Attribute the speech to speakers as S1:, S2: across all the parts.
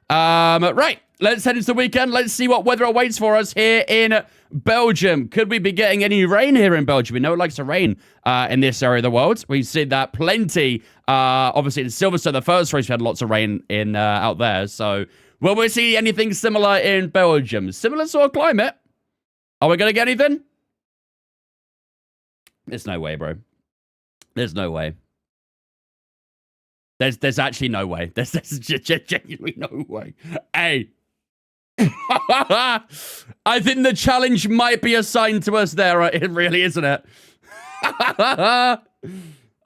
S1: Right. Let's head into the weekend. Let's see what weather awaits for us here in Belgium. Could we be getting any rain here in Belgium? We know it likes to rain in this area of the world. We've seen that plenty. Obviously, in Silverstone, the first race, we had lots of rain in out there. So, will we see anything similar in Belgium? Similar sort of climate? Are we going to get anything? There's no way, bro. There's no way. There's actually no way. There's genuinely no way. Hey. I think the challenge might be assigned to us there. It really, isn't it?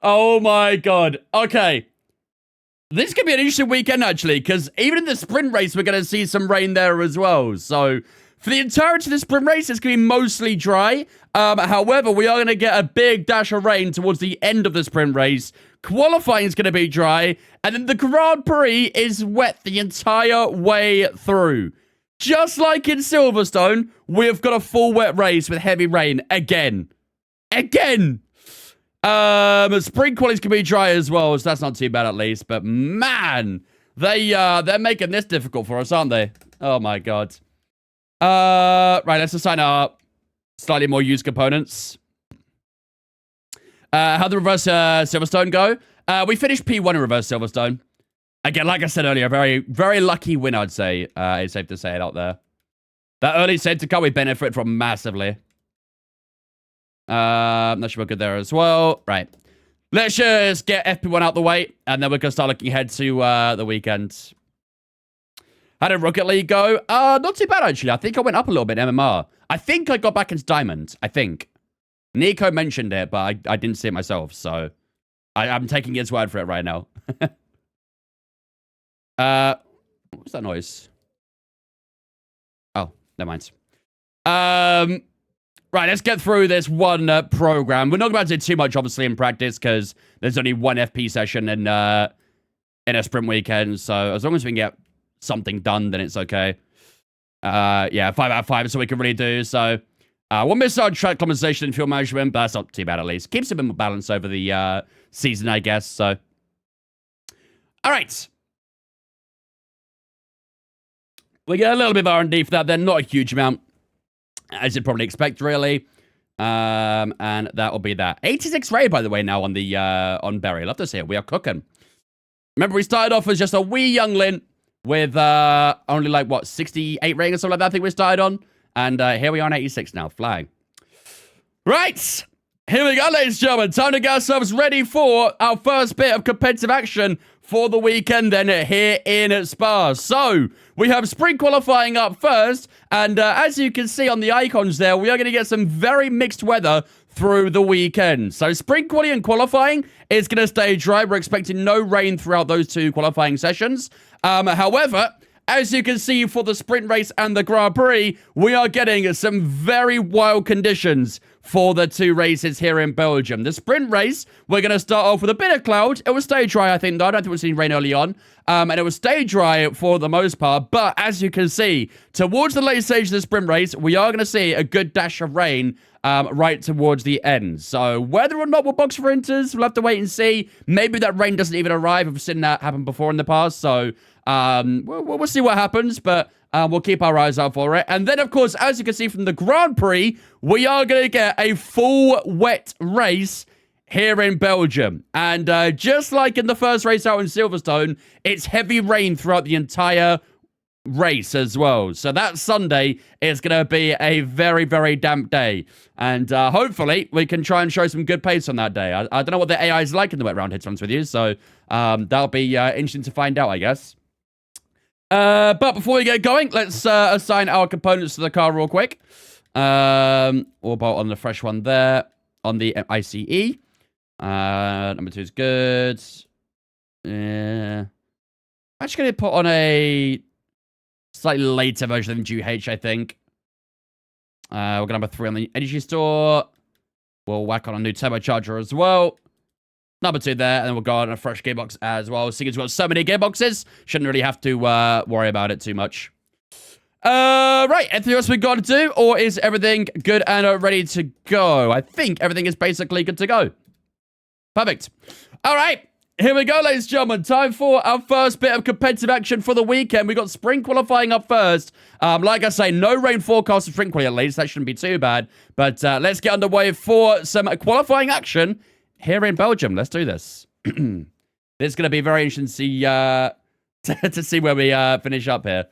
S1: Oh my god. Okay. This could be an interesting weekend, actually, because even in the sprint race, we're going to see some rain there as well. So, for the entirety of the sprint race, it's going to be mostly dry. However, we are going to get a big dash of rain towards the end of the sprint race. Qualifying is going to be dry. And then the Grand Prix is wet the entire way through. Just like in Silverstone, we've got a full wet race with heavy rain again. Again! Spring qualities can be dry as well, so that's not too bad at least. But man, they're making this difficult for us, aren't they? Oh my god. Right, let's assign our slightly more used components. How'd the reverse Silverstone go? We finished P1 in reverse Silverstone. Again, like I said earlier, very, very lucky win, I'd say. It's safe to say it out there. That early safety car we benefit from massively. That should be good there as well. Right. Let's just get FP1 out the way, and then we're going to start looking ahead to the weekend. How did Rocket League go? Not too bad, actually. I think I went up a little bit in MMR. I think I got back into Diamond. I think. Nico mentioned it, but I didn't see it myself, so I'm taking his word for it right now. What's that noise? Oh, never mind. Right, let's get through this one program. We're not about to do too much, obviously, in practice, because there's only one FP session in a sprint weekend, so as long as we can get something done, then it's okay. Yeah, 5 out of 5 is what we can really do, so... we'll miss our track compensation and fuel management, but that's not too bad at least. Keeps a bit more balance over the season, I guess, so... Alright. We get a little bit of R&D for that, then not a huge amount, as you'd probably expect, really. And that will be that. 86 raid, by the way, now on the on Berry. Love to see it. We are cooking. Remember, we started off as just a wee younglin with only, like, what, 68 rating or something like that, I think we started on. And here we are on 86 now, flying. Right, here we go, ladies and gentlemen. Time to get ourselves ready for our first bit of competitive action for the weekend then here in Spa. So, we have sprint qualifying up first. And as you can see on the icons there, we are going to get some very mixed weather through the weekend. So, sprint quality and qualifying is going to stay dry. We're expecting no rain throughout those two qualifying sessions. However... as you can see for the sprint race and the Grand Prix, we are getting some very wild conditions for the two races here in Belgium. The sprint race, we're going to start off with a bit of cloud. It will stay dry, I think, though. I don't think we've seen rain early on. And it will stay dry for the most part. But as you can see, towards the late stage of the sprint race, we are going to see a good dash of rain right towards the end. So whether or not we'll box for inters, we'll have to wait and see. Maybe that rain doesn't even arrive. I've seen that happen before in the past. So... we'll see what happens, but we'll keep our eyes out for it. And then, of course, as you can see from the Grand Prix, we are going to get a full wet race here in Belgium. And just like in the first race out in Silverstone, it's heavy rain throughout the entire race as well. So that Sunday is going to be a very, very damp day. And hopefully we can try and show some good pace on that day. I don't know what the AI is like in the wet round, to be honest with you. So that'll be interesting to find out, I guess. But before we get going, let's assign our components to the car real quick. We'll bolt on the fresh one there, on the ICE. Number 2 is good. Yeah. Actually going to put on a slightly later version of GH, I think. We're going to number 3 on the energy store. We'll whack on a new turbocharger as well. Number 2 there, and then we'll go on a fresh gearbox as well. Seeing as we've got so many gearboxes, shouldn't really have to worry about it too much. Right, anything else we got to do, or is everything good and ready to go? I think everything is basically good to go. Perfect. All right, Here we go, ladies and gentlemen. Time for our first bit of competitive action for the weekend. We got sprint qualifying up first. Like I say, no rain forecast for sprint qualifying at least. That shouldn't be too bad. But let's get underway for some qualifying action here in Belgium. Let's do this. This is going to be very interesting to see, to see where we finish up here.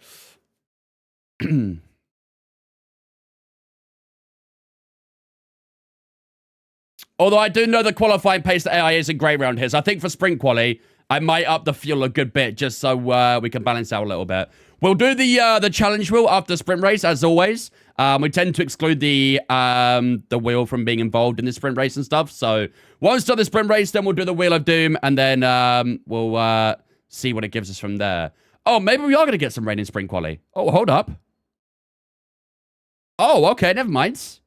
S1: Although I do know the qualifying pace that AI isn't great around here. So I think for sprint quali, I might up the fuel a good bit just so we can balance out a little bit. We'll do the challenge wheel after sprint race, as always. We tend to exclude the wheel from being involved in the sprint race and stuff. So once done the sprint race, then we'll do the Wheel of Doom, and then we'll see what it gives us from there. Oh, maybe we are going to get some rain in sprint quali. Oh, hold up. Oh, okay, never mind.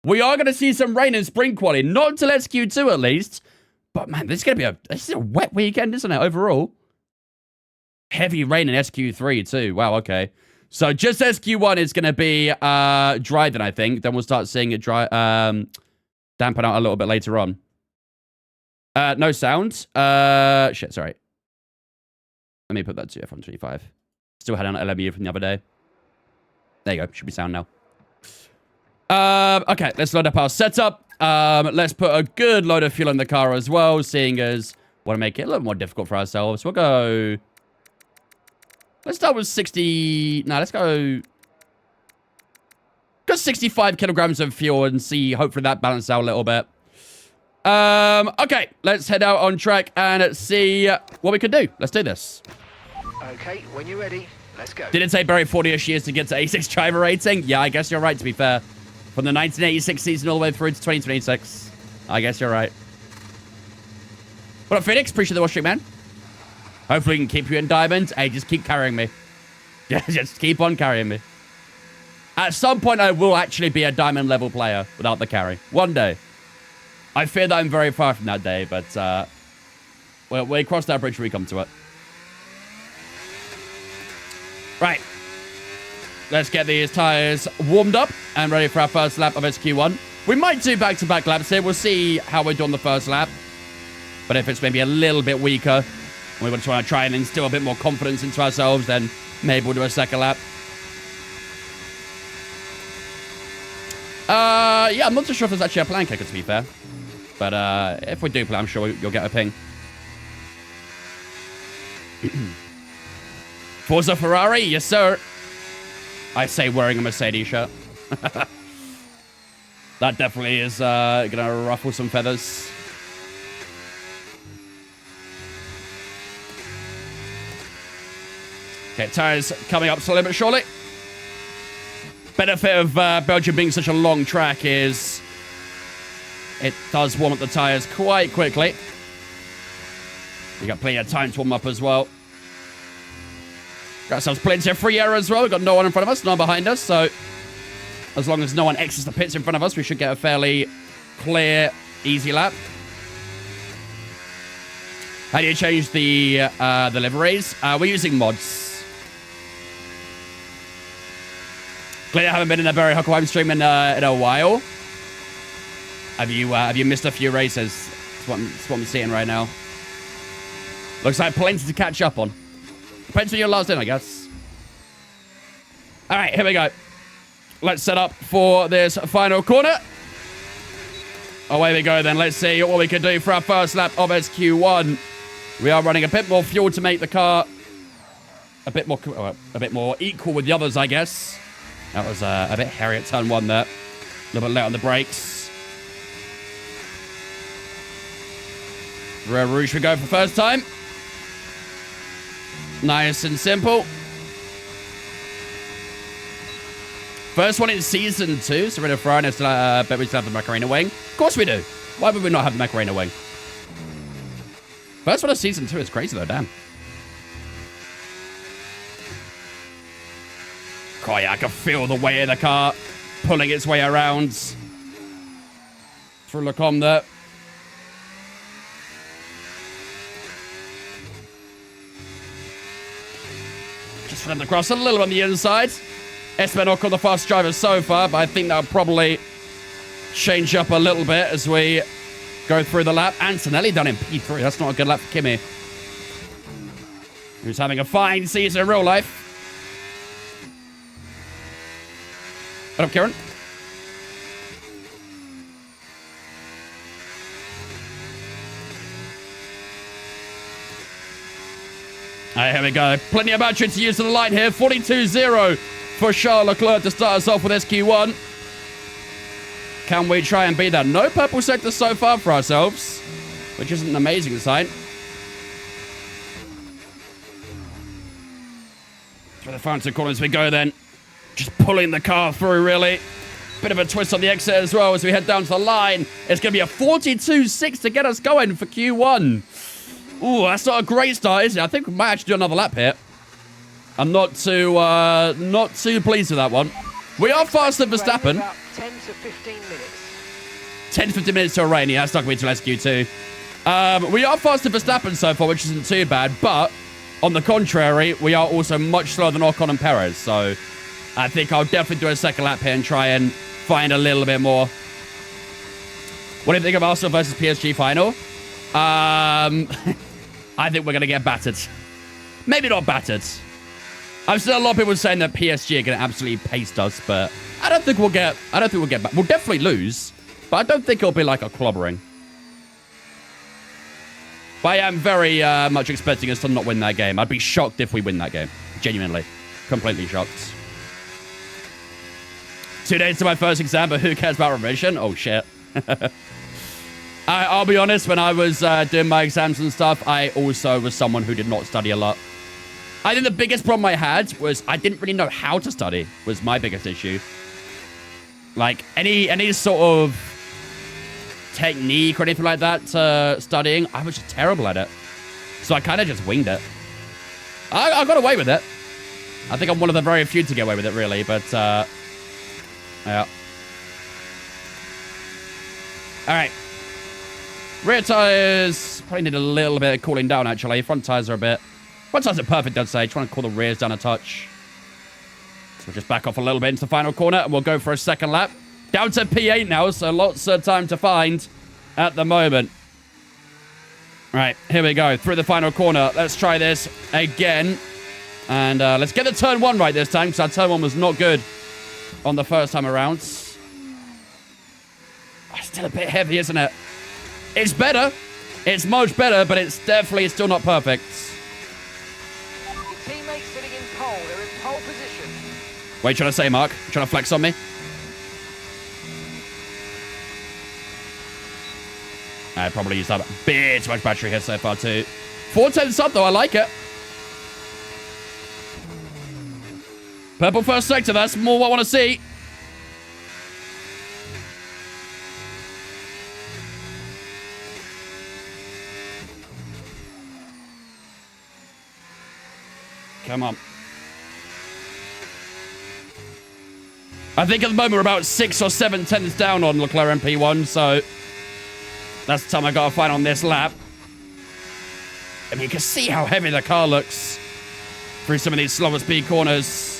S1: We are going to see some rain in sprint quali, not until SQ2 at least. But man, this is a wet weekend, isn't it, overall? Heavy rain in SQ3 too. Wow, okay. So just SQ1 is going to be dry then, I think. Then we'll start seeing it dry, dampen out a little bit later on. No sound. Shit, sorry. Let me put that to F125. Still had on LMU from the other day. There you go. Should be sound now. Okay, let's load up our setup. Let's put a good load of fuel in the car as well, seeing as want to make it a little more difficult for ourselves. We'll go... Let's start with 60... No, let's go... Got 65 kilograms of fuel and see, hopefully that balances out a little bit. Okay, let's head out on track and see what we can do. Let's do this.
S2: Okay, when you're ready, let's go.
S1: Did it take Barry 40-ish years to get to A6 driver rating? Yeah, I guess you're right, to be fair. From the 1986 season all the way through to 2026. I guess you're right. What up, Phoenix? Appreciate the watch stream, man. Hopefully we can keep you in diamonds. Hey, just keep carrying me. Just keep on carrying me. At some point, I will actually be a diamond level player without the carry. One day. I fear that I'm very far from that day, but we cross that bridge when we come to it. Right. Let's get these tires warmed up and ready for our first lap of SQ1. We might do back-to-back laps here. We'll see how we do on the first lap. But if it's maybe a little bit weaker, and we want to try and instill a bit more confidence into ourselves, then maybe we'll do a second lap. Yeah, I'm not too sure if there's actually a plan kicker, to be fair. But if we do play, I'm sure you'll get a ping. Forza Ferrari, yes, sir. I say wearing a Mercedes shirt. That definitely is going to ruffle some feathers. Okay, tires coming up slowly but surely. Benefit of Belgium being such a long track is it does warm up the tires quite quickly. We got plenty of time to warm up as well. Got ourselves plenty of free air as well. We've got no one in front of us, no one behind us. So as long as no one exits the pits in front of us, we should get a fairly clear, easy lap. How do you change the liveries? We're using mods. Clearly, I haven't been in a Barry Huckleheim stream in a while. Have you missed a few races? That's what I'm seeing right now. Looks like plenty to catch up on. Depends when you're last in, I guess. All right, here we go. Let's set up for this final corner. Away we go then. Let's see what we can do for our first lap of SQ1. We are running a bit more fuel to make the car a bit more equal with the others, I guess. That was a bit hairy at turn one there. A little bit late on the brakes. Red Rouge we go for first time. Nice and simple. First one in season 2. So we're in a Ferrari. I bet we still have the Macarena wing. Of course we do. Why would we not have the Macarena wing? First one of season 2 is crazy though, damn. Oh yeah, I can feel the weight of the car pulling its way around through Lacombe there. Just for them to cross a little on the inside. Esteban Ocon the fast driver so far, but I think that'll probably change up a little bit as we go through the lap. Antonelli done in P3. That's not a good lap for Kimi, who's having a fine season in real life. What up, Kieran? All right, here we go. Plenty of battery to use to the line here. 42-0 for Charles Leclerc to start us off with SQ1. Can we try and beat that? No purple sector so far for ourselves, which isn't an amazing sign. Through the final two corners we go then. Just pulling the car through, really. Bit of a twist on the exit as well as we head down to the line. It's going to be a 42-6 to get us going for Q1. Ooh, that's not a great start, is it? I think we might actually do another lap here. I'm not too pleased with that one. We are faster than Verstappen.
S2: 10 to 15 minutes.
S1: 10 to 15 minutes to a rain. Yeah, that's not going to be till SQ2. We are faster than Verstappen so far, which isn't too bad. But, on the contrary, we are also much slower than Ocon and Perez. So, I think I'll definitely do a second lap here and try and find a little bit more. What do you think of Arsenal versus PSG final? I think we're going to get battered. Maybe not battered. I've seen a lot of people saying that PSG are going to absolutely paste us, but I don't think we'll get back. We'll definitely lose, but I don't think it'll be like a clobbering. But I am very much expecting us to not win that game. I'd be shocked if we win that game. Genuinely. Completely shocked. 2 days to my first exam, but who cares about revision? Oh, shit. I'll be honest, when I was doing my exams and stuff, I also was someone who did not study a lot. I think the biggest problem I had was I didn't really know how to study, was my biggest issue. Like, any sort of technique or anything like that studying, I was just terrible at it. So I kind of just winged it. I got away with it. I think I'm one of the very few to get away with it, really, but, yeah. All right. Rear tires probably need a little bit of cooling down, actually. Front tires are front tires are perfect, I'd say. Trying to cool the rears down a touch. So we'll just back off a little bit into the final corner, and we'll go for a second lap. Down to P8 now, so lots of time to find at the moment. Right, here we go. Through the final corner. Let's try this again. And let's get the turn one right this time, because our turn one was not good on the first time around. It's still a bit heavy, isn't it? It's better. It's much better, but it's definitely still not perfect.
S2: Your teammates sitting in pole. They're in pole position.
S1: What are you trying to say, Mark? You trying to flex on me? I probably used up a bit too much battery here so far, too. 410 up, though. I like it. Purple first sector. That's more what I want to see. Come on. I think at the moment we're about 6 or 7 tenths down on Leclerc MP1, so that's the time I got to find on this lap. I mean, you can see how heavy the car looks through some of these slower speed corners.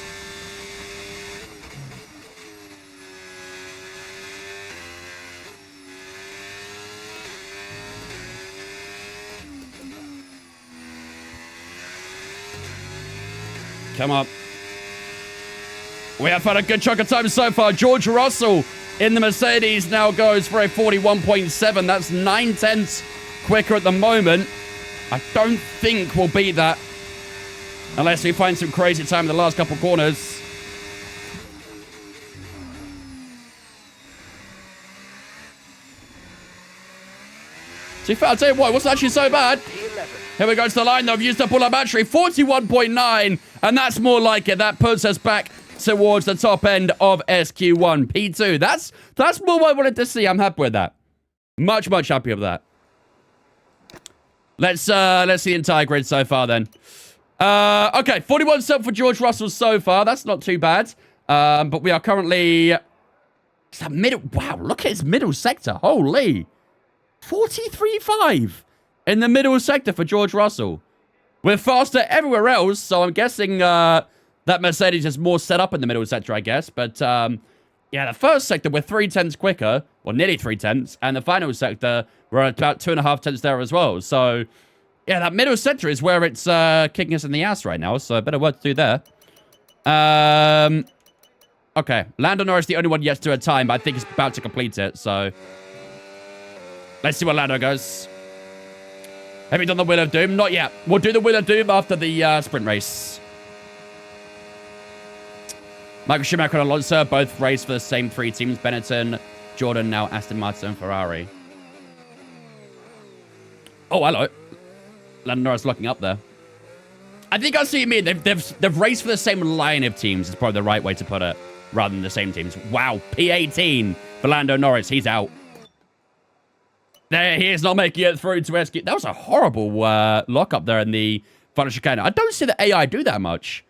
S1: Come on. We have had a good chunk of time so far. George Russell in the Mercedes now goes for a 41.7. That's 9 tenths quicker at the moment. I don't think we'll beat that unless we find some crazy time in the last couple corners. I'll tell you what, it wasn't actually so bad. Here we go to the line, though. I've used up all our battery. 41.9, and that's more like it. That puts us back towards the top end of SQ1. P2, that's more what I wanted to see. I'm happy with that. Much, much happier with that. Let's see the entire grid so far, then. Okay, 41 sub for George Russell so far. That's not too bad. But we are currently... It's that middle... Wow, look at his middle sector. Holy... 43.5 in the middle sector for George Russell. We're faster everywhere else, so I'm guessing that Mercedes is more set up in the middle sector, I guess. But Yeah, the first sector, we're 3/10 quicker, or nearly 3/10, and the final sector, we're at about 2.5 tenths there as well. So, yeah, that middle sector is where it's kicking us in the ass right now, so a bit of work to do there. Okay, Lando Norris the only one yet to do a time, but I think he's about to complete it, so... Let's see where Lando goes. Have we done the Wheel of Doom? Not yet. We'll do the Wheel of Doom after the sprint race. Michael Schumacher and Alonso both race for the same 3 teams. Benetton, Jordan, now Aston Martin and Ferrari. Oh, hello. Lando Norris locking up there. I think I see what you mean. They've raced for the same line of teams. Is probably the right way to put it, rather than the same teams. Wow, P18 for Lando Norris. He's out. There, he is not making it through to SQ. That was a horrible lock-up there in the final chicane. I don't see the AI do that much.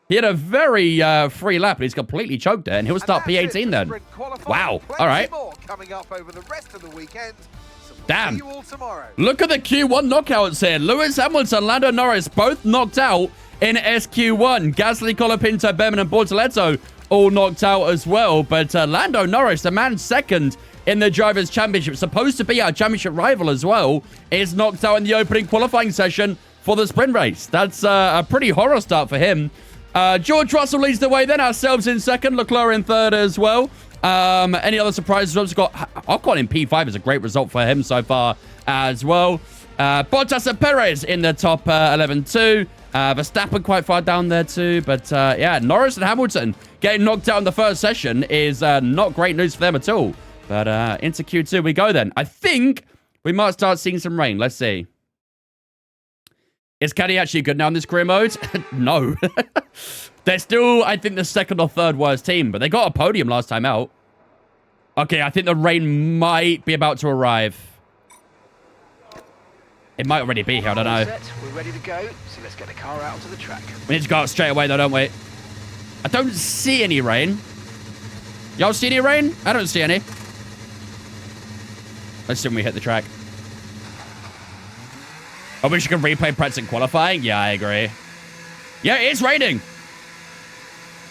S1: He had a very free lap, but he's completely choked it, and he'll start P18 then. Wow. All right.
S3: Coming up over the rest of the weekend.
S1: Damn.
S3: See you all tomorrow.
S1: Look at the Q1 knockouts here. Lewis Hamilton, Lando Norris, both knocked out in SQ1. Gasly, Colapinto, Behrman, and Bortoletto all knocked out as well. But Lando Norris, the man second in the Drivers' Championship, supposed to be our championship rival as well, is knocked out in the opening qualifying session for the sprint race. That's a pretty horror start for him. George Russell leads the way, then ourselves in second, Leclerc in third as well. Any other surprises? We've got Ocon in P5 is a great result for him so far as well. Bottas and Perez in the top 11 too. Verstappen quite far down there too. But yeah, Norris and Hamilton getting knocked out in the first session is not great news for them at all. But into Q2 we go then. I think we might start seeing some rain. Let's see. Is Caddy actually good now in this career mode? No. They're still, I think, the second or third worst team, but they got a podium last time out. Okay, I think the rain might be about to arrive. It might already be here, I don't know.
S2: We're ready to go, so let's get the car out onto the track.
S1: We need to go out straight away, though, don't we? I don't see any rain. Y'all see any rain? I don't see any. Let's see when we hit the track. I wish you could replay practice in qualifying. Yeah, I agree. Yeah, it is raining.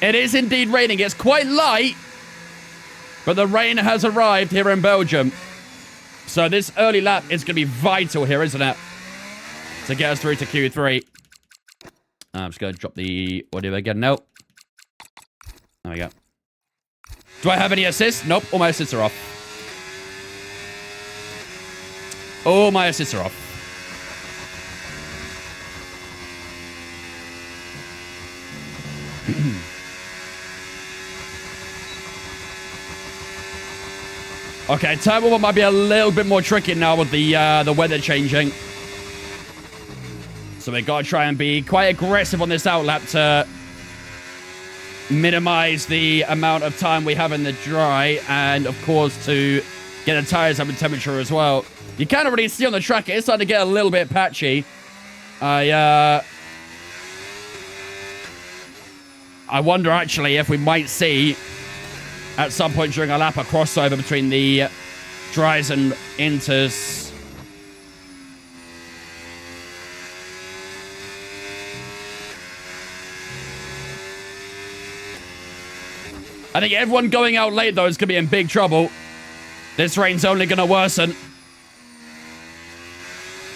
S1: It is indeed raining. It's quite light, but the rain has arrived here in Belgium. So this early lap is going to be vital here, isn't it? To get us through to Q3. I'm just going to drop the audio again. Nope. There we go. Do I have any assists? Nope. All my assists are off. All my assists are off. Okay, turn 1 might be a little bit more tricky now with the weather changing. So we got to try and be quite aggressive on this outlap to minimize the amount of time we have in the dry, and of course to get the tires up in temperature as well. You can't already see on the track, it's starting to get a little bit patchy. I wonder actually if we might see at some point during our lap a crossover between the dries and inters. I think everyone going out late though is going to be in big trouble. This rain's only going to worsen.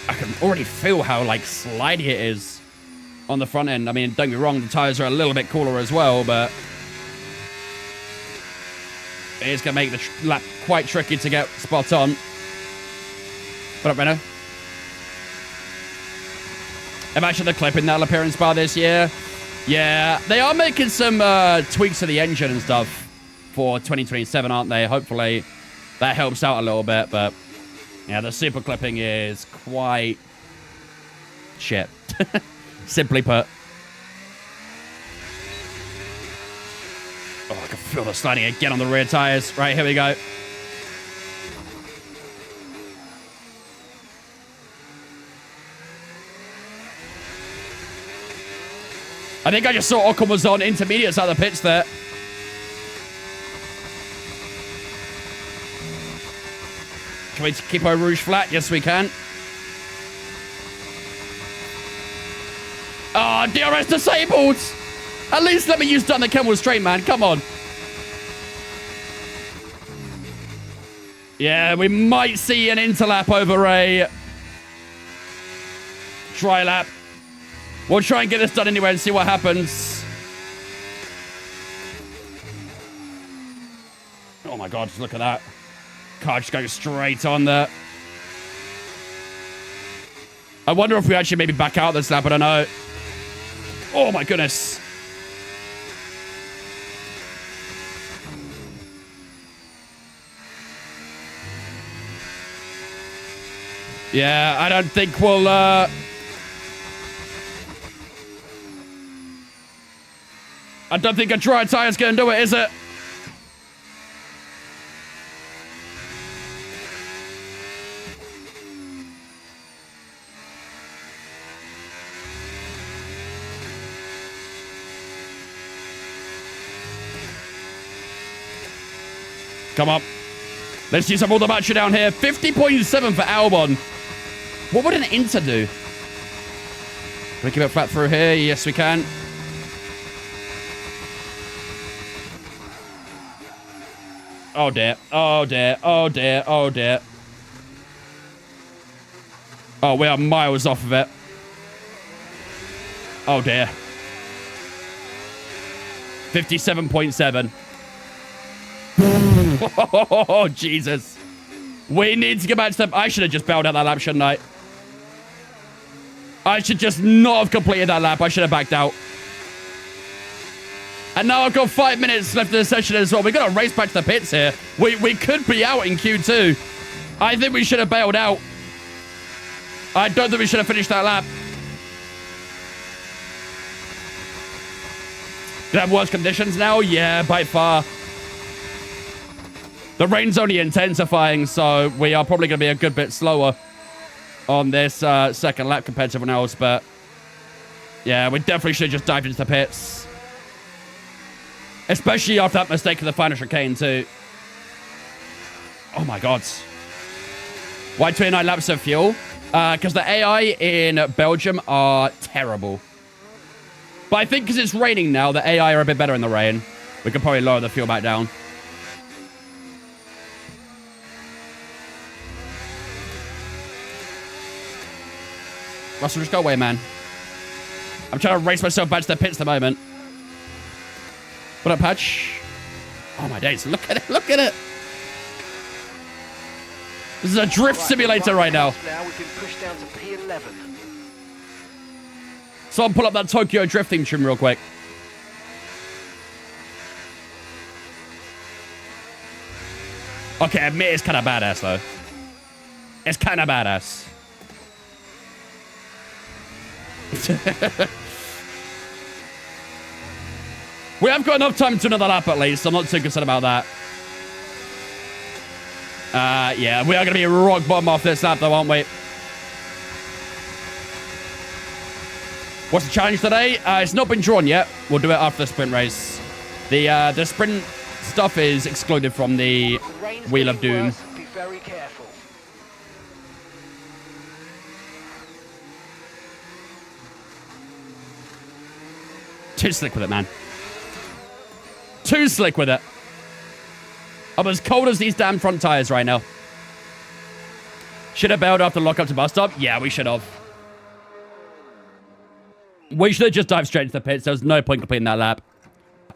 S1: I can already feel how like slidey it is on the front end. I mean, don't get me wrong, the tires are a little bit cooler as well, but it's going to make the lap quite tricky to get spot on. What up, Renault? Imagine the clip in that appearance bar this year. Yeah, they are making some tweaks to the engine and stuff for 2027, aren't they? Hopefully that helps out a little bit, but yeah, the super clipping is quite shit. Simply put. Oh, I can feel the sliding again on the rear tires. Right, here we go. I think I just saw Ocon was on intermediates out of the pits there. Can we keep our Rouge flat? Yes, we can. Oh, DRS disabled! At least let me use down the Kemmel straight, man. Come on. Yeah, we might see an interlap over a dry lap. We'll try and get this done anyway and see what happens. Oh my god, look at that. Car just going straight on there. I wonder if we actually maybe back out this lap, I don't know. Oh my goodness. Yeah, I don't think we'll, I don't think a dry tire's gonna do it, is it? Come on. Let's use up all the battery down here. 50.7 for Albon. What would an Inter do? Can we keep it flat through here? Yes, we can. Oh, dear. Oh, dear. Oh, dear. Oh, dear. Oh, we are miles off of it. Oh, dear. 57.7. Oh, Jesus. We need to get back to them. I should have just bailed out that lap, shouldn't I? I should just not have completed that lap. I should have backed out. And now I've got 5 minutes left in the session as well. We've got to race back to the pits here. We could be out in Q2. I think we should have bailed out. I don't think we should have finished that lap. Did I have worse conditions now? Yeah, by far. The rain's only intensifying, so we are probably going to be a good bit slower on this second lap compared to everyone else. But yeah, we definitely should have just dived into the pits. Especially after that mistake in the final chicane, too. Oh, my God. Why 29 laps of fuel? Because the AI in Belgium are terrible. But I think because it's raining now, the AI are a bit better in the rain. We could probably lower the fuel back down. Russell, just go away, man. I'm trying to race myself back to the pits at the moment. What up, Patch? Oh, my days. Look at it. Look at it. This is a drift simulator right now.
S2: Now we've been pushed down to P11.
S1: So I'll pull up that Tokyo drifting trim real quick. Okay, admit it's kind of badass, though. It's kind of badass. We have got enough time to another lap at least. I'm not too concerned about that. Yeah, we are going to be rock bottom off this lap, though, aren't we? What's the challenge today? It's not been drawn yet. We'll do it after the sprint race. The sprint stuff is excluded from the Wheel of Doom.
S2: Be very careful.
S1: Too slick with it, man. Too slick with it. I'm as cold as these damn front tires right now. Should have bailed after lock up to bus stop? Yeah, we should have. We should have just dived straight into the pits. There was no point completing that lap.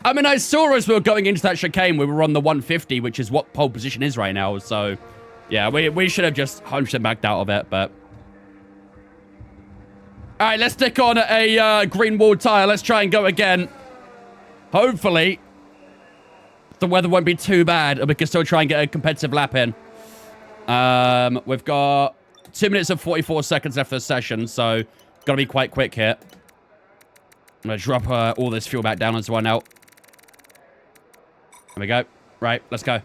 S1: I mean, I saw as we were going into that chicane, we were on the 150, which is what pole position is right now. So, yeah, we should have just 100% backed out of it, but... All right, let's stick on a green wall tire. Let's try and go again. Hopefully, the weather won't be too bad, and we can still try and get a competitive lap in. We've got 2 minutes and 44 seconds left of the session, so got to be quite quick here. I'm going to drop all this fuel back down as well now. There we go. Right, let's go.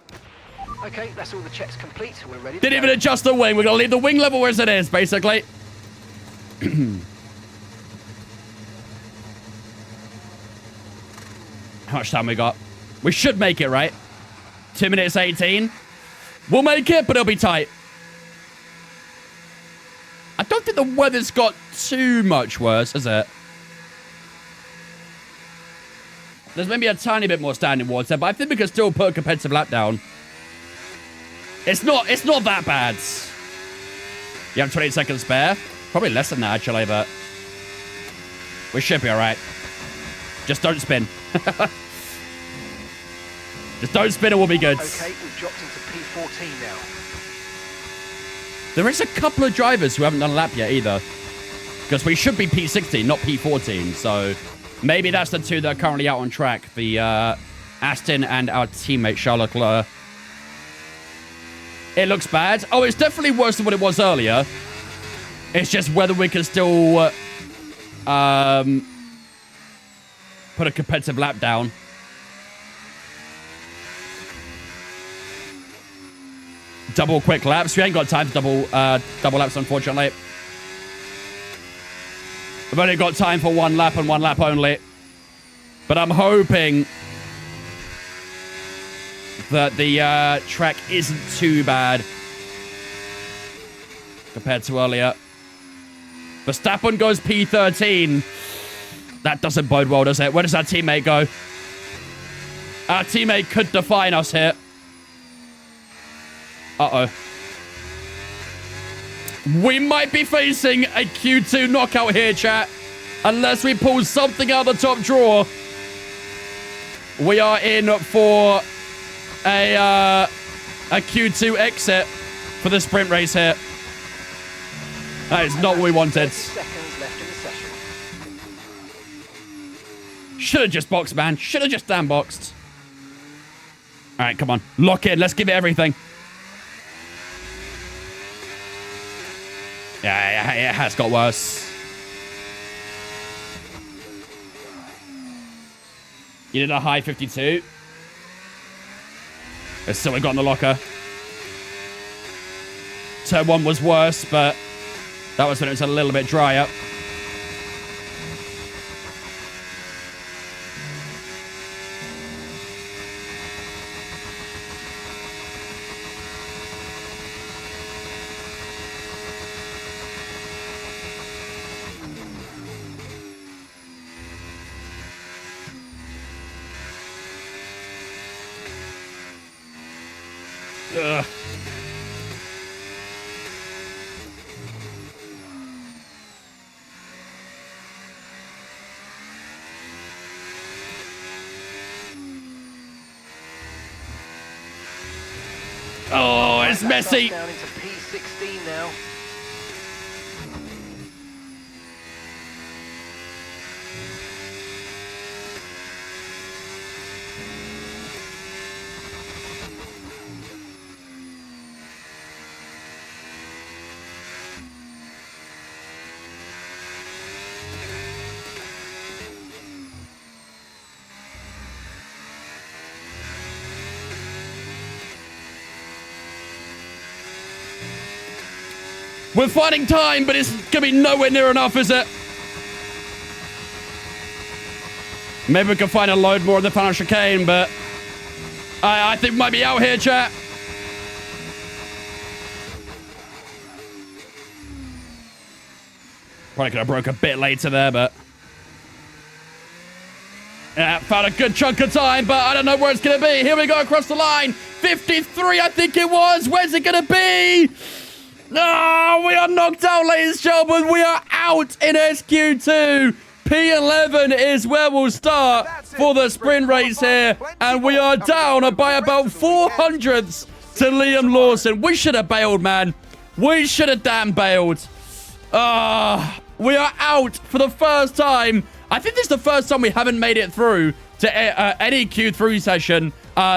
S2: Okay, that's all the checks complete. We're ready to
S1: Didn't
S2: go.
S1: even adjust the wing. We're going to leave the wing level as it is, basically. How much time we got? We should make it, right? 2 minutes 18. We'll make it, but it'll be tight. I don't think the weather's got too much worse, has it? There's maybe a tiny bit more standing water, but I think we can still put a competitive lap down. It's not that bad. You have 28 seconds spare. Probably less than that, actually, but we should be all right. Just don't spin. Just don't spin and we'll be good.
S2: Okay, we've dropped into P14 now.
S1: There is a couple of drivers who haven't done a lap yet either. Because we should be P16, not P14. So maybe that's the two that are currently out on track. The Aston and our teammate Charles Leclerc. It looks bad. Oh, it's definitely worse than what it was earlier. It's just whether we can still put a competitive lap down. Double quick laps. We ain't got time for double laps, unfortunately. We've only got time for one lap and one lap only. But I'm hoping that the track isn't too bad compared to earlier. Verstappen goes P13. That doesn't bode well, does it? Where does our teammate go? Our teammate could define us here. Uh-oh. We might be facing a Q2 knockout here, chat. Unless we pull something out of the top drawer. We are in for a Q2 exit for the sprint race here. That is not what we wanted.
S2: Seconds left in the session.
S1: Should have just boxed, man. Should have just damn boxed. All right, come on. Lock in. Let's give it everything. Yeah, it has got worse. You did a high 52. It's still we got in the locker. Turn 1 was worse, but that was when it was a little bit drier. Ugh. Oh, it's messy.
S2: Down into P16 now.
S1: We're fighting time, but it's going to be nowhere near enough, is it? Maybe we can find a load more of the final chicane, but I think we might be out here, chat. Probably could have broke a bit later there, but... Yeah, found a good chunk of time, but I don't know where it's going to be. Here we go across the line. 53, I think it was. Where's it going to be? No, we are knocked out, ladies and gentlemen. We are out in SQ2. P11 is where we'll start for the sprint race here. And we are down by about 400ths to Liam Lawson. We should have bailed, man. We should have damn bailed. We are out for the first time. I think this is the first time we haven't made it through to any Q3 session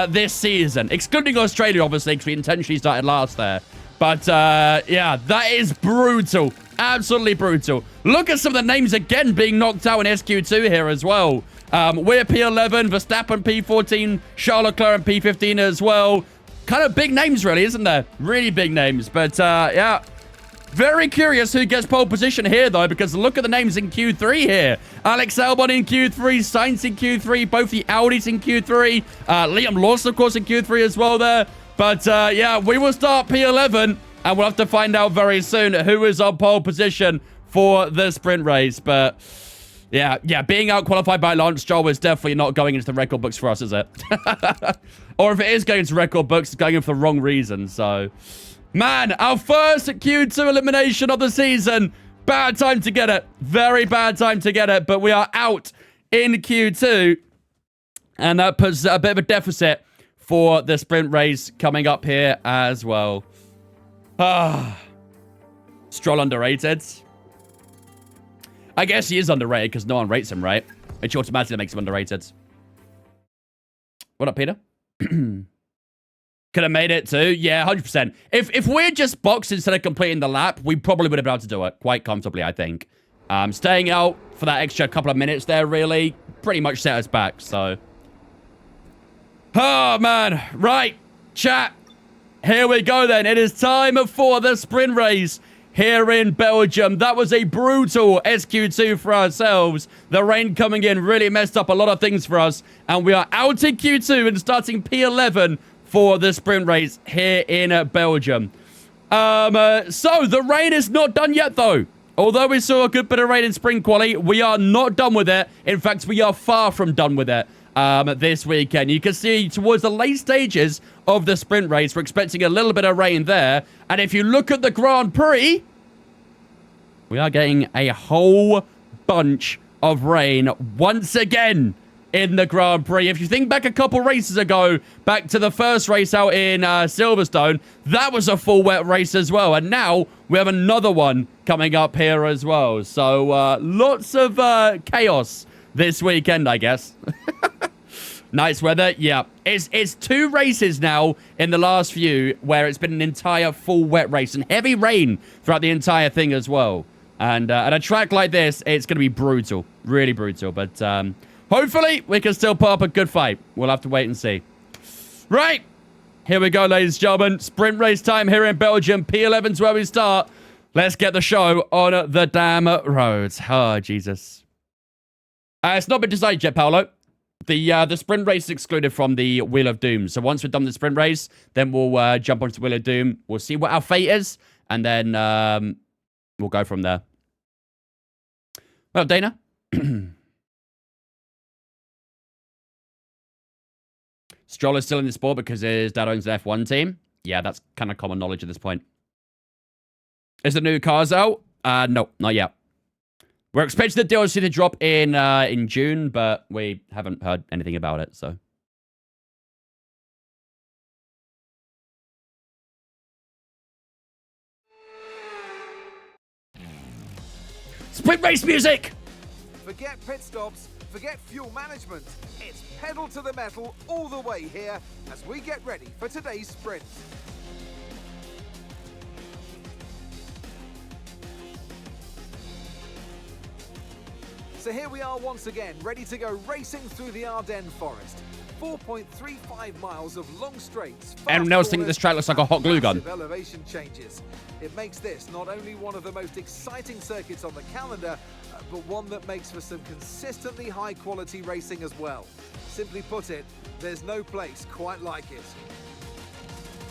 S1: this season. Excluding Australia, obviously, because we intentionally started last there. But, yeah, that is brutal. Absolutely brutal. Look at some of the names again being knocked out in SQ2 here as well. We're P11, Verstappen P14, Charles Leclerc and P15 as well. Kind of big names, really, isn't there? Really big names. But, yeah, very curious who gets pole position here, though, because look at the names in Q3 here. Alex Albon in Q3, Sainz in Q3, both the Audis in Q3. Liam Lawson, of course, in Q3 as well there. But, yeah, we will start P11, and we'll have to find out very soon who is on pole position for the sprint race. But, Yeah, being out-qualified by Lance Stroll is definitely not going into the record books for us, is it? Or if it is going into record books, it's going in for the wrong reason, so... Man, our first Q2 elimination of the season. Bad time to get it. Very bad time to get it, but we are out in Q2. And that puts a bit of a deficit for the sprint race coming up here as well. Stroll underrated. I guess he is underrated because no one rates him, right? Which automatically makes him underrated. What up, Peter? Could have made it too. Yeah, 100%. If we're just boxed instead of completing the lap, we probably would have been able to do it quite comfortably, I think. Staying out for that extra couple of minutes there really pretty much set us back, so... Oh, man. Right. Chat. Here we go, then. It is time for the sprint race here in Belgium. That was a brutal SQ2 for ourselves. The rain coming in really messed up a lot of things for us. And we are out in Q2 and starting P11 for the sprint race here in Belgium. So the rain is not done yet, though. Although we saw a good bit of rain in spring quali, we are not done with it. In fact, we are far from done with it this weekend. You can see towards the late stages of the sprint race, we're expecting a little bit of rain there. And if you look at the Grand Prix, we are getting a whole bunch of rain once again in the Grand Prix. If you think back a couple races ago, back to the first race out in Silverstone, that was a full wet race as well. And now we have another one coming up here as well. So lots of chaos this weekend, I guess. Nice weather. Yeah. It's 2 races now in the last few where it's been an entire full wet race and heavy rain throughout the entire thing as well. And at a track like this, it's going to be brutal. Really brutal. But hopefully, we can still put up a good fight. We'll have to wait and see. Right. Here we go, ladies and gentlemen. Sprint race time here in Belgium. P11's where we start. Let's get the show on the damn roads. Oh, Jesus. It's not been decided yet, Paolo. The sprint race is excluded from the Wheel of Doom. So once we're done with the sprint race, then we'll jump onto the Wheel of Doom. We'll see what our fate is. And then we'll go from there. Well, Dana. Stroll is still in the sport because his dad owns an F1 team. Yeah, that's kind of common knowledge at this point. Is the new cars out? No, not yet. We're expecting the DLC to drop in June, but we haven't heard anything about it, so. Sprint race music!
S3: Forget pit stops, forget fuel management. It's pedal to the metal all the way here as we get ready for today's sprint. So here we are once again, ready to go racing through the Ardennes forest. 4.35 miles of long straights.
S1: Everyone else thinks this track looks like a hot glue gun.
S3: Elevation changes. It makes this not only one of the most exciting circuits on the calendar, but one that makes for some consistently high quality racing as well. Simply put it, there's no place quite like it.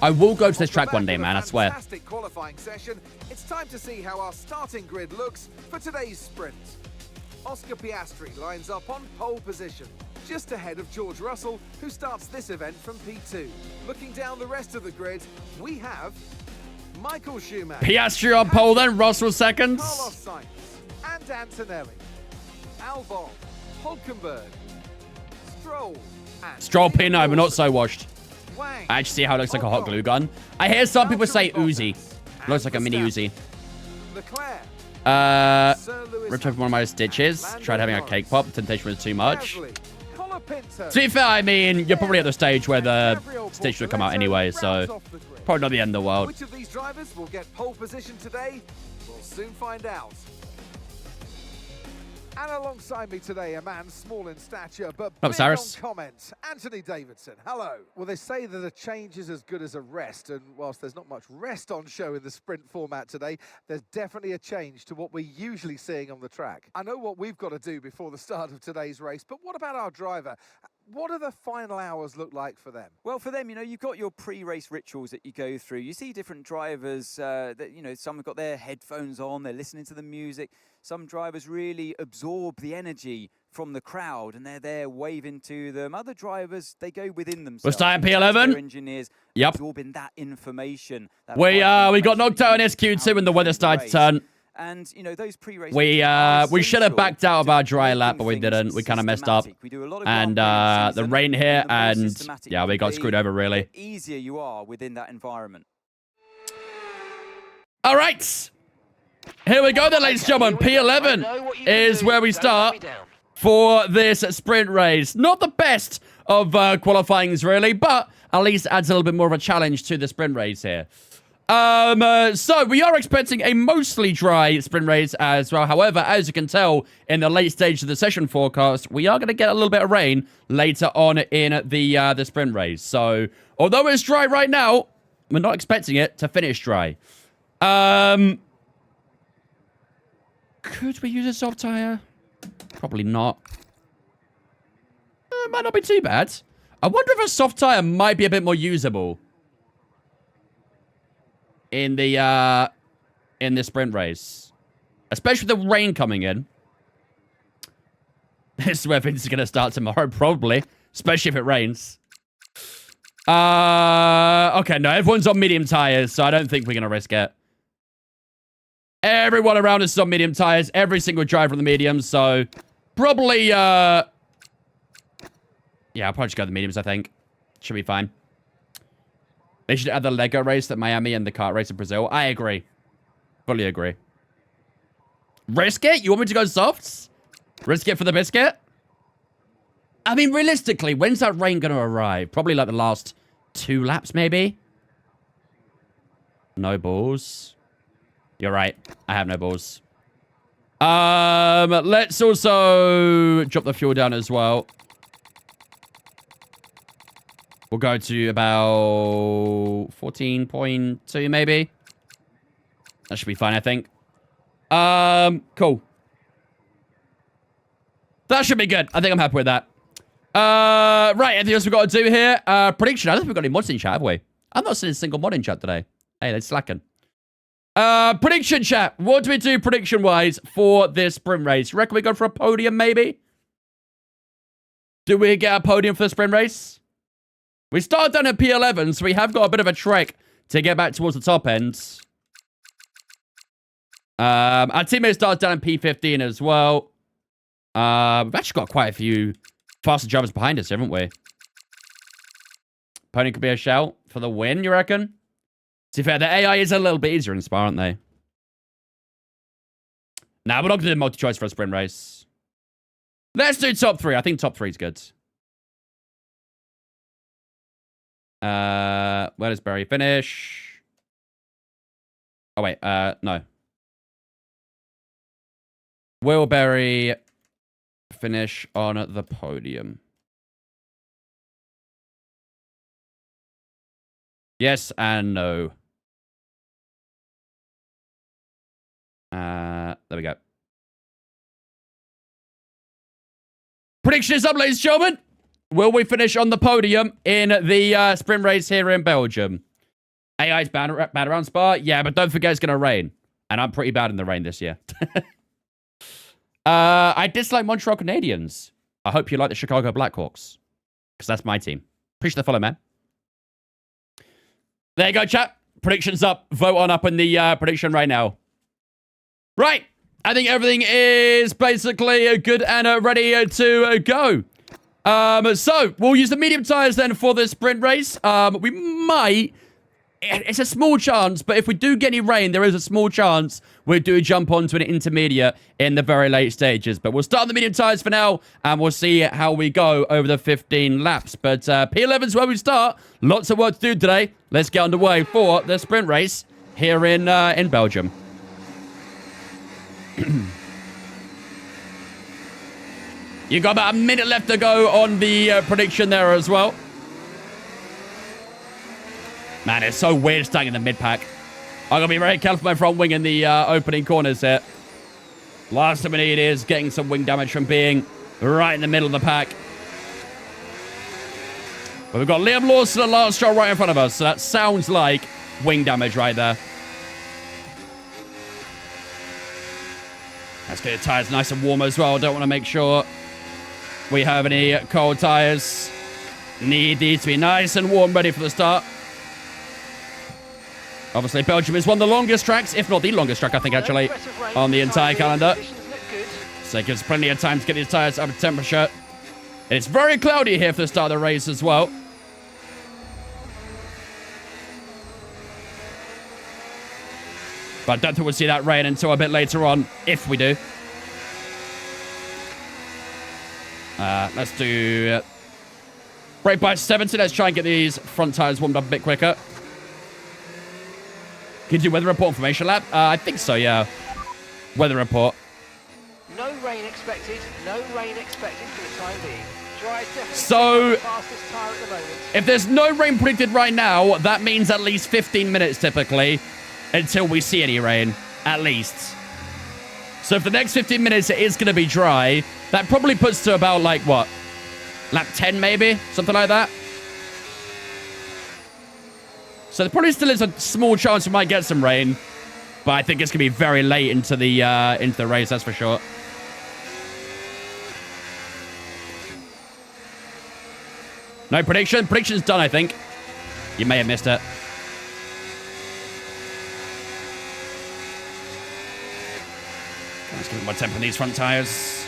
S1: I will go to this track one day, man, I swear.
S3: Fantastic qualifying session. It's time to see how our starting grid looks for today's sprint. Oscar Piastri lines up on pole position, just ahead of George Russell, who starts this event from P2. Looking down the rest of the grid, we have Michael Schumacher,
S1: Piastri on pole, then Russell seconds.
S3: Carlos Sainz and Antonelli, Albon, Hulkenberg, Stroll, and
S1: Stroll P9, but not so washed.
S3: Wang,
S1: I actually see how it looks like a hot glue gun. I hear some people say Uzi. Looks like a mini Uzi.
S3: Leclerc,
S1: Ripped open one of my stitches. Tried having a cake pop. The temptation was too much.
S3: Gasly, Colapinto,
S1: To be fair, I mean, you're probably at the stage where the stitch will come out anyway, so probably not the end of the world.
S3: Which of these drivers will get pole position today? We'll soon find out. And alongside me today, a man small in stature, but big
S1: Cyrus.
S3: on comments, Anthony Davidson. Hello. Well, they say that a change is as good as a rest, and whilst there's not much rest on show in the sprint format today, there's definitely a change to what we're usually seeing on the track. I know what we've got to do before the start of today's race, but what about our driver? what do the final hours look like for them?
S4: Well, for them, you've got your pre-race rituals that you go through. You see different drivers that, some have got their headphones on, they're listening to the music. Some drivers really absorb the energy from the crowd and they're there waving to them. Other drivers, they go within themselves.
S1: We're starting P11.
S4: Engineers
S1: Yep.
S4: absorbing that information.
S1: We got knocked out in SQ2 when the weather started to turn.
S4: And, those pre-race...
S1: We should have backed out of our dry lap, but we didn't. We kind of messed up. And the rain here, and yeah, we got screwed over, really.
S4: The easier you are within that environment.
S1: All right. Here we go then, ladies and gentlemen. P11 is where we start for this sprint race. Not the best of qualifyings, really, but at least adds a little bit more of a challenge to the sprint race here. So we are expecting a mostly dry sprint race as well. However, as you can tell in the late stage of the session forecast, we are going to get a little bit of rain later on in the sprint race. So although it's dry right now, we're not expecting it to finish dry. Could we use a soft tire? Probably not. It might not be too bad. I wonder if a soft tire might be a bit more usable in the sprint race, especially with the rain coming in. This is where things are going to start tomorrow, probably, especially if it rains. Okay, no, everyone's on medium tires, so I don't think we're going to risk it. Everyone around us is on medium tires, every single driver on the mediums, so probably, yeah, I'll probably just go with the mediums, I think. Should be fine. They should add the Lego race at Miami and the kart race in Brazil. I agree. Fully agree. Risk it? You want me to go softs? Risk it for the biscuit? I mean, realistically, when's that rain going to arrive? Probably like the last 2 laps, maybe? No balls. You're right. I have no balls. Let's also drop the fuel down as well. We'll go to about 14.2, maybe. That should be fine, I think. Cool. That should be good. I think I'm happy with that. Right, anything else we've got to do here? Prediction. I don't think we've got any mods in chat, have we? I've not seen a single mod in chat today. Hey, they're slacking. Prediction chat. What do we do prediction-wise for this sprint race? You reckon we go for a podium, maybe? Do we get a podium for the sprint race? We started down at P11, so we have got a bit of a trek to get back towards the top end. Our teammate started down at P15 as well. We've actually got quite a few faster drivers behind us, haven't we? Pony could be a shout for the win, you reckon? To be fair, the AI is a little bit easier in Spa, aren't they? Nah, we're not going to do multi-choice for a sprint race. Let's do top 3. I think top 3 is good. Where does Barry finish? Oh, wait. No. Will Barry finish on the podium? Yes and no. There we go. Prediction is up, ladies and gentlemen. Will we finish on the podium in the sprint race here in Belgium? AI's bad around Spa? Yeah, but don't forget it's going to rain. And I'm pretty bad in the rain this year. I dislike Montreal Canadiens. I hope you like the Chicago Blackhawks. Because that's my team. Appreciate the follow, man. There you go, chat. Predictions up. Vote on up in the prediction right now. Right. I think everything is basically good and ready to go. So, we'll use the medium tires then for the sprint race. We might... It's a small chance, but if we do get any rain, there is a small chance we do jump onto an intermediate in the very late stages. But we'll start on the medium tires for now, and we'll see how we go over the 15 laps. But P11 is where we start. Lots of work to do today. Let's get underway for the sprint race here in Belgium. You got about a minute left to go on the prediction there as well. Man, it's so weird starting in the mid-pack. I'm going to be very careful with my front wing in the opening corners here. Last thing we need is getting some wing damage from being right in the middle of the pack. But we've got Liam Lawson and Lance Stroll right in front of us, so that sounds like wing damage right there. Let's get your tyres nice and warm as well. Don't want to make sure we have any cold tyres. Need these to be nice and warm, ready for the start. Obviously, Belgium is one of the longest tracks, if not the longest track, I think, actually, on the entire calendar. So it gives plenty of time to get these tyres up to temperature. It's very cloudy here for the start of the race as well. But I don't think we'll see that rain until a bit later on, if we do. Let's do brake by 70. Let's try and get these front tyres warmed up a bit quicker. Can you do weather report information lap? I think so, yeah. Weather report.
S2: No rain expected. No rain expected for the time being. Dry definitely
S1: So,
S2: the fastest tyre at the moment.
S1: if there's no rain predicted right now, that means at least 15 minutes typically until we see any rain. At least. So if the next 15 minutes it is going to be dry, that probably puts to about, like, what? Lap 10 maybe? Something like that? So there probably still is a small chance we might get some rain. But I think it's going to be very late into the race, that's for sure. No prediction? Prediction's done, I think. You may have missed it. Let's give it more temp on these front tyres.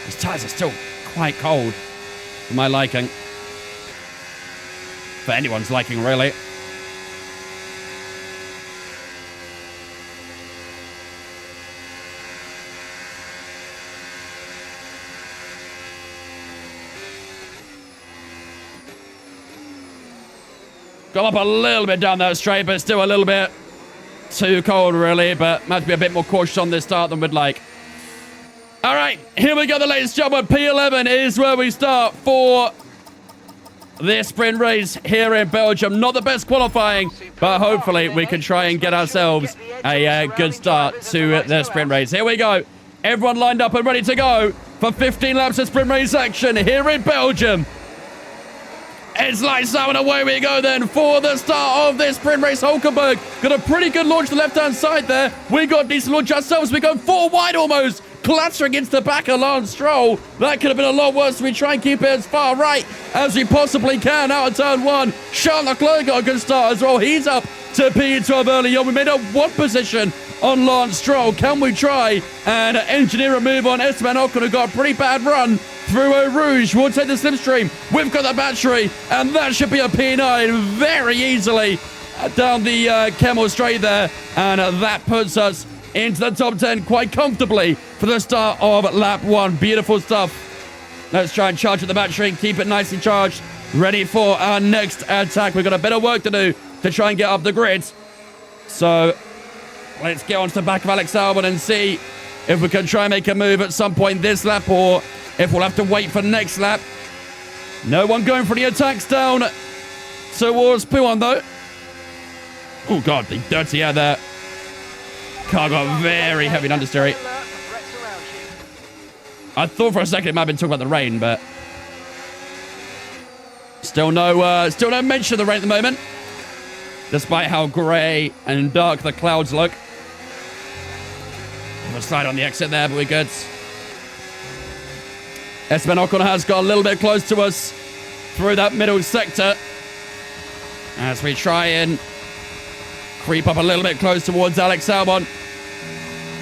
S1: These tyres are still quite cold, for my liking. For anyone's liking, really. Got up a little bit down that straight, but still a little bit too cold, really. But might have to be a bit more cautious on this start than we'd like. All right, here we go. The latest job at P11 is where we start for this sprint race here in Belgium. Not the best qualifying, but hopefully we can try and get ourselves a good start to the sprint race. Here we go. Everyone lined up and ready to go for 15 laps of sprint race action here in Belgium. It's lights out and away we go then for the start of this sprint race. Hulkenberg got a pretty good launch to the left-hand side there. We got a decent launch ourselves. We go 4 wide almost, clattering into the back of Lance Stroll. That could have been a lot worse. We try and keep it as far right as we possibly can out of turn 1. Charles Leclerc got a good start as well. He's up to P12 early on. We made up 1 position on Lance Stroll. Can we try and engineer a move on Esteban Ocon, who got a pretty bad run through Eau Rouge? We'll take the slipstream. We've got the battery, and that should be a P9 very easily down the Camel straight there. And that puts us into the top 10 quite comfortably for the start of lap 1. Beautiful stuff. Let's try and charge up the battery and keep it nicely charged, ready for our next attack. We've got a bit of work to do to try and get up the grid. So let's get onto the back of Alex Albon and see if we can try and make a move at some point this lap, or if we'll have to wait for next lap. No one going for the attacks down towards P1 though. Oh god, the dirty air there. Car got very heavy in understeer. I thought for a second it might have been talking about the rain, but still no mention of the rain at the moment, despite how grey and dark the clouds look. We'll slide on the exit there, but we're good. Esteban Ocon has got a little bit close to us through that middle sector as we try and creep up a little bit close towards Alex Albon.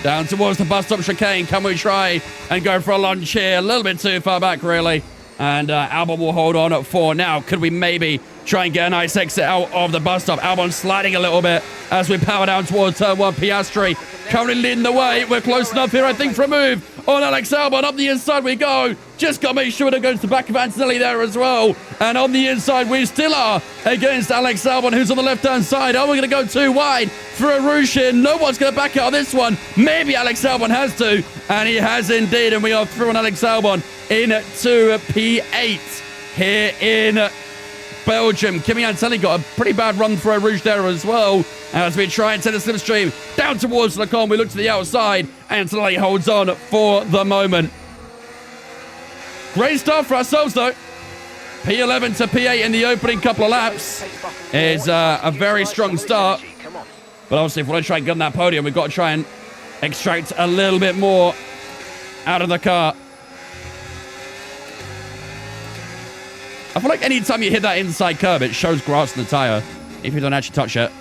S1: Down towards the bus stop chicane. Can we try and go for a lunge here? A little bit too far back, really. And Albon will hold on at 4 now. Could we maybe try and get a nice exit out of the bus stop? Albon sliding a little bit as we power down towards turn 1. Piastri currently leading the way. We're close enough here, I think, for a move on Alex Albon. Up the inside we go. Just got to make sure to go to the back of Antonelli there as well. And on the inside we still are against Alex Albon, who's on the left-hand side. Are we going to go too wide for a Rouge here? No one's going to back out of this one. Maybe Alex Albon has to. And he has indeed. And we are through on Alex Albon into P8 here in Belgium. Kimi Antonelli got a pretty bad run for a Rouge there as well. As we try and send a slipstream down towards Lecon, we look to the outside. Antonelli holds on for the moment. Great start for ourselves, though. P11 to P8 in the opening couple of laps is a very strong start. But obviously, if we want to try and get on that podium, we've got to try and extract a little bit more out of the car. I feel like any time you hit that inside curb, it shows grass in the tire if you don't actually touch it.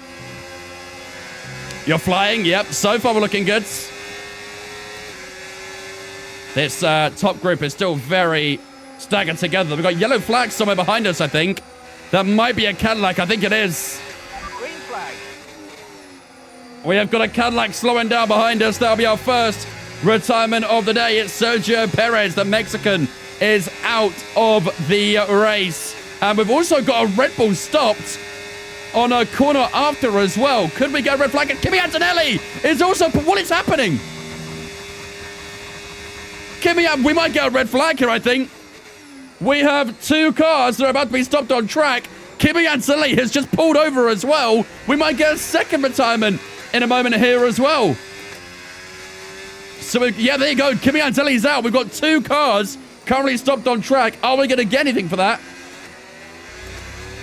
S1: You're flying. Yep. So far, we're looking good. This top group is still very staggered together. We've got yellow flags somewhere behind us, I think. That might be a Cadillac. I think it is.
S2: Green flag.
S1: We have got a Cadillac slowing down behind us. That'll be our first retirement of the day. It's Sergio Perez, the Mexican, is out of the race. And we've also got a Red Bull stopped on a corner after as well. Could we get a red flag? And Kimi Antonelli is also... What is happening? We might get a red flag here, I think. We have two cars that are about to be stopped on track. Kimi Antonelli has just pulled over as well. We might get a second retirement in a moment here as well. So, yeah, there you go. Kimi Antonelli's out. We've got two cars currently stopped on track. Are we going to get anything for that?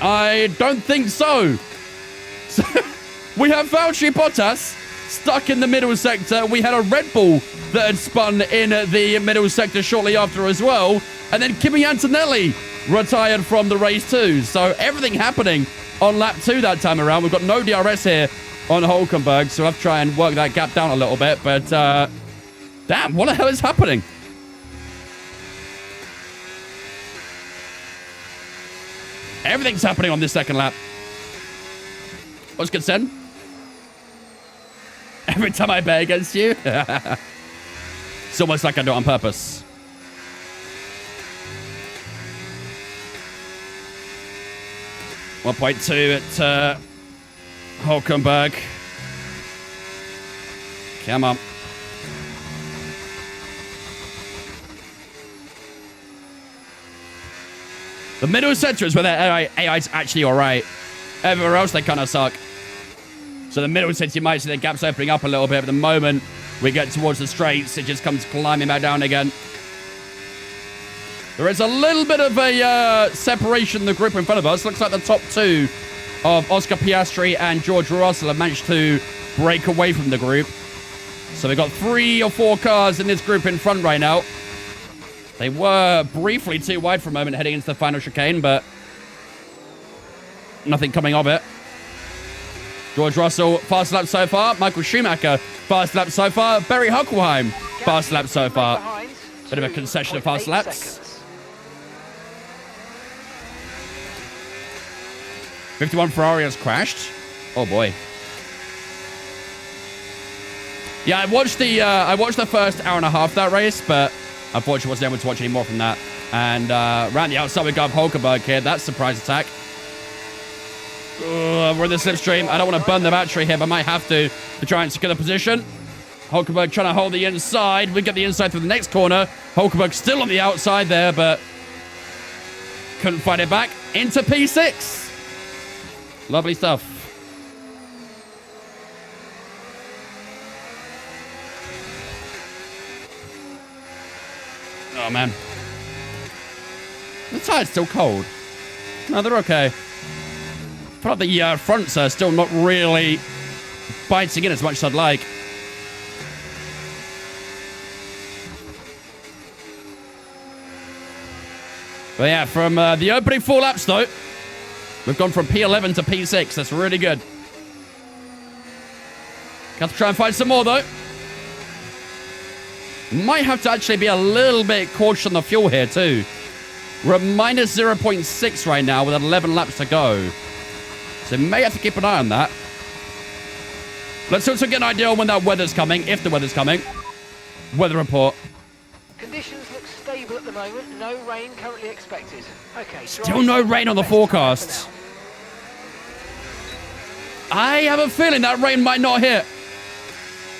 S1: I don't think so. So we have Valtteri Bottas stuck in the middle sector. We had a Red Bull that had spun in the middle sector shortly after as well. And then Kimi Antonelli retired from the race too. So everything happening on lap 2 that time around. We've got no DRS here on Hulkenberg, so we'll have to try and work that gap down a little bit. But, damn, what the hell is happening? Everything's happening on this second lap. What's good, Sen? Every time I bet against you. It's almost like I do it on purpose. .2 at Hulkenberg. Come on. The middle sector is where their AI's actually alright. Everywhere else, they kind of suck. So the middle sector, you might see the gaps opening up a little bit. But the moment we get towards the straights, it just comes climbing back down again. There is a little bit of a separation in the group in front of us. Looks like the top two of Oscar Piastri and George Russell have managed to break away from the group. So we've got 3 or 4 cars in this group in front right now. They were briefly too wide for a moment heading into the final chicane, but nothing coming of it. George Russell, fast lap so far. Michael Schumacher, fast lap so far. Barry Huckelheim, fast lap so far. Bit of a concession of fast laps. 51 Ferrari has crashed. Oh boy. Yeah, I watched the first hour and a half of that race, but unfortunately wasn't able to watch any more from that. And around the outside we got Hulkenberg here. That's surprise attack. We're in the slipstream. I don't want to burn the battery here, but I might have to try and secure the position. Hulkenberg trying to hold the inside. We get the inside through the next corner. Hulkenberg still on the outside there, but couldn't fight it back. Into P6. Lovely stuff. Oh, man. The tire's still cold. No, they're okay. I feel like the fronts are still not really biting in as much as I'd like. But yeah, from the opening 4 laps, though, we've gone from P11 to P6. That's really good. Got to try and find some more, though. Might have to actually be a little bit cautious on the fuel here, too. We're at minus 0.6 right now with 11 laps to go. So may have to keep an eye on that. Let's also get an idea on when that weather's coming, if the weather's coming. Weather report.
S2: Conditions look stable at the moment. No rain currently expected. Okay.
S1: Still no rain on the forecast. I have a feeling that rain might not hit.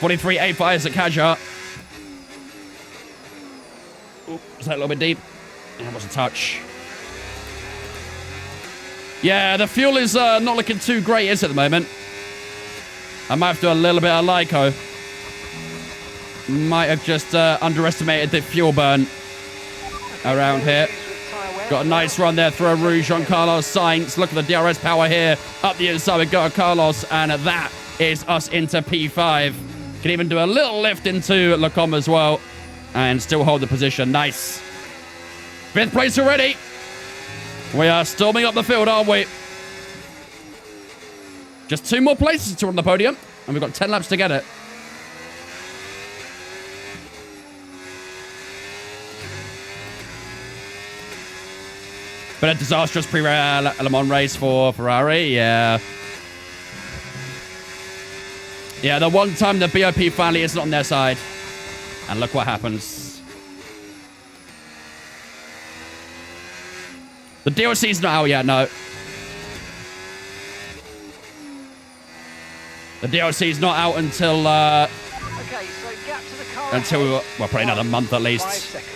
S1: 43.85 is at Kajar. Ooh, is that a little bit deep? That was a touch. Yeah, the fuel is not looking too great, is it, at the moment? I might have to do a little bit of Lyco. Might have just underestimated the fuel burn around here. Got a nice run there through a Rouge on Carlos Sainz. Look at the DRS power here. Up the inside we got Carlos, and that is us into P5. Can even do a little lift into Lecom as well and still hold the position. Nice. 5th place already. We are storming up the field, aren't we? Just 2 more places to on the podium, and we've got 10 laps to get it. But a disastrous pre-Le Mans race for Ferrari, yeah. Yeah, the one time the BOP finally isn't on their side. And look what happens. The DLC's not out yet, no. The DLC's not out until,
S2: Okay, so gap to the car
S1: until,
S2: ahead.
S1: well, probably another month at
S2: 5
S1: least.
S2: seconds.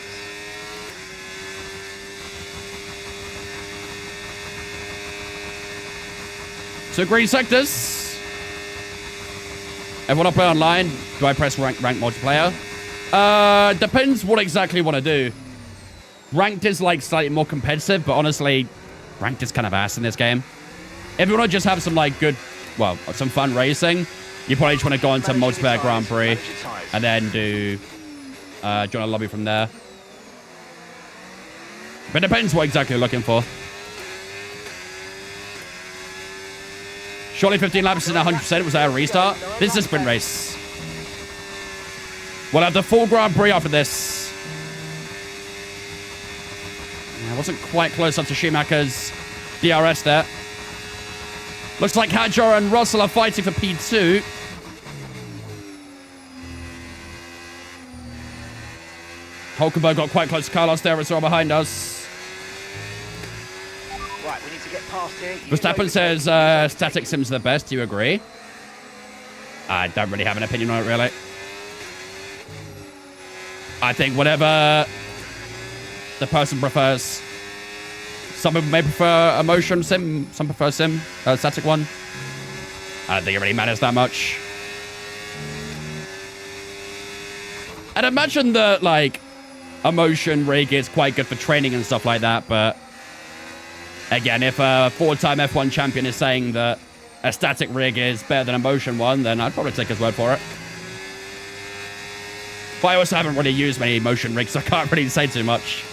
S1: So green sectors. Everyone I play online, do I press rank multiplayer? Depends what exactly you want to do. Ranked is like slightly more competitive, but honestly, ranked is kind of ass in this game. If you want to just have some like good, well, some fun racing, you probably just want to go into multiplayer Grand Prix and then do join a lobby from there. But it depends what exactly you're looking for. Surely 15 laps isn't 100%. Was that a restart? This is a sprint race. We'll have the full Grand Prix after this. I wasn't quite close up to Schumacher's DRS there. Looks like Hadjar and Russell are fighting for P2. Hulkenberg got quite close to Carlos there as well behind us.
S2: Right, we need to get past here.
S1: Verstappen says static sims are the best. Do you agree? I don't really have an opinion on it, really. I think whatever the person prefers. Some people may prefer a motion sim. Some prefer static one. I don't think it really matters that much. I'd imagine that, like, a motion rig is quite good for training and stuff like that, but again, if a 4-time F1 champion is saying that a static rig is better than a motion one, then I'd probably take his word for it. But I also haven't really used many motion rigs, so I can't really say too much.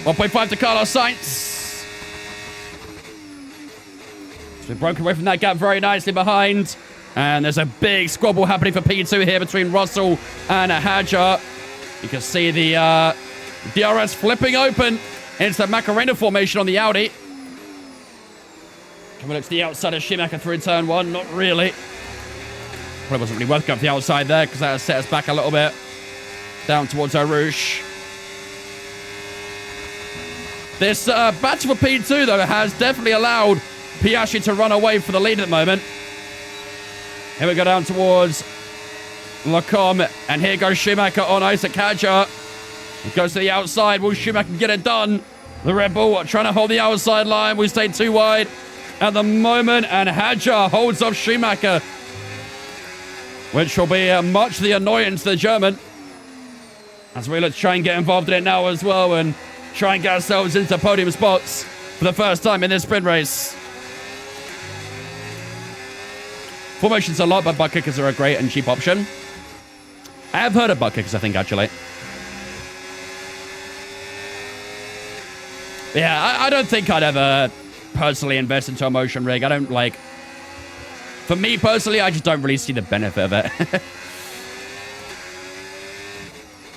S1: .5 to Carlos Sainz. So we've broken away from that gap very nicely behind. And there's a big squabble happening for P2 here between Russell and Hadjar. You can see the DRS flipping open into the Macarena formation on the Audi. Can we look to the outside of Schumacher through turn 1? Not really. Probably wasn't really worth going up the outside there because that has set us back a little bit. Down towards our Rouge. This battle for P2, though, has definitely allowed Piastri to run away for the lead at the moment. Here we go down towards Lecom, and here goes Schumacher on Isaac Hadjar. He goes to the outside. Will Schumacher get it done? The Red Bull trying to hold the outside line. We stay too wide at the moment, and Hadjar holds off Schumacher, which will be much the annoyance to the German. As we look to try and get involved in it now as well, and try and get ourselves into podium spots for the first time in this sprint race. Formations a lot, but butt kickers are a great and cheap option. I have heard of butt kickers, I think, actually. Yeah, I don't think I'd ever personally invest into a motion rig. I don't like... For me, personally, I just don't really see the benefit of it.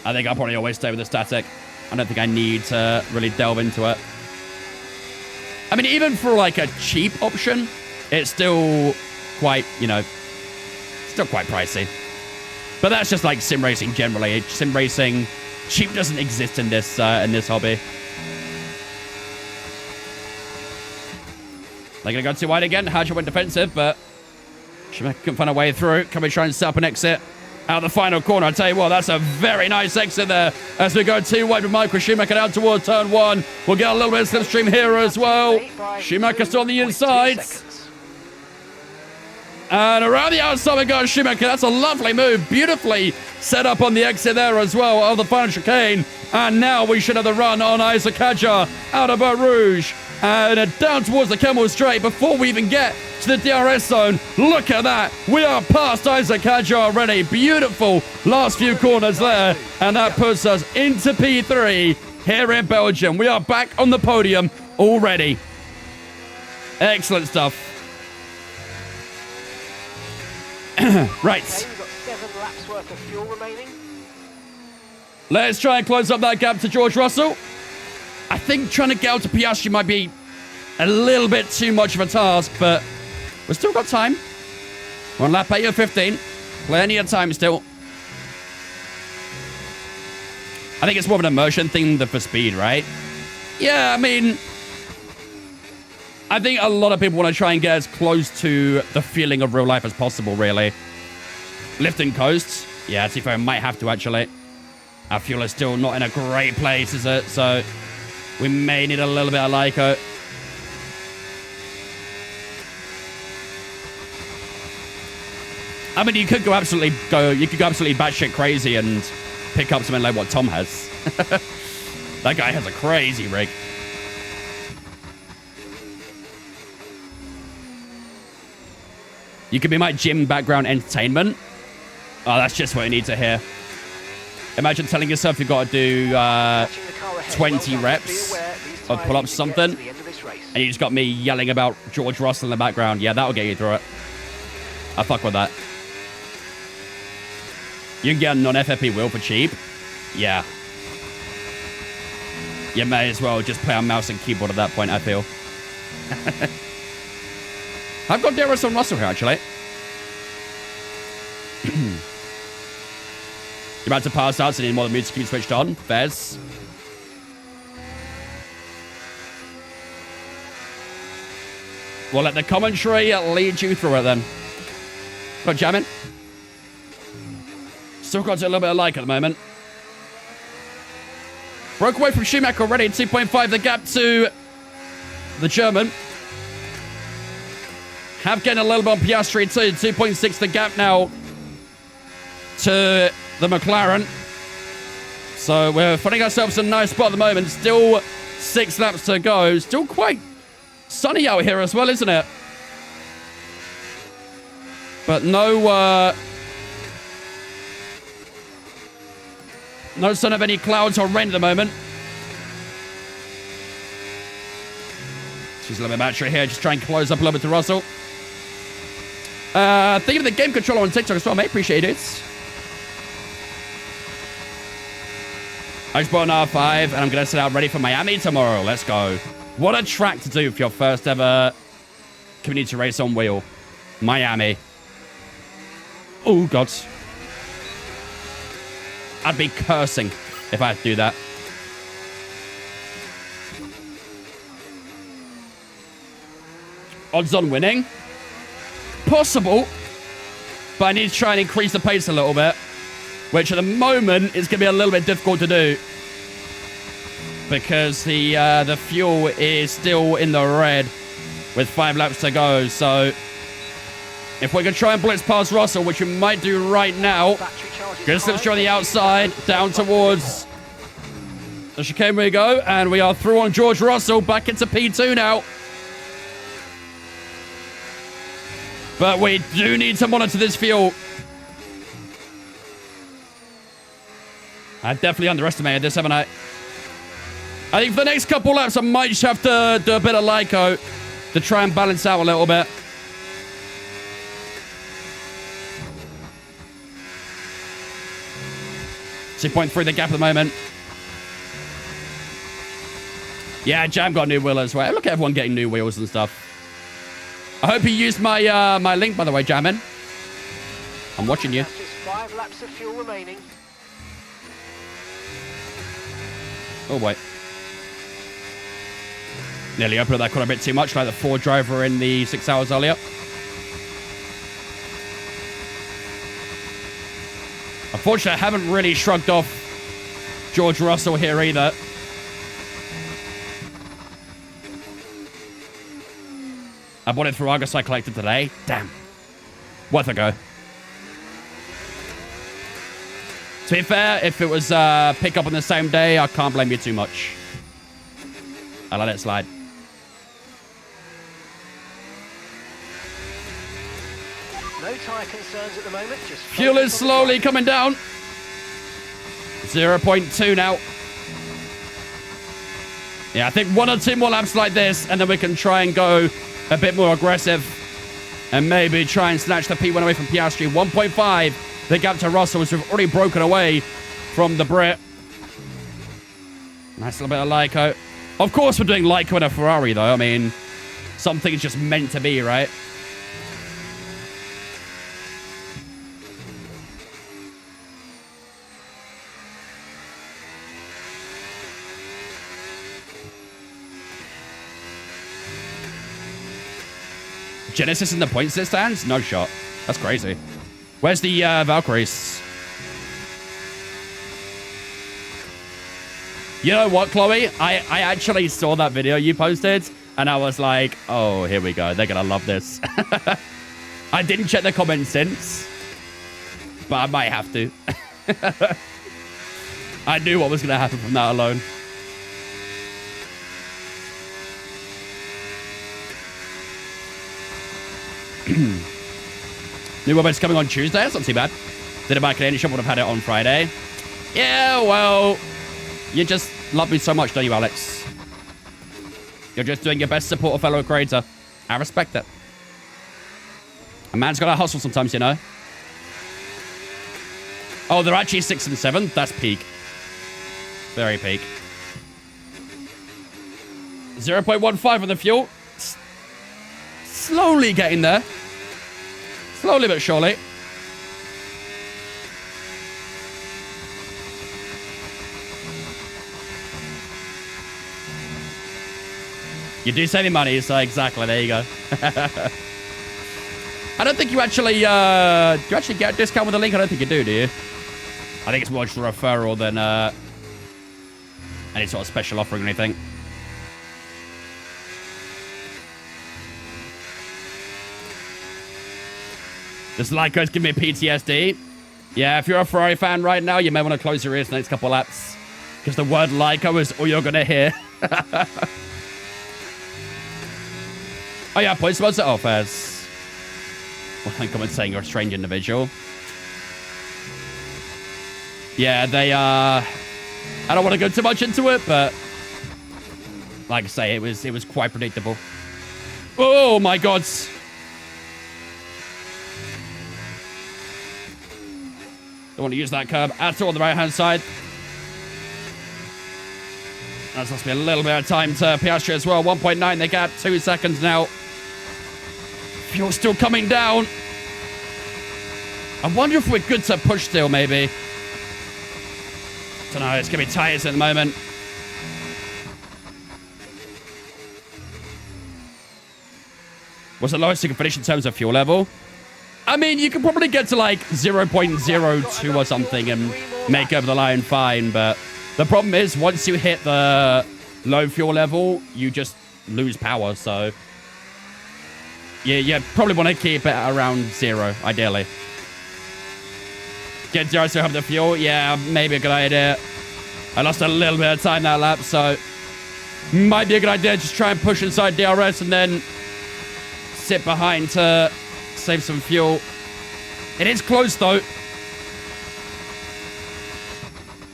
S1: I think I'll probably always stay with the static. I don't think I need to really delve into it. I mean, even for, like, a cheap option, it's still quite, you know, still quite pricey. But that's just like sim racing generally. Sim racing, cheap doesn't exist in this hobby. They're going to go too wide again. Hadjar went defensive, but Schumacher couldn't find a way through. Can we try and set up an exit out of the final corner? I'll tell you what, that's a very nice exit there as we go too wide with Michael Schumacher down towards turn 1. We'll get a little bit of slipstream here as well. Schumacher still on the inside. And around the outside we got Schumacher. That's a lovely move. Beautifully set up on the exit there as well of the final chicane. And now we should have the run on Isaac Hadjar out of Eau Rouge. And down towards the Camel Straight before we even get to the DRS zone. Look at that. We are past Isaac Hadjar already. Beautiful last few corners there. And that puts us into P3 here in Belgium. We are back on the podium already. Excellent stuff. Right.
S2: Okay, we've got 7 laps worth of fuel remaining.
S1: Let's try and close up that gap to George Russell. I think trying to get out to Piastri might be a little bit too much of a task, but we've still got time. We're on lap 8 of 15. Plenty of time still. I think it's more of an immersion thing than for speed, right? Yeah, I mean, I think a lot of people want to try and get as close to the feeling of real life as possible, really. Lift and coast. Yeah, see if I might have to, actually. Our fuel is still not in a great place, is it? So we may need a little bit of Lyco. I mean, you could go absolutely batshit crazy and pick up something like what Tom has. That guy has a crazy rig. You could be my gym background entertainment. Oh, that's just what you need to hear. Imagine telling yourself you've got to do 20 reps of pull-ups something, and you just got me yelling about George Russell in the background. Yeah, that'll get you through it. I fuck with that. You can get a non-FFP wheel for cheap. Yeah. You may as well just play on mouse and keyboard at that point, I feel. I've got DRS on Russell here, actually. You're about to pass out, so you need more of the music to be switched on. Fez. We'll let the commentary lead you through it then. Got jamming. Still got a little bit of like at the moment. Broke away from Schumacher already. 2.5 the gap to the German. Have gained a little bit on Piastri too. 2.6 the gap now to the McLaren. So we're finding ourselves in a nice spot at the moment. Still 6 laps to go. Still quite sunny out here as well, isn't it? But no sign of any clouds or rain at the moment. She's a little bit of battery here. Just try and close up a little bit to Russell. Thank you for the game controller on TikTok as well, mate. Appreciate it. I just bought an R5, and I'm going to set out ready for Miami tomorrow. Let's go. What a track to do for your first ever community race on wheel. Miami. Oh, God. I'd be cursing if I had to do that. Odds on winning? Possible. But I need to try and increase the pace a little bit. Which at the moment is going to be a little bit difficult to do. Because the fuel is still in the red with 5 laps to go. So if we can try and blitz past Russell, which we might do right now. Good slipstream on the outside, down towards the chicane we go. And we are through on George Russell, back into P2 now. But we do need to monitor this fuel. I definitely underestimated this, haven't I? I think for the next couple laps, I might just have to do a bit of Lyco to try and balance out a little bit. .3 the gap at the moment. Yeah, Jam got a new wheel as well. Look at everyone getting new wheels and stuff. I hope you used my my link, by the way, Jammin. I'm watching you.
S2: That's just 5 laps of fuel remaining.
S1: Oh, wait. Nearly opened up that corner a bit too much, like the Ford driver in the 6 hours earlier. Unfortunately, I haven't really shrugged off George Russell here either. I bought it through Argos I collected today. Damn. Worth a go. To be fair, if it was pick up on the same day, I can't blame you too much. I let it slide.
S2: No tyre concerns at the moment. Just
S1: Fuel is slowly coming down. 0.2 now. Yeah, I think 1 or 2 more laps like this, and then we can try and go a bit more aggressive. And maybe try and snatch the P1 away from Piastri. 1.5. The gap to Russell, as we've already broken away from the Brit. Nice little bit of Lyco. Of course we're doing Lyco in a Ferrari, though. I mean, something's just meant to be, right? Genesis in the points it stands? No shot. That's crazy. Where's the Valkyries? You know what, Chloe? I actually saw that video you posted, and I was like, oh, here we go. They're going to love this. I didn't check the comments since, but I might have to. I knew what was going to happen from that alone. New weapons coming on Tuesday. That's not too bad. Did it back at any shop, would have had it on Friday. Yeah, well, you just love me so much, don't you, Alex? You're just doing your best to support a fellow creator. I respect it. A man's got to hustle sometimes, you know. Oh, they're actually 6 and 7. That's peak. Very peak. 0.15 on the fuel. Slowly getting there. Slowly but surely. You do save me money, so exactly. There you go. I don't think you actually, do you actually get a discount with the link? I don't think you do you? I think it's more just a referral than any sort of special offering or anything. This Lyco's giving me PTSD. Yeah, if you're a Ferrari fan right now, you may want to close your ears the next couple laps. Because the word Lyco is all you're going to hear. Oh, yeah, point sponsor. Oh, fairs. Well, I think I'm saying you're a strange individual. Yeah, they I don't want to go too much into it, but like I say, it was quite predictable. Oh my God. Don't want to use that curb at all on the right-hand side. That's lost me a little bit of time to Piastri as well. 1.9, they got 2 seconds now. Fuel's still coming down. I wonder if we're good to push still, maybe. Don't know, it's going to be tires at the moment. What's the lowest you can finish in terms of fuel level? I mean, you can probably get to like 0.02 or something and make over the line fine, but the problem is once you hit the low fuel level, you just lose power, so yeah, you probably want to keep it around 0, ideally. Get 0 so have the fuel, yeah, maybe a good idea. I lost a little bit of time that lap, so might be a good idea just try and push inside DRS and then sit behind to save some fuel. It is close, though.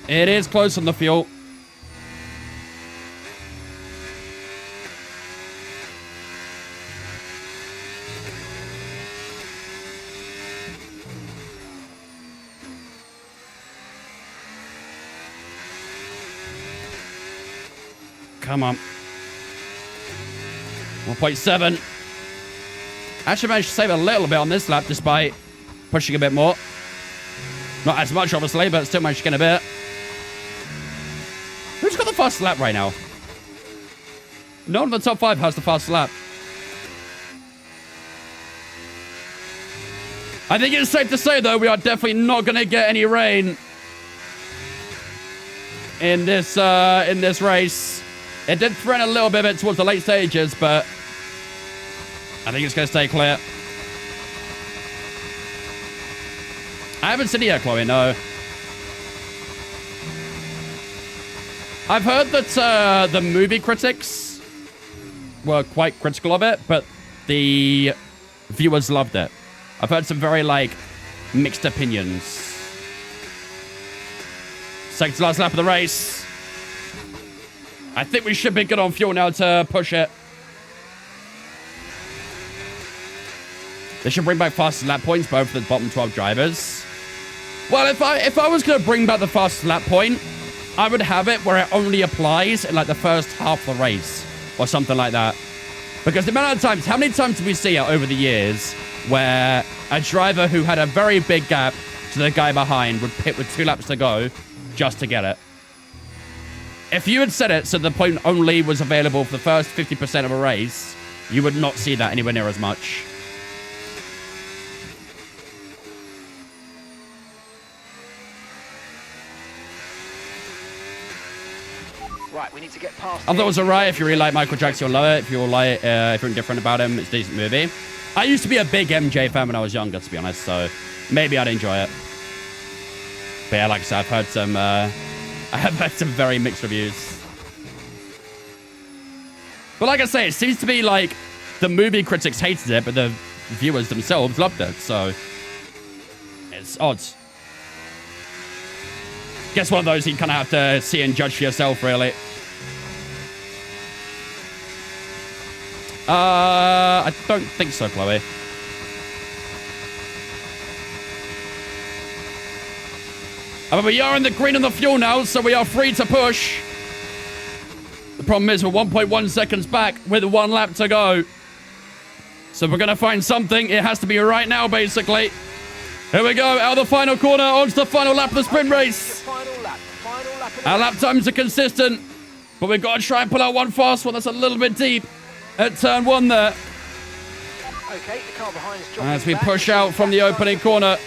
S1: It is close on the fuel. Come on. 1.7. Actually managed to save a little bit on this lap despite pushing a bit more. Not as much, obviously, but still managed to get a bit. Who's got the fastest lap right now? No one in the top 5 has the fastest lap. I think it's safe to say, though, we are definitely not going to get any rain in this race. It did threaten a little bit of it towards the late stages, but I think it's going to stay clear. I haven't seen it yet, Chloe, no. I've heard that the movie critics were quite critical of it, but the viewers loved it. I've heard some very, like, mixed opinions. Second to last lap of the race. I think we should be good on fuel now to push it. They should bring back fastest lap points, both for the bottom 12 drivers. Well, if I was going to bring back the fastest lap point, I would have it where it only applies in, like, the first half of the race. Or something like that. Because the amount of times, how many times did we see it over the years where a driver who had a very big gap to the guy behind would pit with 2 laps to go just to get it? If you had set it so the point only was available for the first 50% of a race, you would not see that anywhere near as much.
S2: Right, we need to get past.
S1: I thought it was alright. If you really like Michael Jackson, you'll love it. If you're like, if you're indifferent about him, it's a decent movie. I used to be a big MJ fan when I was younger, to be honest, so maybe I'd enjoy it. But yeah, like I said, I've heard some, I have heard some very mixed reviews. But like I say, it seems to be like the movie critics hated it, but the viewers themselves loved it, so it's odd. Guess one of those you kind of have to see and judge for yourself, really. I don't think so, Chloe. But we are in the green on the fuel now, so we are free to push. The problem is we're 1.1 seconds back with 1 lap to go. So if we're going to find something, it has to be right now, basically. Here we go, out of the final corner, onto the final lap of the sprint race. Our lap times are consistent, but we've got to try and pull out one fast one that's a little bit deep at turn 1 there.
S2: Okay, the car behind is dropping
S1: As we
S2: back.
S1: push out from the opening corner.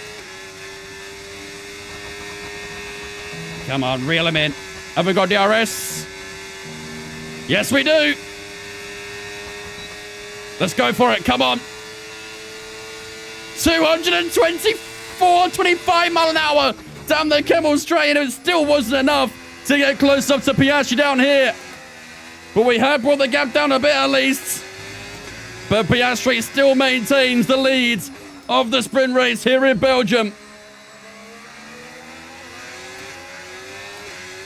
S1: Come on, reel him in. Have we got DRS? Yes, we do. Let's go for it, come on. 224.25 mile an hour down the Kemmel Straight, and it still wasn't enough to get close up to Piastri down here. But we have brought the gap down a bit at least. But Piastri still maintains the lead of the sprint race here in Belgium.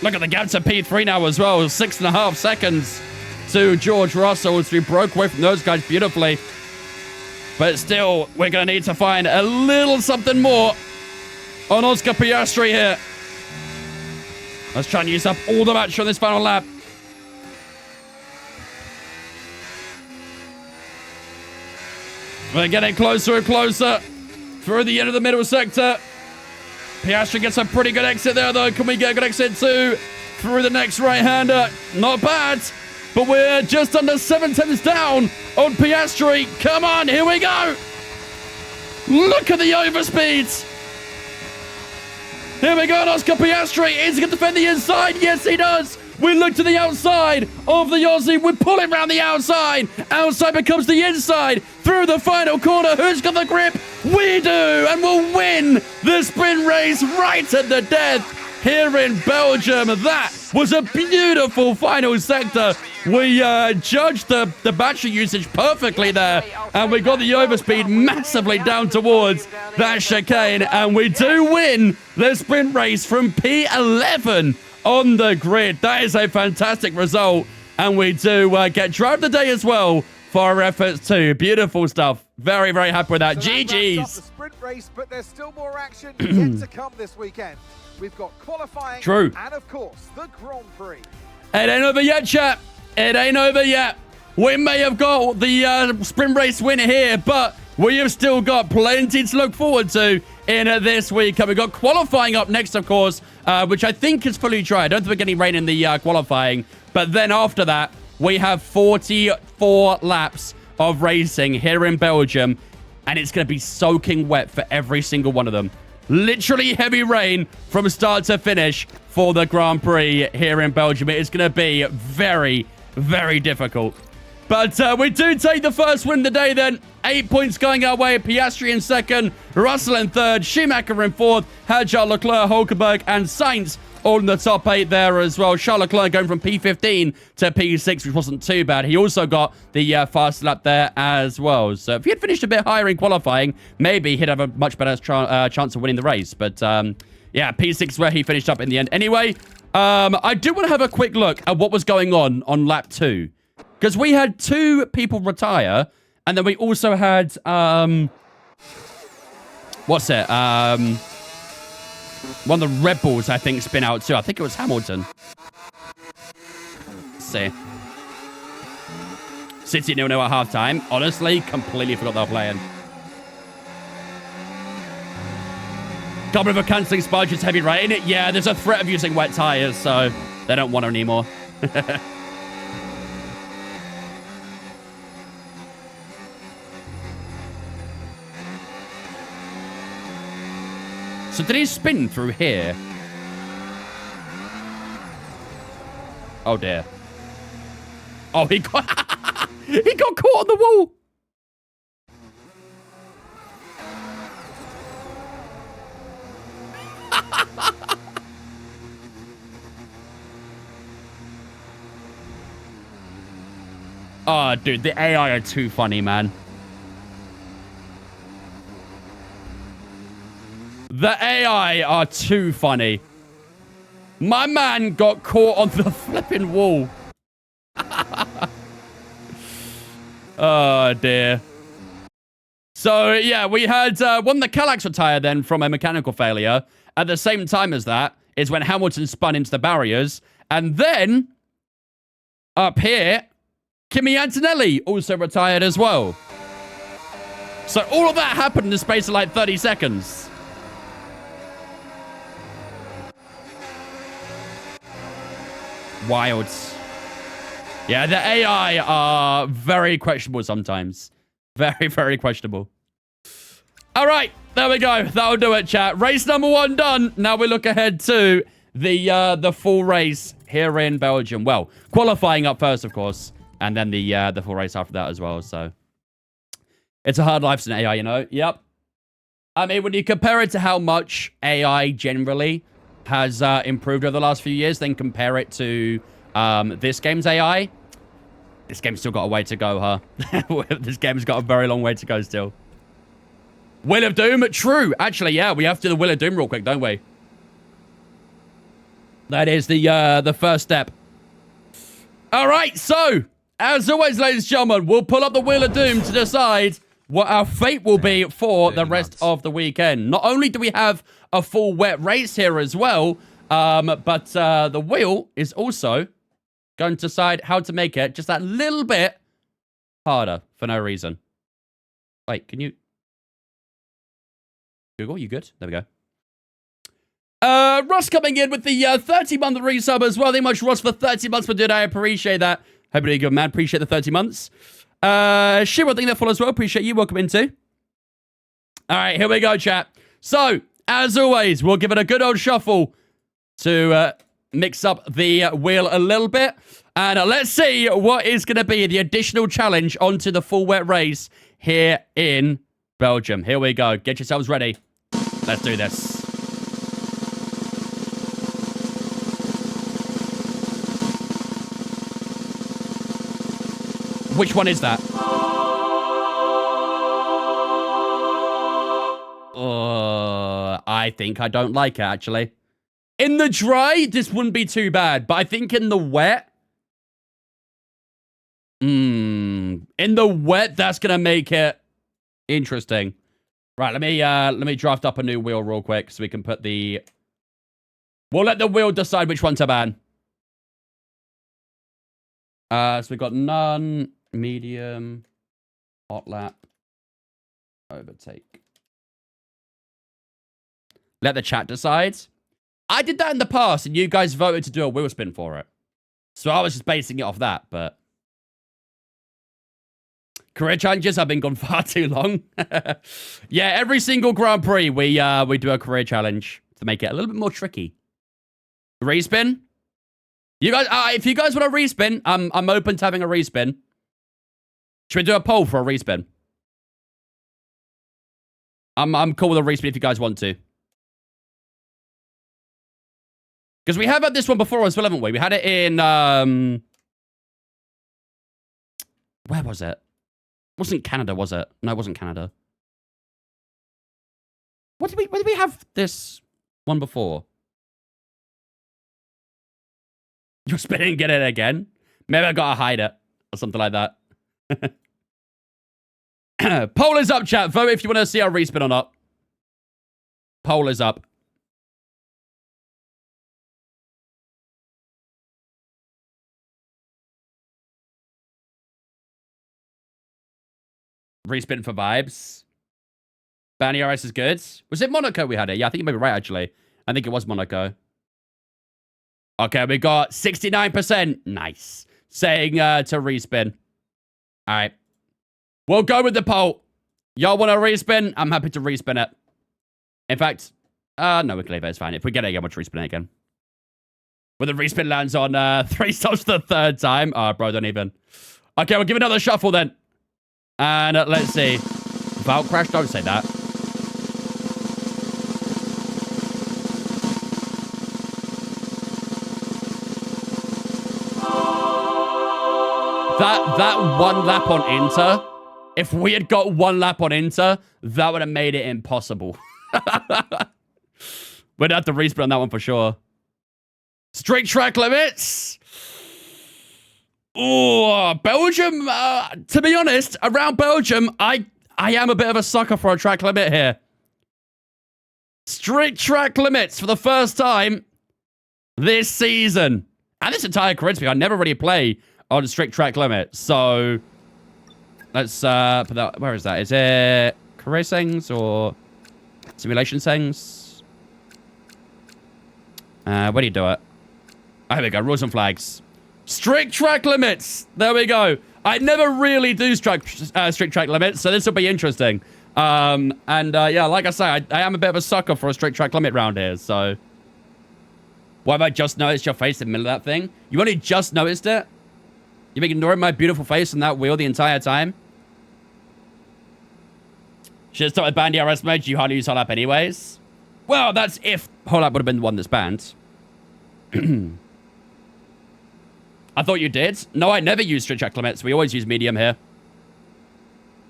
S1: Look at the gap to P3 now as well. 6.5 seconds to George Russell as we broke away from those guys beautifully. But still, we're going to need to find a little something more on Oscar Piastri here. Let's try and use up all the match on this final lap. We're getting closer and closer through the end of the middle sector. Piastri gets a pretty good exit there, though. Can we get a good exit too? Through the next right-hander. Not bad. But we're just under 7/10 down on Piastri. Come on, here we go. Look at the overspeeds. Here we go, and Oscar Piastri is going to defend the inside. Yes, he does. We look to the outside of the Aussie. We pull him around the outside. Outside becomes the inside. Through the final corner. Who's got the grip? We do. And we'll win the sprint race right at the death here in Belgium. That was a beautiful final sector. We judged the battery usage perfectly there. And we got the overspeed massively down towards that chicane. And we do win the sprint race from P11 on the grid. That is a fantastic result. And we do get drive of the day as well for our efforts too. Beautiful stuff. Very, very happy with that.
S3: So that
S1: GG's.
S3: wraps up the sprint race, but there's still more action yet to come this weekend. We've got qualifying
S1: True.
S3: and, of course, the Grand Prix.
S1: It ain't over yet, chap. It ain't over yet. We may have got the sprint race win here, but we have still got plenty to look forward to in this week. And we've got qualifying up next, of course, which I think is fully dry. I don't think we're getting rain in the qualifying. But then after that, we have 44 laps of racing here in Belgium. And it's going to be soaking wet for every single one of them. Literally heavy rain from start to finish for the Grand Prix here in Belgium. It is going to be very, very difficult. But we do take the first win of the day then 8 points going our way. Piastri in second, Russell in third, Schumacher in fourth, Hadjar, Leclerc, Hulkenberg, and Sainz all in the top 8 there as well. Charles Leclerc going from P15 to P6, which wasn't too bad. He also got the fast lap there as well. So if he had finished a bit higher in qualifying, maybe he'd have a much better chance of winning the race. But yeah, P6 is where he finished up in the end. Anyway, I do want to have a quick look at what was going on lap 2. Because we had 2 people retire, and then we also had, what's it? One of the Red Bulls, I think, spin out too. I think it was Hamilton. Let's see. City 0-0 at halftime. Honestly, completely forgot they were playing. Double River cancelling Sparge's heavy rain. Yeah, there's a threat of using wet tires, so they don't want it anymore. So did he spin through here? Oh dear. Oh, he got he got caught on the wall. Oh, dude, the AI are too funny, man. The AI are too funny. My man got caught on the flipping wall. Oh, dear. So, yeah, we had one the Cadillacs retire then from a mechanical failure. At the same time as that is when Hamilton spun into the barriers. And then, up here, Kimi Antonelli also retired as well. So all of that happened in the space of like 30 seconds. Wild. Yeah, the AI are very questionable sometimes. Very, very questionable. All right, there we go. That'll do it, chat. Race number 1 done. Now we look ahead to the full race here in Belgium. Well, qualifying up first, of course, and then the full race after that as well. So it's a hard life as an AI, you know. Yep. I mean, when you compare it to how much AI generally has improved over the last few years, then compare it to this game's AI. This game's still got a way to go, huh? This game's got a very long way to go still. Wheel of Doom? True. Actually, yeah, we have to do the Wheel of Doom real quick, don't we? That is the first step. All right, so, as always, ladies and gentlemen, we'll pull up the Wheel of Doom to decide what our fate will be for the rest of the weekend. Not only do we have a full wet race here as well, but the wheel is also going to decide how to make it just that little bit harder for no reason. Wait, can you... Google, you good? There we go. Ross coming in with the 30-month resub as well. Thank you much, Ross, for 30 months for doing. I appreciate that. Hope you're doing good, man. Appreciate the 30 months. Shiro, thank you for as well. Appreciate you. Welcome in too. All right, here we go, chat. So, as always, we'll give it a good old shuffle to mix up the wheel a little bit. And let's see what is going to be the additional challenge onto the full wet race here in Belgium. Here we go. Get yourselves ready. Let's do this. Which one is that? I think I don't like it, actually. In the dry, this wouldn't be too bad. But I think in the wet... in the wet, that's going to make it interesting. Right, let me draft up a new wheel real quick so we can put the... We'll let the wheel decide which one to ban. So we've got none, medium, hot lap, overtake. Let the chat decide. I did that in the past, and you guys voted to do a wheel spin for it. So I was just basing it off that, but... Career challenges have been gone far too long. Yeah, every single Grand Prix, we do a career challenge to make it a little bit more tricky. Respin? You guys, if you guys want a respin, I'm open to having a respin. Should we do a poll for a respin? I'm cool with a respin if you guys want to. Because we have had this one before as well, haven't we? We had it in, where was it? It wasn't Canada, was it? No, it wasn't Canada. Where did we have this one before? You're spinning, get it again? Maybe I gotta hide it. Or something like that. Poll is up, chat. Vote if you want to see our respin or not. Poll is up. Respin for vibes. Bounty RS is good. Was it Monaco we had it? Yeah, I think you may be right, actually. I think it was Monaco. Okay, we got 69%. Nice. Saying to respin. All right. We'll go with the poll. Y'all want to respin? I'm happy to respin it. In fact, no, we can leave it. It's fine. If we get it again, we'll respin it again. When the respin lands on 3 stops the 3rd time. Oh, bro, don't even. Okay, we'll give it another shuffle then. And let's see. Vault crash, don't say that. That 1 lap on Inter, if we had got 1 lap on Inter, that would have made it impossible. We'd have to respin on that one for sure. Strict track limits. Oh, Belgium, to be honest, around Belgium, I am a bit of a sucker for a track limit here. Strict track limits for the first time this season. And this entire career, I never really play on strict track limit. So, let's put that, where is that? Is it career settings or simulation settings? Where do you do it? Oh, here we go, rules and flags. Strict track limits. There we go. I never really do strict track limits, so this will be interesting. Yeah, like I say, I am a bit of a sucker for a strict track limit round here, so. Why have I just noticed your face in the middle of that thing? You only just noticed it? You've been ignoring my beautiful face on that wheel the entire time? Should have started banning RS mode. You hardly use whole app anyways. Well, that's if whole app would have been the one that's banned. I thought you did. No, I never use strict track limits. We always use medium here.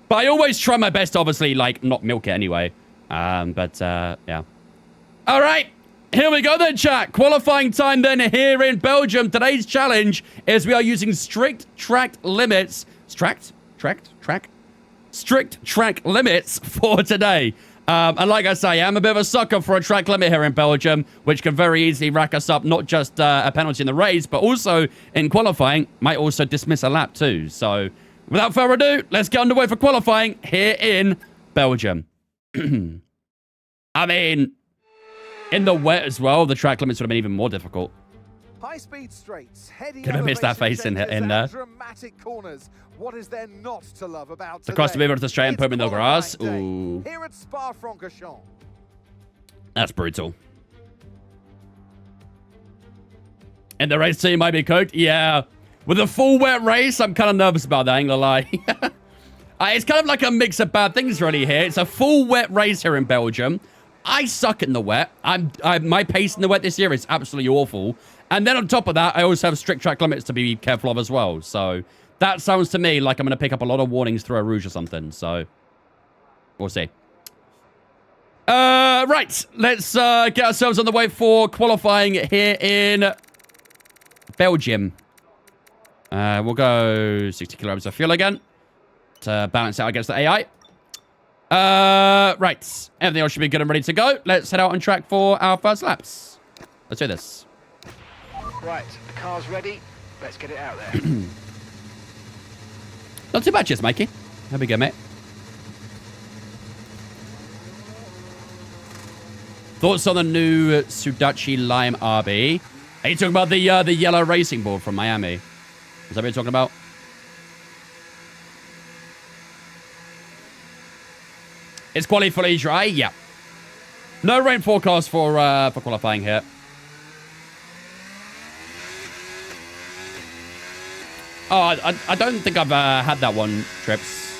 S1: But I always try my best, obviously, like, not milk it anyway. Yeah. All right. Here we go then, chat. Qualifying time then here in Belgium. Today's challenge is we are using strict track limits. Strict track limits for today. And like I say, I'm a bit of a sucker for a track limit here in Belgium, which can very easily rack us up, not just a penalty in the race, but also in qualifying, might also dismiss a lap too. So without further ado, let's get underway for qualifying here in Belgium. I mean, in the wet as well, the track limits would have been even more difficult.
S3: High-speed straights, heady
S1: could have missed that face in there.
S3: Dramatic corners. What is there not to love about
S1: the cross to move to the straight and put him in the grass. Ooh.
S3: Here at Spa-Francorchamps.
S1: That's brutal. And the race team might be cooked. Yeah. With a full wet race, I'm kind of nervous about that, I ain't gonna lie. It's kind of like a mix of bad things really here. It's a full wet race here in Belgium. I suck in the wet. My pace in the wet this year is absolutely awful. And then on top of that, I also have strict track limits to be careful of as well. So that sounds to me like I'm going to pick up a lot of warnings through a Rouge or something. So we'll see. Right. Let's get ourselves on the way for qualifying here in Belgium. We'll go 60 kilometers of fuel again to balance out against the AI. Right. Everything else should be good and ready to go. Let's head out on track for our first laps. Let's do this.
S2: Right, the car's ready. Let's get it out there.
S1: Not too bad, cheers, Mikey. How we go, mate? Thoughts on the new Sudachi Lime RB? Are you talking about the yellow racing board from Miami? Is that what you're talking about? Is quality fully dry? Yeah. No rain forecast for qualifying here. Oh, I don't think I've had that one, Trips.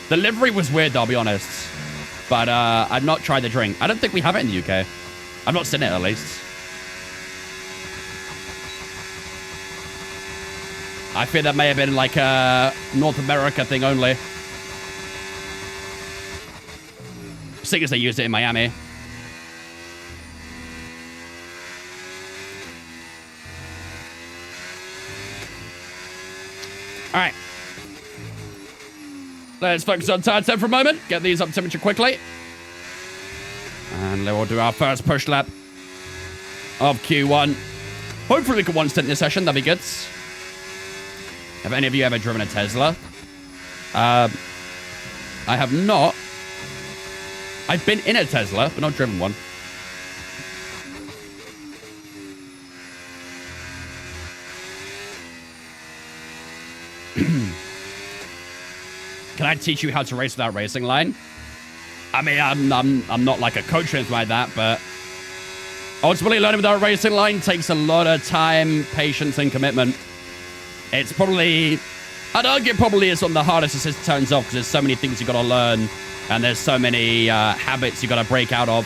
S1: The livery was weird, though, I'll be honest. But I've not tried the drink. I don't think we have it in the UK. I've not seen it, at least. I fear that may have been like a North America thing only. Seeing as they used it in Miami. All right. Let's focus on tire temp for a moment. Get these up to temperature quickly. And then we'll do our first push lap of Q1. Hopefully we can one stint in this session. That'd be good. Have any of you ever driven a Tesla? I have not. I've been in a Tesla, but not driven one. Can I teach you how to race without racing line? I mean, I'm not like a coach or anything like that, but ultimately learning without racing line takes a lot of time, patience, and commitment. It's probably, I'd argue probably is one of the hardest as it turns off because there's so many things you got to learn and there's so many habits you got to break out of.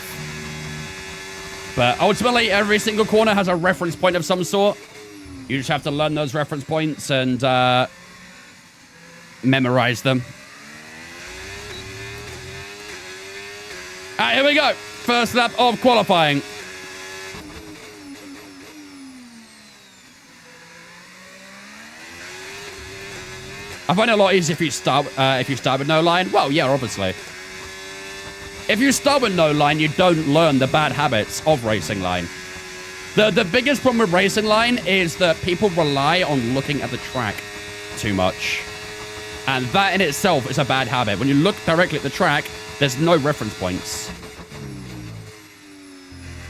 S1: But ultimately, every single corner has a reference point of some sort. You just have to learn those reference points and memorize them. All right, here we go. First lap of qualifying. I find it a lot easier if you start with no line. Well, yeah, obviously. If you start with no line, you don't learn the bad habits of racing line. The biggest problem with racing line is that people rely on looking at the track too much. And that in itself is a bad habit. When you look directly at the track, there's no reference points.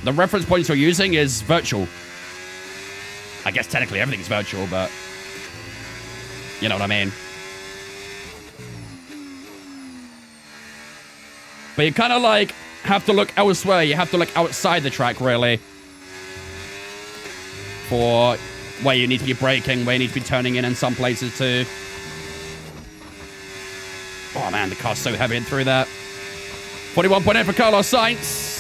S1: The reference points you're using is virtual. I guess technically everything's virtual, but you know what I mean. But you kind of like have to look elsewhere. You have to look outside the track, really. For where you need to be braking, where you need to be turning in some places too. Oh man, the car's so heavy and through that. 41.8 for Carlos Sainz.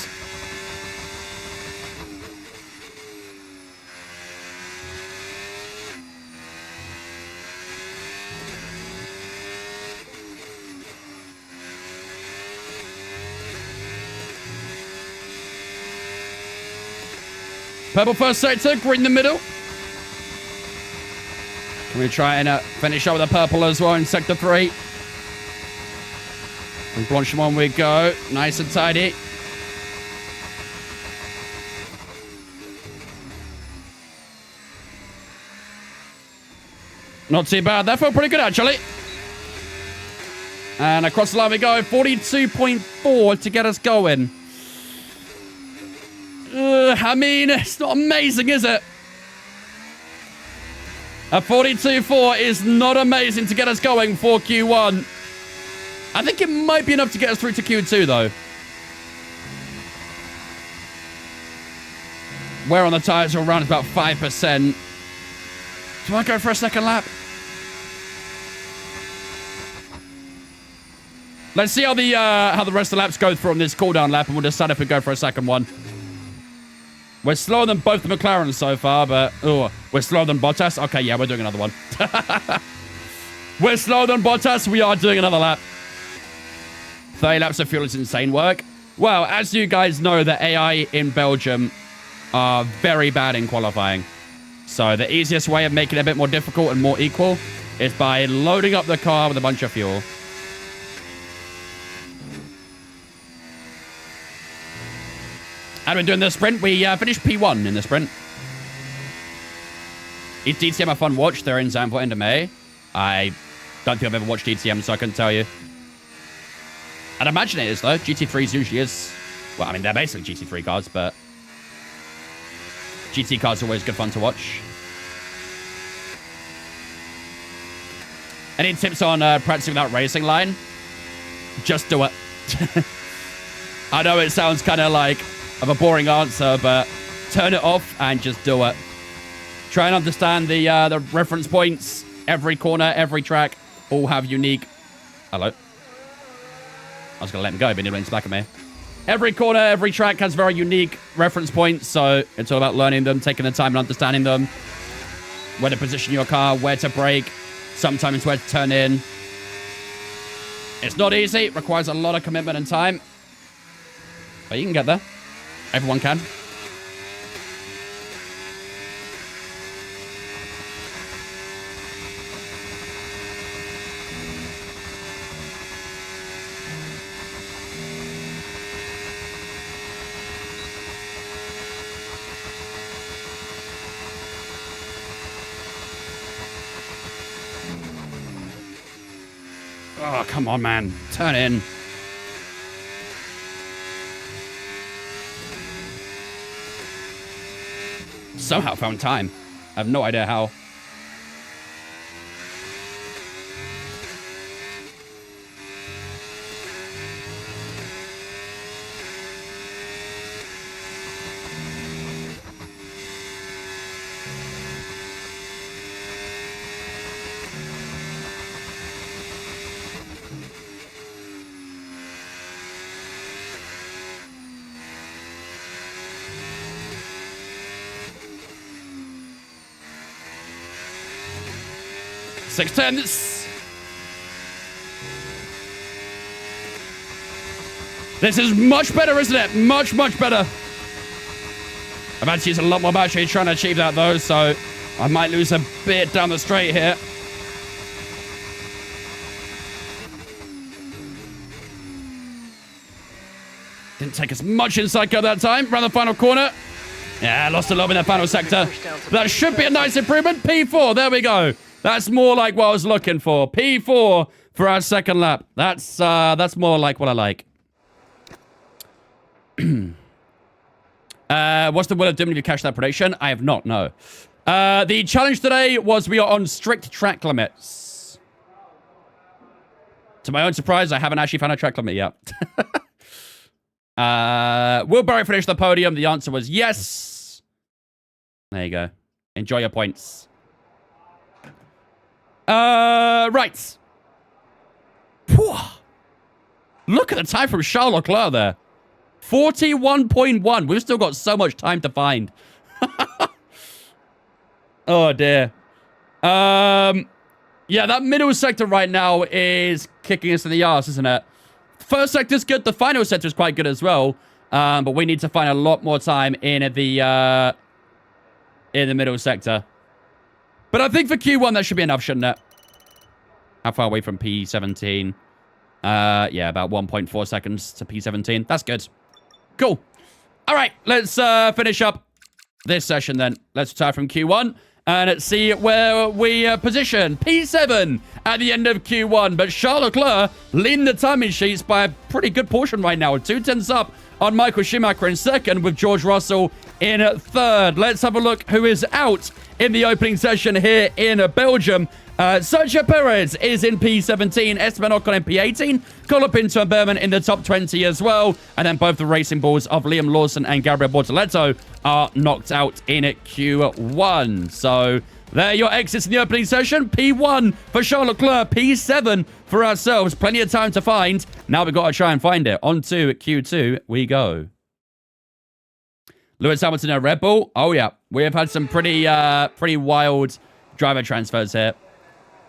S1: Purple first sector, green in the middle. Can we try and finish up with the purple as well in sector 3? And Blanchimont we go. Nice and tidy. Not too bad. That felt pretty good, actually. And across the line we go. 42.4 to get us going. I mean, it's not amazing, is it? A 42.4 is not amazing to get us going for Q1. I think it might be enough to get us through to Q2, though. Wear on the tires are around about 5%. Do I go for a second lap? Let's see how the rest of the laps go through on this cooldown lap, and we'll decide if we go for a second one. We're slower than both the McLarens so far, but... Oh, we're slower than Bottas? Okay, yeah, we're doing another one. We're slower than Bottas. We are doing another lap. 30 laps of fuel is insane work. Well, as you guys know, the AI in Belgium are very bad in qualifying. So the easiest way of making it a bit more difficult and more equal is by loading up the car with a bunch of fuel. And we're doing the sprint. We finished P1 in the sprint. Is DTM a fun watch? They're in Zandvoort end of May. I don't think I've ever watched DTM, so I couldn't tell you. I'd imagine it is, though. GT3s usually is... Well, I mean, they're basically GT3 cars, but... GT cars are always good fun to watch. Any tips on practicing without racing line? Just do it. I know it sounds kind of like... of a boring answer, but turn it off and just do it. Try and understand the reference points. Every corner, every track, all have unique... Hello? I was going to let him go, but he went back at me. Every corner, every track has very unique reference points, so it's all about learning them, taking the time and understanding them. Where to position your car, where to brake, sometimes where to turn in. It's not easy. It requires a lot of commitment and time. But you can get there. Everyone can. Oh, come on, man. Turn in. Somehow found time. I have no idea how. Six tenths. This is much better, isn't it? Much, much better. I've had to use a lot more battery trying to achieve that, though, so I might lose a bit down the straight here. Didn't take as much inside cut that time. Around the final corner. Yeah, lost a lot in that final sector. That should be a nice improvement. P4, there we go. That's more like what I was looking for. P4 for our second lap. That's more like what I like. What's the will of doom if you catch that prediction? I have not, no. The challenge today was we are on strict track limits. To my own surprise, I haven't actually found a track limit yet. Will Barry finish the podium? The answer was yes. There you go. Enjoy your points. Right. Whew. Look at the time from Charles Leclerc there. 41.1. We've still got so much time to find. Oh, dear. Yeah, that middle sector right now is kicking us in the arse, isn't it? First sector's good. The final sector is quite good as well. But we need to find a lot more time in the middle sector. But I think for Q1, that should be enough, shouldn't it? How far away from P17? Yeah, about 1.4 seconds to P17. That's good. Cool. All right, let's finish up this session then. Let's retire from Q1 and let's see where we position. P7 at the end of Q1. But Charles Leclerc leading the timing sheets by a pretty good portion right now. 2 tenths up on Michael Schumacher in second with George Russell in third. Let's have a look who is out in the opening session here in Belgium. Sergio Perez is in P17, Esteban Ocon in P18, Colin Pinto and Berman in the top 20 as well. And then both the racing balls of Liam Lawson and Gabriel Bortoleto are knocked out in Q1. So there are your exits in the opening session. P1 for Charles Leclerc, P7 for ourselves. Plenty of time to find. Now we've got to try and find it. On to Q2 we go. Lewis Hamilton and Red Bull. Oh, yeah. We have had some pretty wild driver transfers here.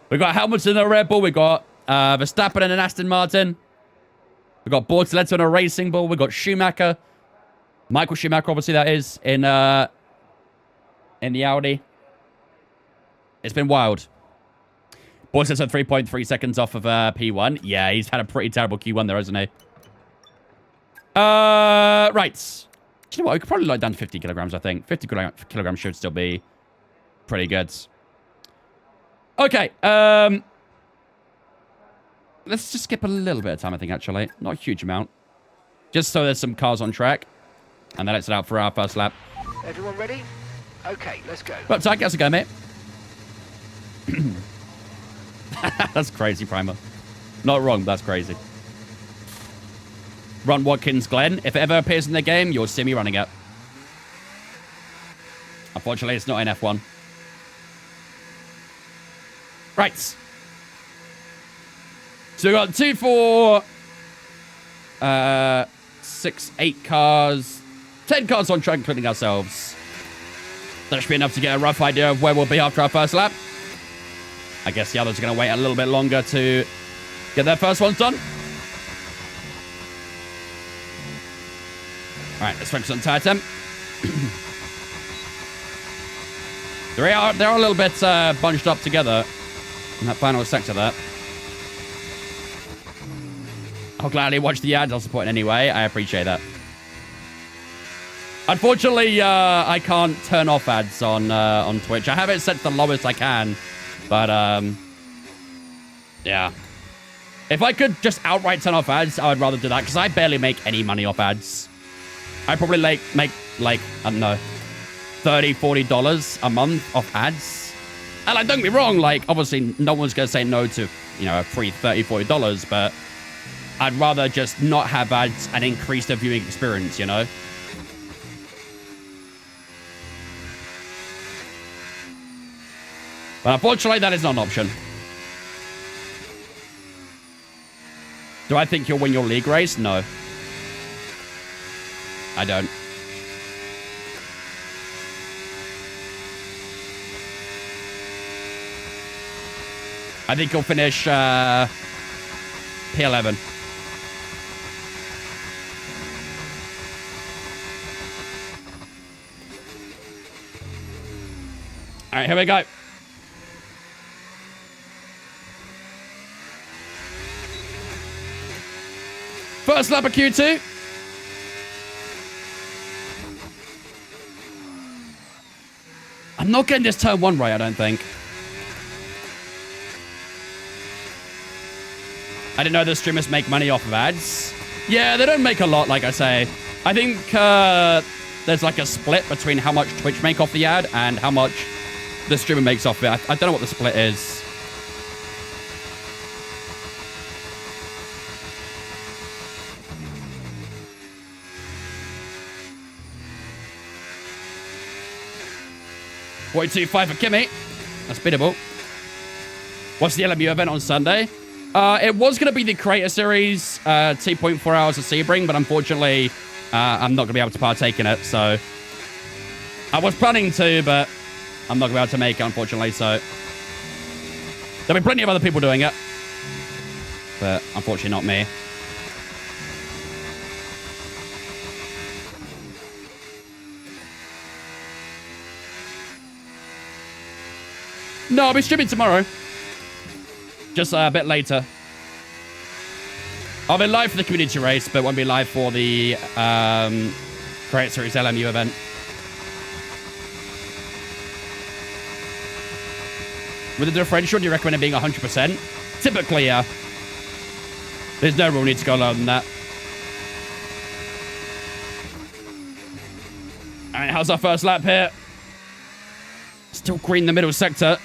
S1: We've got Hamilton and a Red Bull. We've got Verstappen and an Aston Martin. We've got Bortoleto and a Racing Bull. We've got Schumacher. Michael Schumacher, obviously, that is, in the Audi. It's been wild. Bortoleto 3.3 seconds off of P1. Yeah, he's had a pretty terrible Q1 there, hasn't he? Right. Do you know what? We could probably load down to 50 kilograms, I think. 50 kilograms should still be pretty good. Okay. Let's just skip a little bit of time, I think, actually. Not a huge amount. Just so there's some cars on track. And then let's head out for our first lap.
S2: Everyone ready? Okay, let's go.
S1: Well, Tyke, how's it going, mate? That's crazy, Primer. Not wrong, that's crazy. Ron Watkins, Glenn. If it ever appears in the game, you'll see me running it. Unfortunately, it's not in F1. Right. So we've got 2 for 6, 8 cars, 10 cars on track, including ourselves. That should be enough to get a rough idea of where we'll be after our first lap. I guess the others are going to wait a little bit longer to get their first ones done. All right, let's focus on tire temp. They are a little bit bunched up together in that final sector there. I'll gladly watch the ads. I'll support it anyway. I appreciate that. Unfortunately, I can't turn off ads on Twitch. I have it set to the lowest I can, but yeah. If I could just outright turn off ads, I would rather do that because I barely make any money off ads. I probably make like, I don't know, $30, $40 a month off ads. And like, don't get me wrong, like, obviously no one's going to say no to, you know, a free $30, $40, but I'd rather just not have ads and increase the viewing experience, you know? But unfortunately, that is not an option. Do I think you'll win your league race? No. I don't. I think you'll finish P11. All right, here we go. First lap of Q2. I'm not getting this turn 1 right, I don't think. I didn't know the streamers make money off of ads. Yeah, they don't make a lot, like I say. I think there's like a split between how much Twitch make off the ad and how much the streamer makes off it. I don't know what the split is. .25 for Kimmy. That's biddable. What's the LMU event on Sunday? It was going to be the Creator Series, 2.4 hours of Sebring, but unfortunately, I'm not going to be able to partake in it, so... I was planning to, but I'm not going to be able to make it, unfortunately, so... There'll be plenty of other people doing it, but unfortunately not me. No, I'll be streaming tomorrow. Just a bit later. I'll be live for the community race, but won't be live for the Creator Series LMU event. With the differential, do you recommend it being 100%? Typically, yeah. There's no real need to go lower than that. Alright, how's our first lap here? Still green in the middle sector.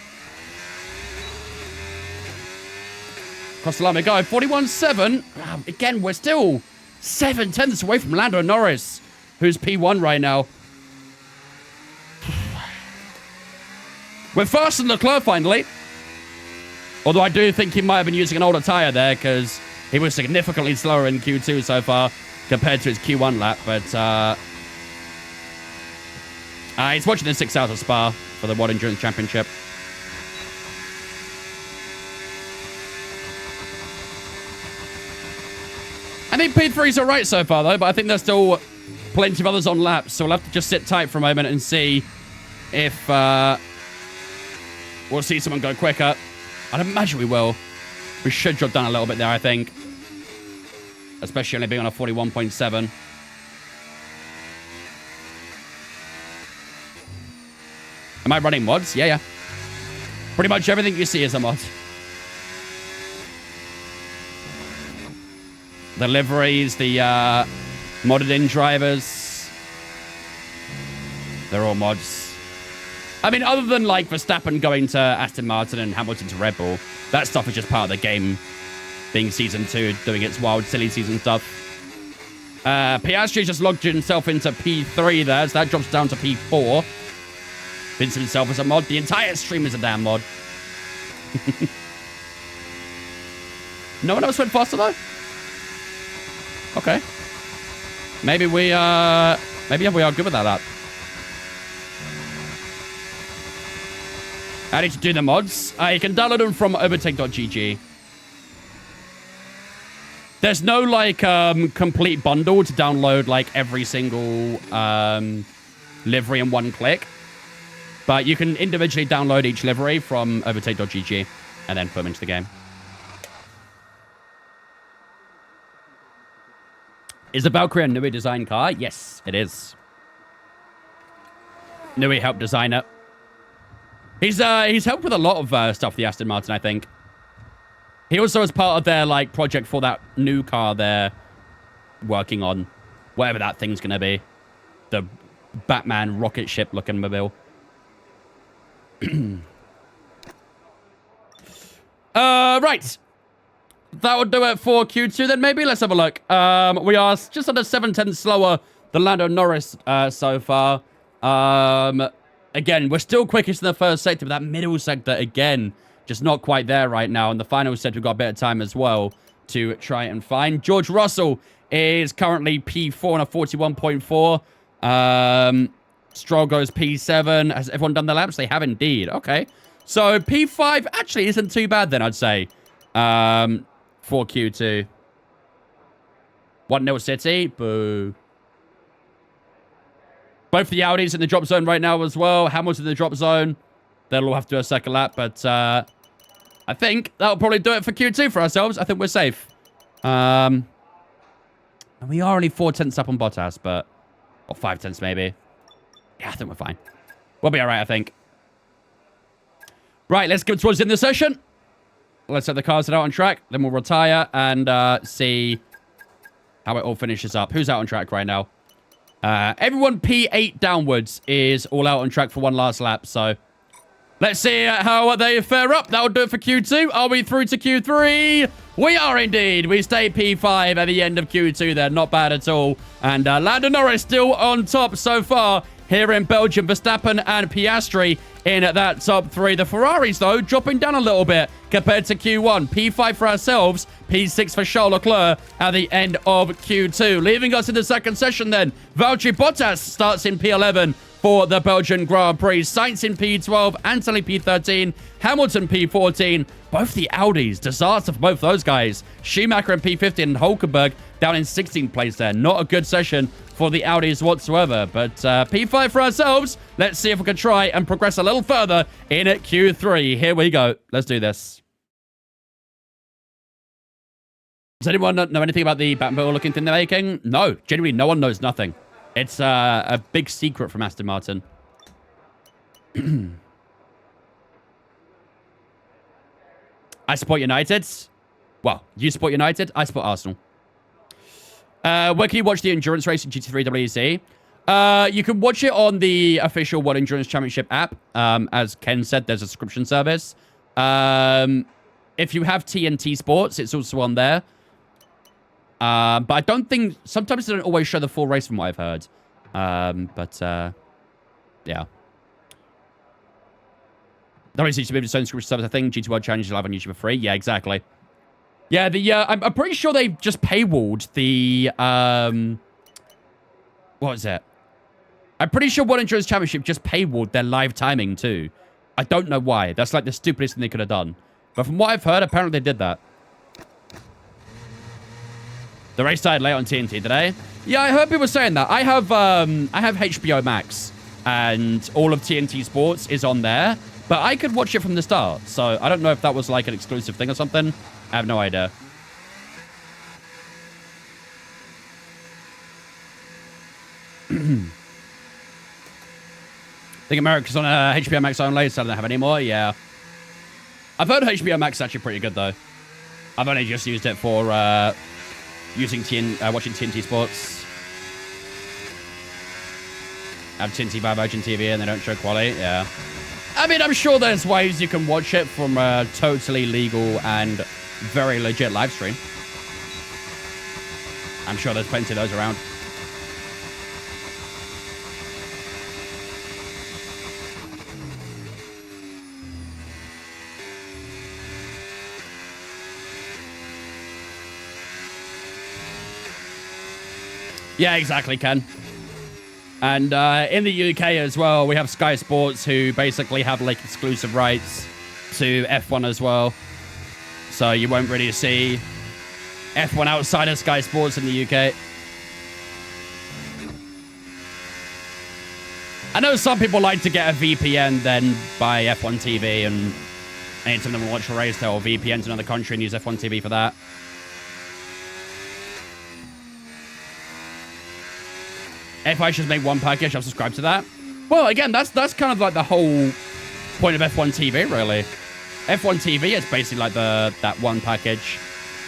S1: Across the line we go. 41.7. Again, we're still 7 tenths away from Lando Norris, who's P1 right now. We're faster than Leclerc, finally. Although I do think he might have been using an older tyre there, because he was significantly slower in Q2 so far compared to his Q1 lap. But he's watching the 6 hours of Spa for the World Endurance Championship. I think P3's all right so far, though, but I think there's still plenty of others on laps, so we'll have to just sit tight for a moment and see if we'll see someone go quicker. I'd imagine we will. We should drop down a little bit there, I think. Especially only being on a 41.7. Am I running mods? Yeah. Pretty much everything you see is a mod. The liveries, the modded in drivers. They're all mods. I mean, other than like Verstappen going to Aston Martin and Hamilton to Red Bull, that stuff is just part of the game, being Season 2, doing its wild, silly season stuff. Piastri just logged himself into P3 there, so that drops down to P4. Vince himself as a mod. The entire stream is a damn mod. No one else went faster, though? Okay. Maybe we are good without that. I need to do the mods. You can download them from overtake.gg. There's no, like, complete bundle to download, like, every single livery in one click. But you can individually download each livery from overtake.gg and then put them into the game. Is the Valkyrie a Nui design car? Yes, it is. Nui helped design it. He's helped with a lot of stuff, the Aston Martin, I think. He also was part of their, like, project for that new car they're working on. Whatever that thing's going to be. The Batman rocket ship looking mobile. Right. That would do it for Q2 then, maybe. Let's have a look. We are just under 7/10 slower than Lando Norris so far. Again, we're still quickest in the first sector, but that middle sector, again, just not quite there right now. In the final sector, we've got a bit of time as well to try and find. George Russell is currently P4 on a 41.4. Stroll goes P7. Has everyone done the laps? They have indeed. Okay. So P5 actually isn't too bad then, I'd say, for Q2. 1-0 City. Boo. Both the Audis in the drop zone right now as well. Hamilton in the drop zone. They'll all have to do a second lap, but I think that'll probably do it for Q2 for ourselves. I think we're safe. And we are only 4 tenths up on Bottas, but... Or 5 tenths, maybe. Yeah, I think we're fine. We'll be all right, I think. Right, let's go towards the end of the session. Let's set the cars out on track. Then we'll retire and see how it all finishes up. Who's out on track right now? Everyone P8 downwards is all out on track for one last lap, so... Let's see how they fare up. That'll do it for Q2. Are we through to Q3? We are indeed. We stay P5 at the end of Q2 there. Not bad at all. And Lando Norris still on top so far here in Belgium. Verstappen and Piastri in that top 3. The Ferraris, though, dropping down a little bit compared to Q1. P5 for ourselves. P6 for Charles Leclerc at the end of Q2. Leaving us in the second session then. Valtteri Bottas starts in P11. For the Belgian Grand Prix. Sainz in P12, Anthony P13, Hamilton P14. Both the Audis. Disaster for both those guys. Schumacher in P15 and Hulkenberg down in 16th place there. Not a good session for the Audis whatsoever. But P5 for ourselves. Let's see if we can try and progress a little further in at Q3. Here we go. Let's do this. Does anyone know anything about the Batmobile looking thing they're making? No. Genuinely, no one knows nothing. It's a big secret from Aston Martin. I support United. Well, you support United. I support Arsenal. Where can you watch the endurance race in GT3 WEC? You can watch it on the official World Endurance Championship app. As Ken said, there's a subscription service. If you have TNT Sports, it's also on there. But I don't think... Sometimes they don't always show the full race from what I've heard. Yeah. WC should be its own subscription service, I think. GT World Challenge is live on YouTube for free. Yeah, exactly. Yeah, I'm pretty sure they've just paywalled the... What was it? I'm pretty sure World Endurance Championship just paywalled their live timing, too. I don't know why. That's like the stupidest thing they could have done. But from what I've heard, apparently they did that. The race started late on TNT today. Yeah, I heard people saying that. I have HBO Max, and all of TNT Sports is on there, but I could watch it from the start. So I don't know if that was like an exclusive thing or something. I have no idea. I think America's on HBO Max only, so I don't have any more. Yeah. I've heard HBO Max is actually pretty good, though. I've only just used it for... watching TNT Sports. I have TNT by Virgin TV and they don't show quality. Yeah. I mean, I'm sure there's ways you can watch it from a totally legal and very legit live stream. I'm sure there's plenty of those around. Yeah, exactly, Ken. And in the UK as well, we have Sky Sports, who basically have like exclusive rights to F1 as well. So you won't really see F1 outside of Sky Sports in the UK. I know some people like to get a VPN, then buy F1 TV, and anytime they want to watch a race, they'll VPN to another country and use F1 TV for that. If I should make one package, I'll subscribe to that. Well, again, that's kind of like the whole point of F1 TV, really. F1 TV is basically like that one package,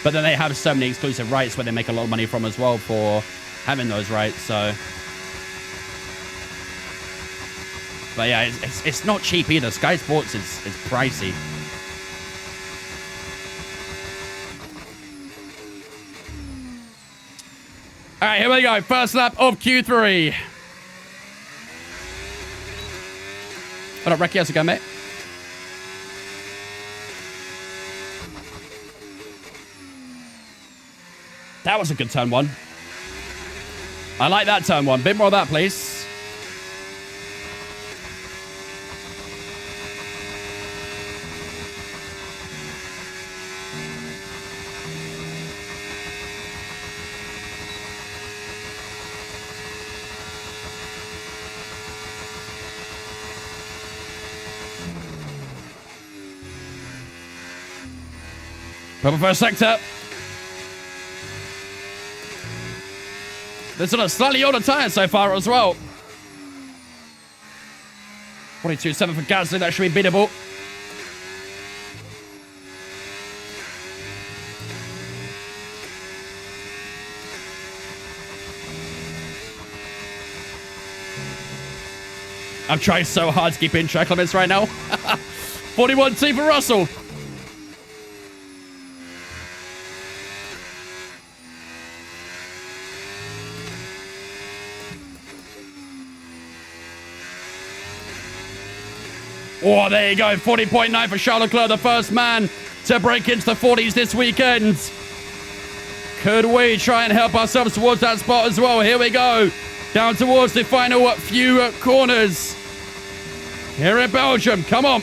S1: but then they have so many exclusive rights where they make a lot of money from as well for having those rights. So, but yeah, it's not cheap either. Sky Sports is pricey. All right, here we go. First lap of Q3. What up, Ricky? How's it going, mate? That was a good turn one. I like that turn one. Bit more of that, please. Purple first sector. This on a slightly older tyre so far as well. 42.7 for Gasly. That should be beatable. I'm trying so hard to keep in track limits right now. 41.2 for Russell. Oh, there you go. 40.9 for Charles Leclerc, the first man to break into the 40s this weekend. Could we try and help ourselves towards that spot as well? Here we go. Down towards the final few corners. Here in Belgium. Come on.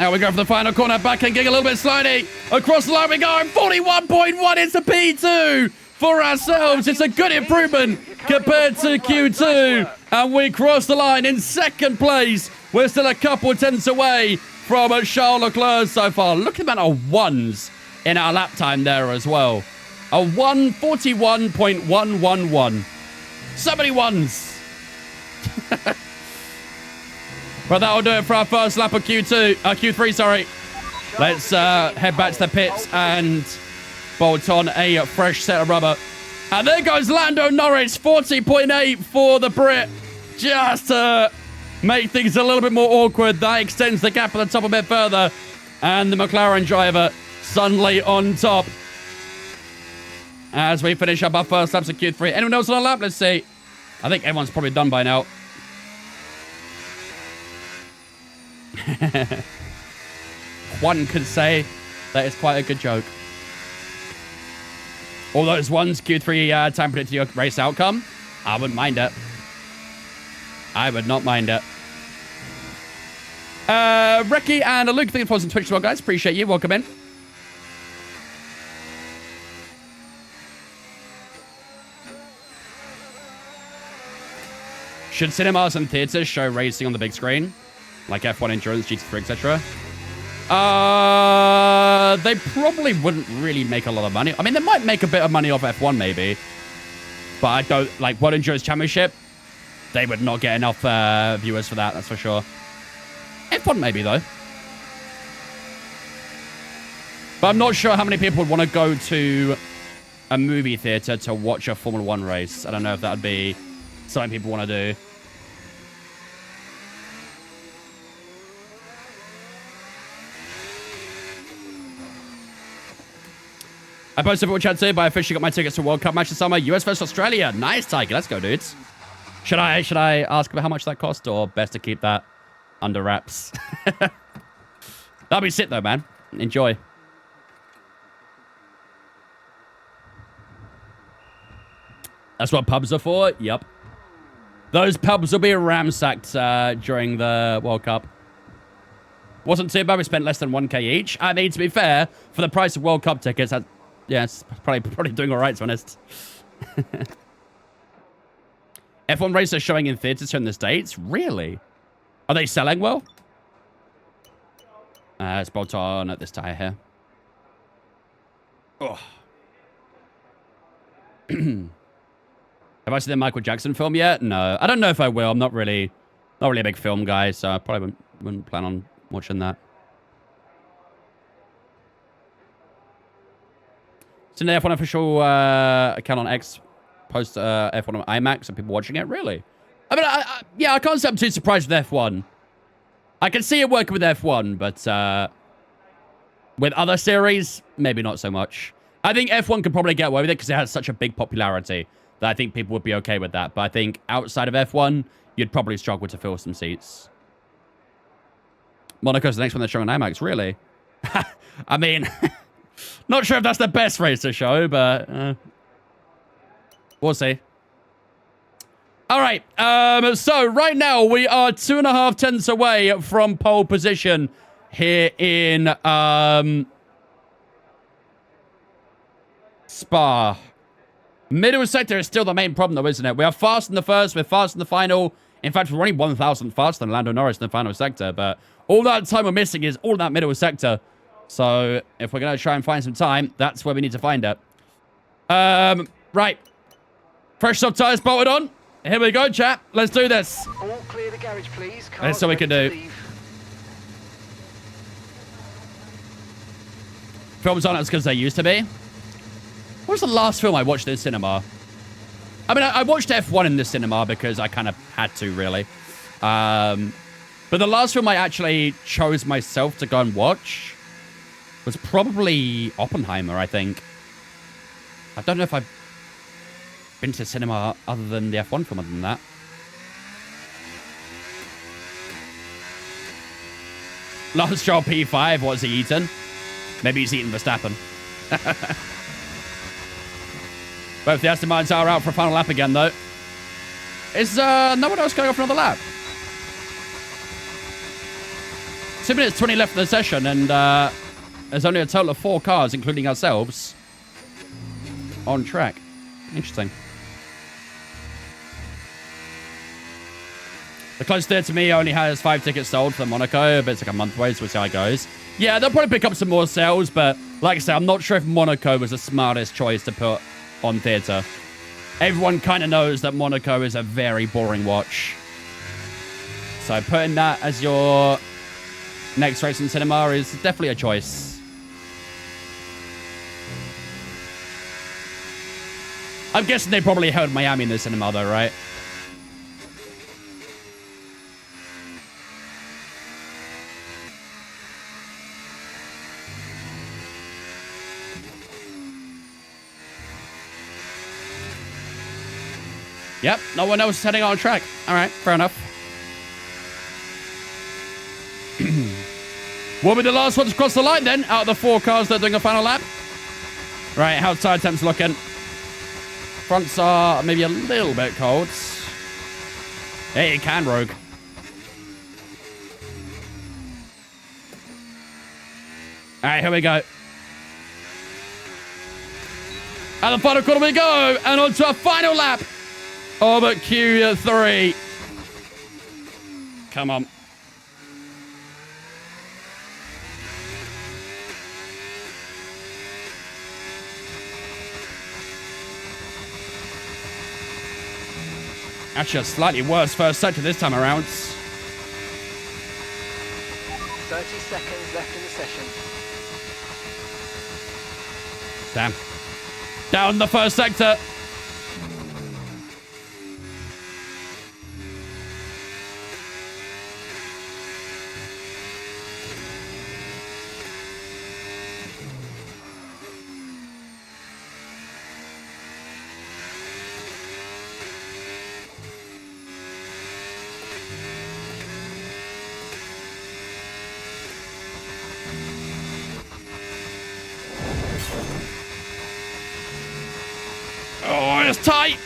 S1: Now we go for the final corner. Back and gig a little bit slidey. Across the line we go. 41.1. It's a P2. For ourselves, it's a good improvement compared to Q2. And we cross the line in second place. We're still a couple of tenths away from Charles Leclerc so far. Look at the amount of ones in our lap time there as well. A 141.111. So many ones. But that'll do it for our first lap of Q3, sorry. Let's head back to the pits and bolt on a fresh set of rubber. And there goes Lando Norris, 40.8 for the Brit. Just to make things a little bit more awkward. That extends the gap at the top a bit further. And the McLaren driver suddenly on top. As we finish up our first laps of Q3. Anyone else on a lap? Let's see. I think everyone's probably done by now. One could say that is quite a good joke. All those ones, Q3 time predicted your race outcome. I wouldn't mind it. I would not mind it. Ricky and Luke, thank you for watching Twitch as well, guys. Appreciate you. Welcome in. Should cinemas and theaters show racing on the big screen? Like F1 Endurance, GT3, etc.? They probably wouldn't really make a lot of money. I mean, they might make a bit of money off F1 maybe. But I don't, like, World Endurance Championship, they would not get enough viewers for that, that's for sure. F1 maybe, though. But I'm not sure how many people would want to go to a movie theater to watch a Formula 1 race. I don't know if that would be something people want to do. I posted a chat too, but I officially got my tickets to World Cup match this summer. US versus Australia. Nice, Tiger. Let's go, dudes. Should I ask about how much that cost, or best to keep that under wraps? That'll be sick, though, man. Enjoy. That's what pubs are for? Yep. Those pubs will be ransacked during the World Cup. Wasn't too bad. We spent less than 1k each. I mean, to be fair, for the price of World Cup tickets, yeah, it's probably doing all right, to be honest. F1 races are showing in theaters here in the States? Really? Are they selling well? Let's bolt on at this tire here. Oh. Have I seen the Michael Jackson film yet? No. I don't know if I will. I'm not really a big film guy, so I probably wouldn't plan on watching that. It's an F1 official account on X post F1 on IMAX and people watching it. Really? I mean, yeah, I can't say I'm too surprised with F1. I can see it working with F1, but with other series, maybe not so much. I think F1 could probably get away with it because it has such a big popularity that I think people would be okay with that. But I think outside of F1, you'd probably struggle to fill some seats. Monaco's the next one they're showing on IMAX, really? I mean, not sure if that's the best race to show, but we'll see. All right, so right now we are 2.5 tenths away from pole position here in Spa. Middle sector is still the main problem, though, isn't it? We are fast in the first, we're fast in the final. In fact, we're only 1,000 faster than Lando Norris in the final sector, but all that time we're missing is all that middle sector. So if we're going to try and find some time, that's where we need to find it. Right. Fresh soft tires bolted on. Here we go, chap. Let's do this.
S2: All clear the garage, please.
S1: That's all we can do. Films aren't as good as they used to be. What was the last film I watched in the cinema? I mean, I watched F1 in the cinema because I kind of had to, really. But the last film I actually chose myself to go and watch was probably Oppenheimer, I think. I don't know if I've been to cinema other than the F1 film other than that. Lance Stroll P5, what's he eating? Maybe he's eating Verstappen. Both the Aston Martins are out for a final lap again, though. Is no one else going off another lap? 2 minutes 20 left in the session, and there's only a total of 4 cars, including ourselves, on track. Interesting. The closest there to me only has 5 tickets sold for Monaco, but it's like a month away, so we'll see how it goes. Yeah, they'll probably pick up some more sales, but like I said, I'm not sure if Monaco was the smartest choice to put on theater. Everyone kind of knows that Monaco is a very boring watch. So putting that as your next race in cinema is definitely a choice. I'm guessing they probably held Miami in the cinema though, right? Yep, no one else is heading on track. All right, fair enough. We'll be the last one to cross the line then, out of the 4 cars that are doing a final lap. Right, how's tire temps looking? Fronts are maybe a little bit cold. Hey, you can, Rogue. All right, here we go. And the final corner we go, and on to our final lap of Q3. Come on. Actually, a slightly worse first sector this time around.
S2: 30 seconds left in the session.
S1: Damn. Down the first sector. it's tight.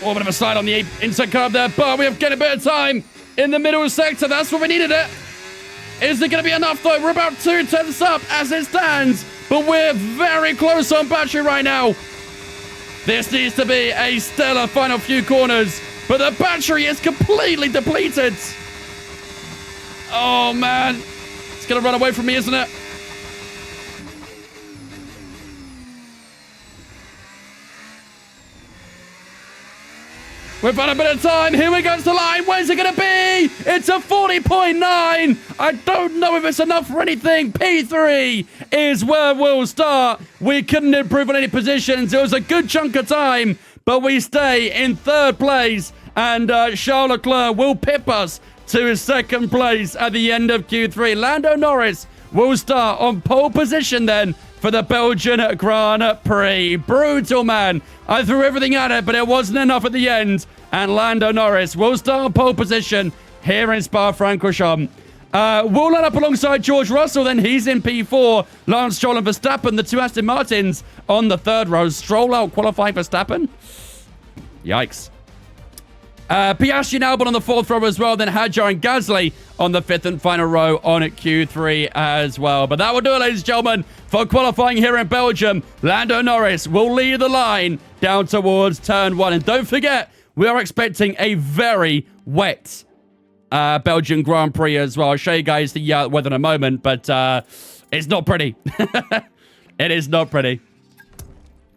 S1: Oh, a bit of a slide on the inside curve there, but we have getting a bit of time in the middle sector. That's what we needed it. Is it going to be enough, though? We're about 2 tenths up as it stands, but we're very close on battery right now. This needs to be a stellar final few corners, but the battery is completely depleted. Oh, man. It's going to run away from me, isn't it? We've had a bit of time. Here we go to the line. Where's it going to be? It's a 40.9. I don't know if it's enough for anything. P3 is where we'll start. We couldn't improve on any positions. It was a good chunk of time, but we stay in 3rd place. And Charles Leclerc will pip us to his 2nd place at the end of Q3. Lando Norris will start on pole position then for the Belgian Grand Prix. Brutal, man. I threw everything at it, but it wasn't enough at the end. And Lando Norris will start on pole position here in Spa-Francorchamps. We'll line up alongside George Russell, then he's in P4. Lance Stroll and Verstappen, the 2 Aston Martins on the 3rd row. Stroll out qualifying Verstappen. Yikes. Piastri and Albon on the 4th row as well. Then Hadjar and Gasly on the 5th and final row on Q3 as well. But that will do it, ladies and gentlemen, for qualifying here in Belgium. Lando Norris will lead the line down towards turn 1. And don't forget, we are expecting a very wet Belgian Grand Prix as well. I'll show you guys the weather in a moment, but it's not pretty. It is not pretty.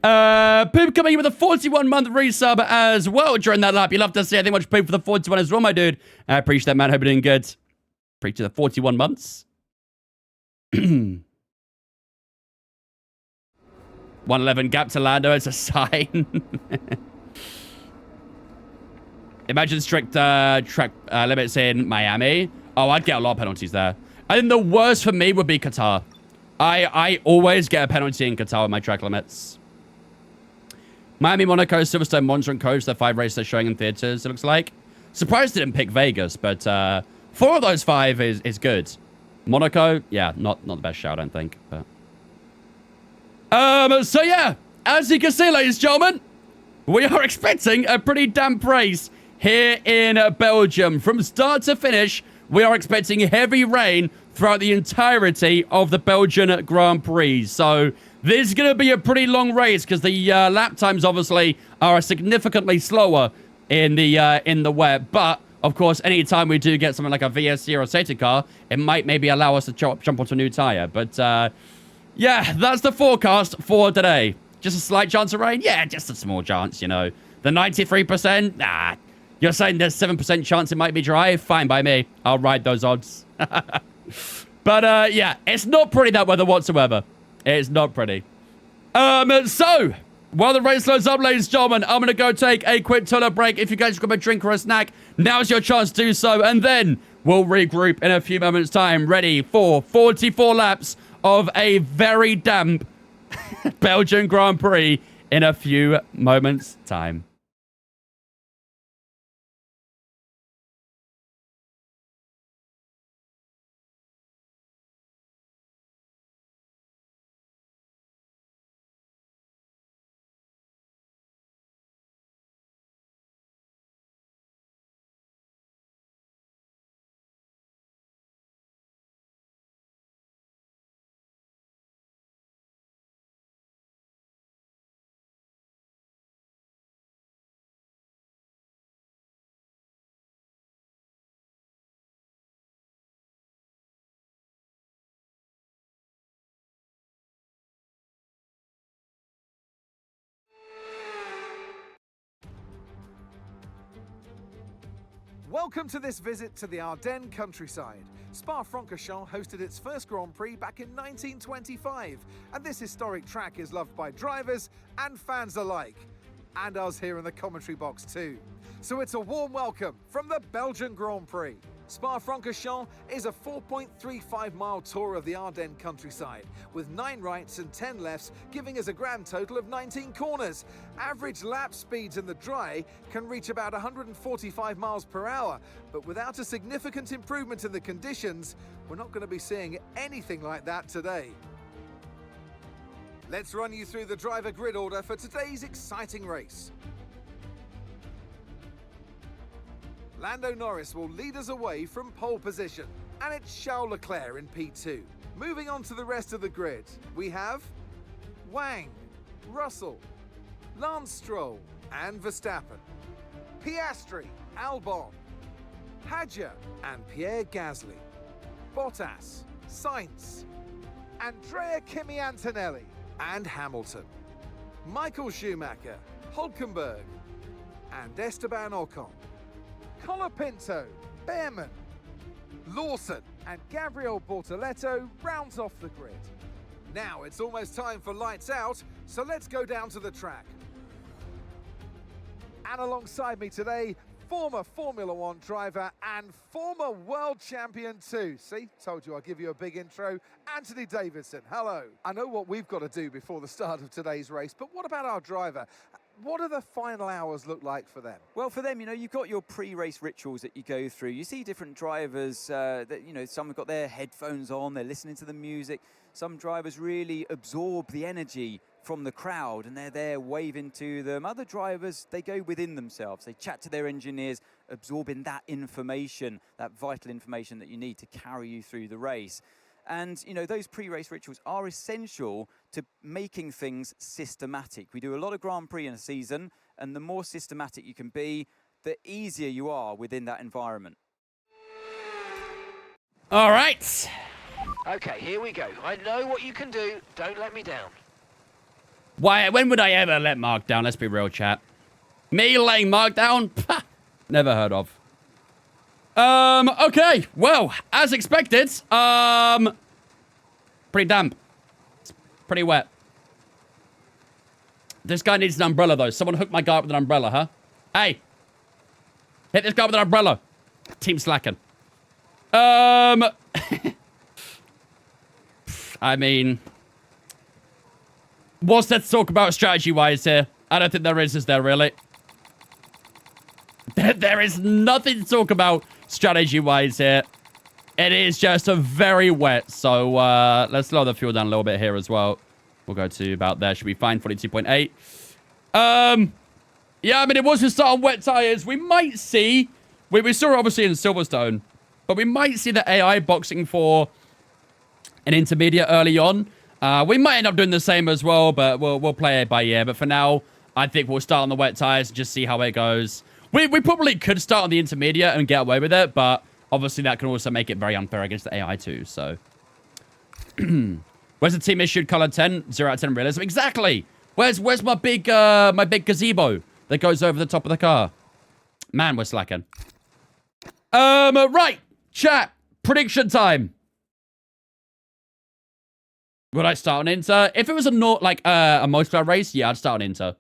S1: Poop coming in with a 41-month resub as well during that lap. You love to see. I think much Poop for the 41 as well, my dude. I appreciate that, man. Hope you're doing good. Appreciate the 41 months. 111 gap to Lando as a sign. Imagine strict track limits in Miami. Oh, I'd get a lot of penalties there. I think the worst for me would be Qatar. I always get a penalty in Qatar with my track limits. Miami, Monaco, Silverstone, Monza, and Coach, the 5 races they're showing in theaters, it looks like. Surprised they didn't pick Vegas, but 4 of those 5 is good. Monaco, yeah, not the best shout, I don't think. But so yeah, as you can see, ladies and gentlemen, we are expecting a pretty damp race here in Belgium. From start to finish, we are expecting heavy rain throughout the entirety of the Belgian Grand Prix. So this is going to be a pretty long race because the lap times obviously are significantly slower in the wet. But of course, anytime we do get something like a VSC or a safety car, it might maybe allow us to jump onto a new tire. But yeah, that's the forecast for today. Just a slight chance of rain? Yeah, just a small chance, you know. The 93%? Nah. You're saying there's 7% chance it might be dry? Fine by me. I'll ride those odds. But yeah, it's not pretty, that weather whatsoever. It's not pretty. So, while the race loads up, ladies and gentlemen, I'm going to go take a quick toilet break. If you guys grab a drink or a snack, now's your chance to do so. And then we'll regroup in a few moments' time, ready for 44 laps of a very damp Belgian Grand Prix in a few moments' time.
S3: Welcome to this visit to the Ardennes countryside. Spa-Francorchamps hosted its first Grand Prix back in 1925, and this historic track is loved by drivers and fans alike, and us here in the commentary box too. So it's a warm welcome from the Belgian Grand Prix. Spa-Francorchamps is a 4.35-mile tour of the Ardennes countryside, with 9 rights and 10 lefts, giving us a grand total of 19 corners. Average lap speeds in the dry can reach about 145 miles per hour, but without a significant improvement in the conditions, we're not going to be seeing anything like that today. Let's run you through the driver grid order for today's exciting race. Lando Norris will lead us away from pole position, and it's Charles Leclerc in P2. Moving on to the rest of the grid, we have Wang, Russell, Lance Stroll and Verstappen, Piastri, Albon, Hadjar and Pierre Gasly, Bottas, Sainz, Andrea Kimi Antonelli and Hamilton, Michael Schumacher, Hülkenberg and Esteban Ocon, Colapinto, Behrman, Lawson and Gabriel Bortoleto rounds off the grid. Now it's almost time for lights out, so let's go down to the track. And alongside me today, former Formula One driver and former world champion too. See, told you I'll give you a big intro. Anthony Davidson, hello. I know what we've got to do before the start of today's race, but what about our driver? What do the final hours look like for them?
S4: Well, for them, you've got your pre-race rituals that you go through. You see different drivers that, some have got their headphones on, they're listening to the music. Some drivers really absorb the energy from the crowd and they're there waving to them. Other drivers, they go within themselves. They chat to their engineers, absorbing that information, that vital information that you need to carry you through the race. And, those pre-race rituals are essential to making things systematic. We do a lot of Grand Prix in a season, and the more systematic you can be, the easier you are within that environment.
S1: All right.
S2: Okay, here we go. I know what you can do. Don't let me down.
S1: Why? When would I ever let Mark down? Let's be real, chat. Me letting Mark down? Pah, never heard of. Okay. Well, as expected, pretty damp. It's pretty wet. This guy needs an umbrella, though. Someone hook my guy up with an umbrella, huh? Hey. Hit this guy with an umbrella. Team slacking. I mean, what's there to talk about strategy-wise here? I don't think there is there, really? There is nothing to talk about strategy-wise here. It is just a very wet, so let's slow the fuel down a little bit here as well. We'll go to about there. Should be fine, 42.8. Yeah, I mean, it was to start on wet tires. We might see... We saw it obviously in Silverstone, but we might see the AI boxing for an intermediate early on. We might end up doing the same as well, but we'll play it by ear. But for now, I think we'll start on the wet tires and just see how it goes. We probably could start on the intermediate and get away with it, but obviously that can also make it very unfair against the AI too, so... Where's the team issued color 10? 0 out of 10 realism. Exactly! Where's my big gazebo that goes over the top of the car? Man, we're slacking. Right! Chat! Prediction time! Would I start on Inter? If it was a multiplayer race, yeah, I'd start on Inter.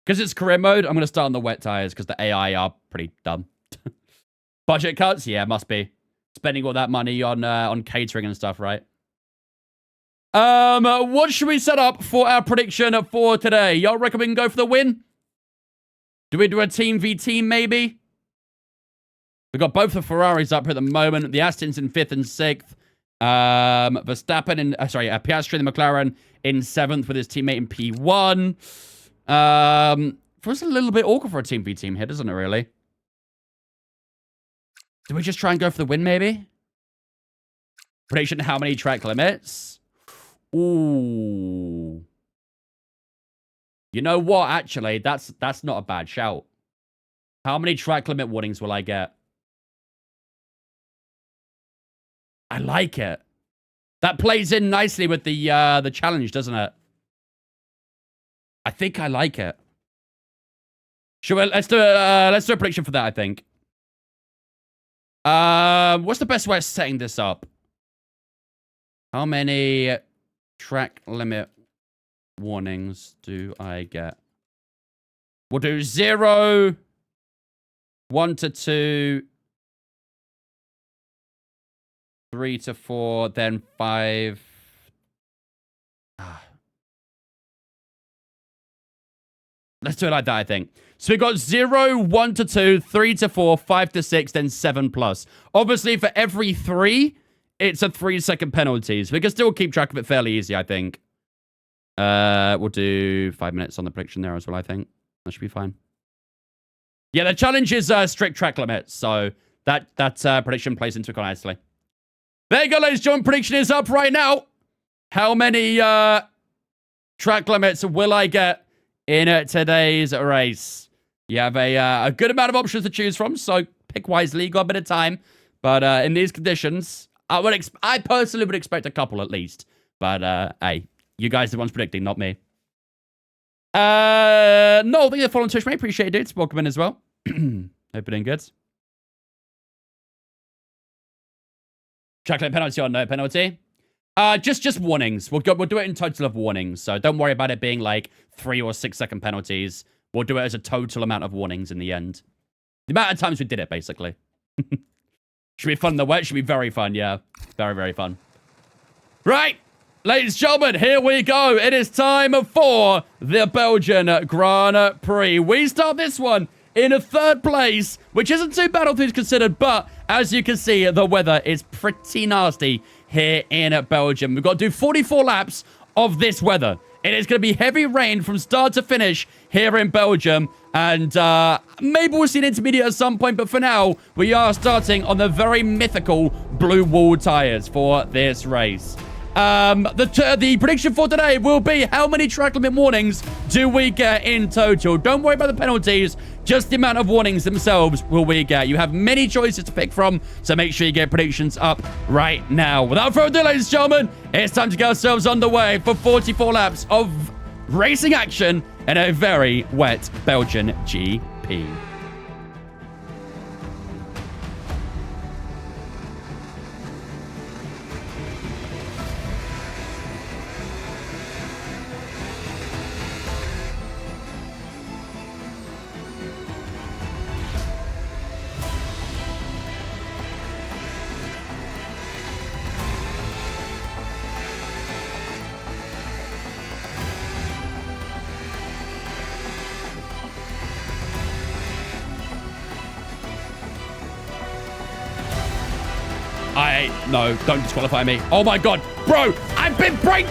S1: Because it's career mode, I'm going to start on the wet tires because the AI are pretty dumb. Budget cuts? Yeah, must be. Spending all that money on catering and stuff, right? What should we set up for our prediction for today? Y'all reckon we can go for the win? Do we do a team v team, maybe? We've got both the Ferraris up here at the moment. The Aston's in 5th and 6th. Verstappen in... Piastri and the McLaren in 7th with his teammate in P1. Feels a little bit awkward for a team v team here, doesn't it, really? Do we just try and go for the win, maybe? Prediction, how many track limits? Ooh. You know what, actually? That's not a bad shout. How many track limit warnings will I get? I like it. That plays in nicely with the challenge, doesn't it? I think I like it. Sure, let's do a prediction for that, I think. What's the best way of setting this up? How many track limit warnings do I get? We'll do 0, 1 to 2, 3 to 4, then 5. Let's do it like that, I think. So we got 0, 1 to 2, 3 to 4, 5 to 6, then 7 plus. Obviously, for every 3, it's a 3-second penalty. So we can still keep track of it fairly easy, I think. We'll do 5 minutes on the prediction there as well, I think. That should be fine. Yeah, the challenge is strict track limits. So that prediction plays into it quite nicely. There you go, ladies and gentlemen. Prediction is up right now. How many track limits will I get in today's race? You have a good amount of options to choose from, so pick wisely. You got a bit of time. But in these conditions, I personally would expect a couple at least. But hey, you guys are the ones predicting, not me. No, thank you for following Twitch, mate. Appreciate it, dudes. Welcome in as well. Hope you're doing good. Track limit penalty or no penalty? Just warnings. We'll do it in total of warnings. So don't worry about it being like 3 or 6 second penalties. We'll do it as a total amount of warnings in the end. The amount of times we did it, basically. Should be fun, though. It should be very fun, yeah. Very, very fun. Right. Ladies and gentlemen, here we go. It is time for the Belgian Grand Prix. We start this one in a 3rd place, which isn't too bad all things considered, but as you can see, the weather is pretty nasty here in Belgium. We've got to do 44 laps of this weather. It is going to be heavy rain from start to finish here in Belgium, and maybe we'll see an intermediate at some point, but for now, we are starting on the very mythical blue wall tires for this race. The prediction for today will be how many track limit warnings do we get in total. Don't worry about the penalties, just the amount of warnings themselves will we get. You have many choices to pick from, so make sure you get predictions up right now. Without further ado, ladies and gentlemen, it's time to get ourselves underway for 44 laps of racing action in a very wet Belgian GP. No, don't disqualify me. Oh my god. Bro, I've been break.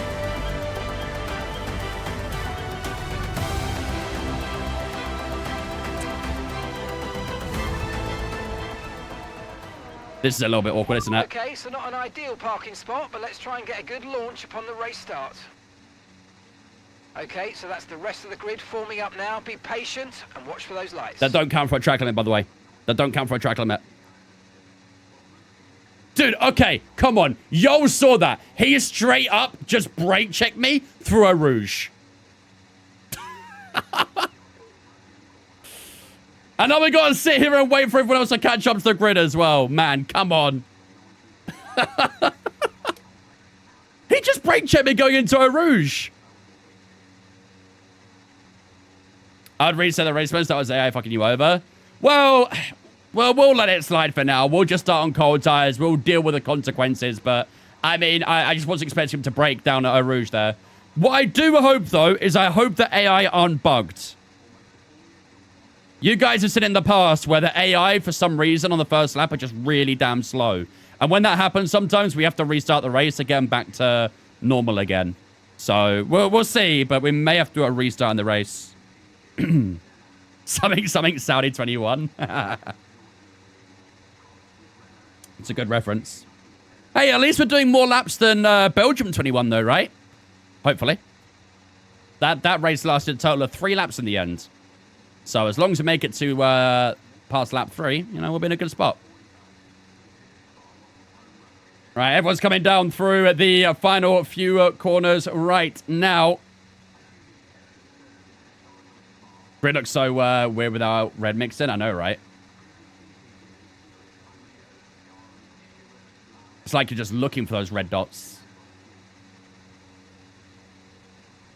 S1: This is a little bit awkward, isn't it?
S2: Okay, so not an ideal parking spot, but let's try and get a good launch upon the race start. Okay, so that's the rest of the grid forming up now. Be patient and watch for those lights.
S1: That don't count for a track limit, by the way. That don't count for a track limit. Dude, okay, come on. Yo saw that. He straight up just brake checked me through a rouge. And now we gotta sit here and wait for everyone else to catch up to the grid as well. Man, come on. He just brake checked me going into a rouge. I'd reset the race first. That was AI fucking you over. Well, we'll let it slide for now. We'll just start on cold tires. We'll deal with the consequences. But, I mean, I just wasn't expecting him to break down at Eau Rouge there. What I do hope, though, is I hope the AI aren't bugged. You guys have seen it in the past where the AI, for some reason, on the first lap are just really damn slow. And when that happens, sometimes we have to restart the race again back to normal again. So, we'll see. But we may have to do a restart in the race. something Saudi 21. It's a good reference. Hey, at least we're doing more laps than Belgium 21, though, right? Hopefully. That race lasted a total of 3 laps in the end. So as long as we make it to past lap 3, you know, we'll be in a good spot. Right, everyone's coming down through the final few corners right now. Grid looks so weird with our red mix in. I know, right? It's like you're just looking for those red dots.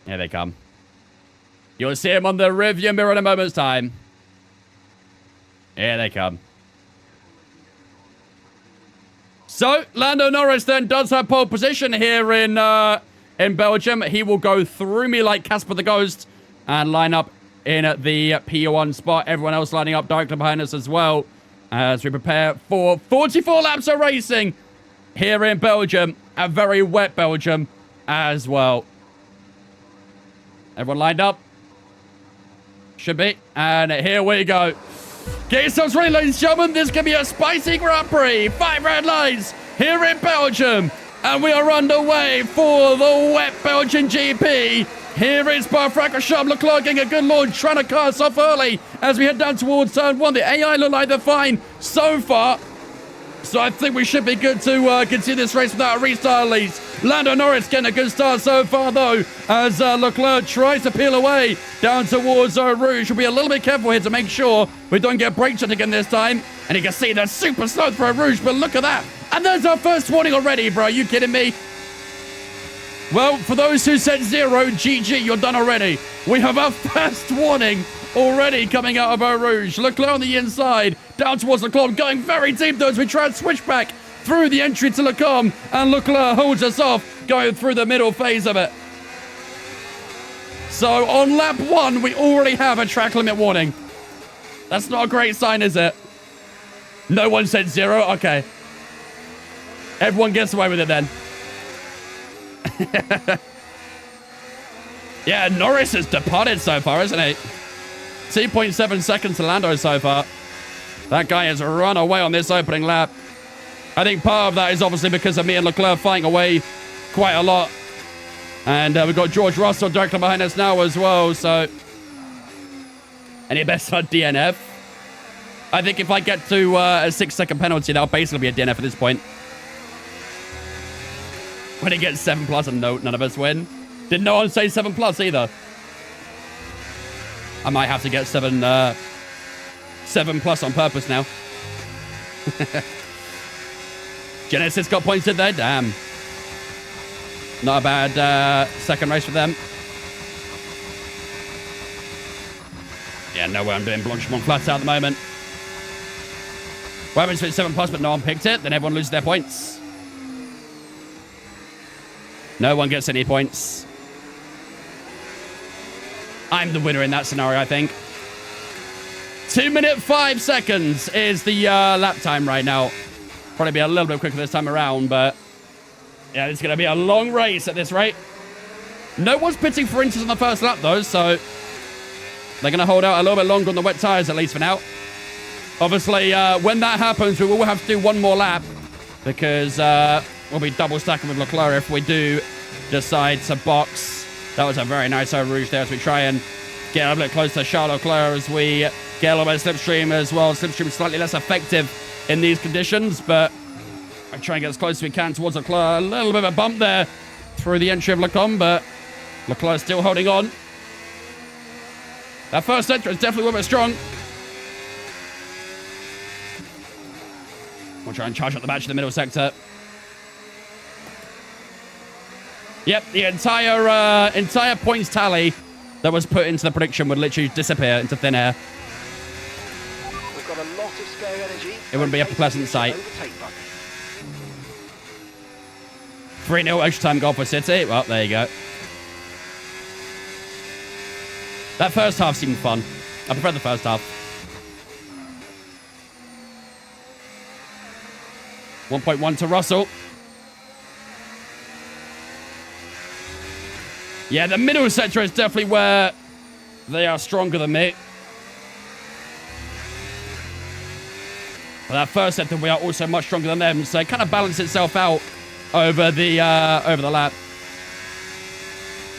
S1: Here they come. You'll see them on the rearview mirror in a moment's time. Here they come. So, Lando Norris then does have pole position here in Belgium. He will go through me like Casper the Ghost and line up in the P1 spot. Everyone else lining up directly behind us as well as we prepare for 44 laps of racing here in Belgium. A very wet Belgium as well. Everyone lined up? Should be. And here we go. Get yourselves ready, ladies and gentlemen. This can be a spicy Grand Prix. 5 red lines here in Belgium. And we are underway for the wet Belgian GP. Here is Spa-Francorchamps. Leclerc getting a good launch, trying to cut us off early as we head down towards turn 1. The AI look like they're fine so far. So I think we should be good to continue this race without a restart at least. Lando Norris getting a good start so far, though, as Leclerc tries to peel away down towards Rouge. We'll be a little bit careful here to make sure we don't get brake checked again this time. And you can see they're super slow for Rouge, but look at that. And there's our first warning already, bro. Are you kidding me? Well, for those who said 0, GG, you're done already. We have our first warning already coming out of Eau Rouge. Leclerc on the inside, down towards Leclerc, going very deep though as we try and switch back through the entry to Leclerc, and Leclerc holds us off, going through the middle phase of it. So on lap 1, we already have a track limit warning. That's not a great sign, is it? No one said 0? Okay. Everyone gets away with it then. Yeah, Norris has departed so far, isn't he? 2.7 seconds to Lando so far. That guy has run away on this opening lap. I think part of that is obviously because of me and Leclerc fighting away quite a lot. And we've got George Russell directly behind us now as well, so... Any best on DNF? I think if I get to a 6-second penalty, that'll basically be a DNF at this point. When it gets 7+, and no, none of us win. Did no one say 7+ either? I might have to get 7+ on purpose now. Genesis got pointed there. Damn. Not a bad second race for them. Yeah, no way I'm doing Blanchimont flats out at the moment. Well, it's 7+, but no one picked it. Then everyone loses their points. No one gets any points. I'm the winner in that scenario, I think. 2 minutes 5 seconds is the lap time right now. Probably be a little bit quicker this time around, but yeah, it's going to be a long race at this rate. No one's pitting for inches on the first lap, though, so they're going to hold out a little bit longer on the wet tyres, at least for now. Obviously, when that happens, we will have to do one more lap because we'll be double stacking with Leclerc if we do decide to box. That was a very nice Eau Rouge there as we try and get a little bit closer to Charles Leclerc as we get a little bit of slipstream as well. Slipstream is slightly less effective in these conditions, but I try and get as close as we can towards Leclerc. A little bit of a bump there through the entry of Leclerc, but Leclerc still holding on. That first sector is definitely a little bit strong. We'll try and charge up the match in the middle sector. Yep, the entire points tally that was put into the prediction would literally disappear into thin air.
S2: We've got a lot of spare energy.
S1: It wouldn't be a pleasant sight. 3-0 extra time goal for City. Well, there you go. That first half seemed fun. I prefer the first half. 1.1 to Russell. Yeah, the middle sector is definitely where they are stronger than me. But that first sector, we are also much stronger than them, so it kind of balances itself out over the lap.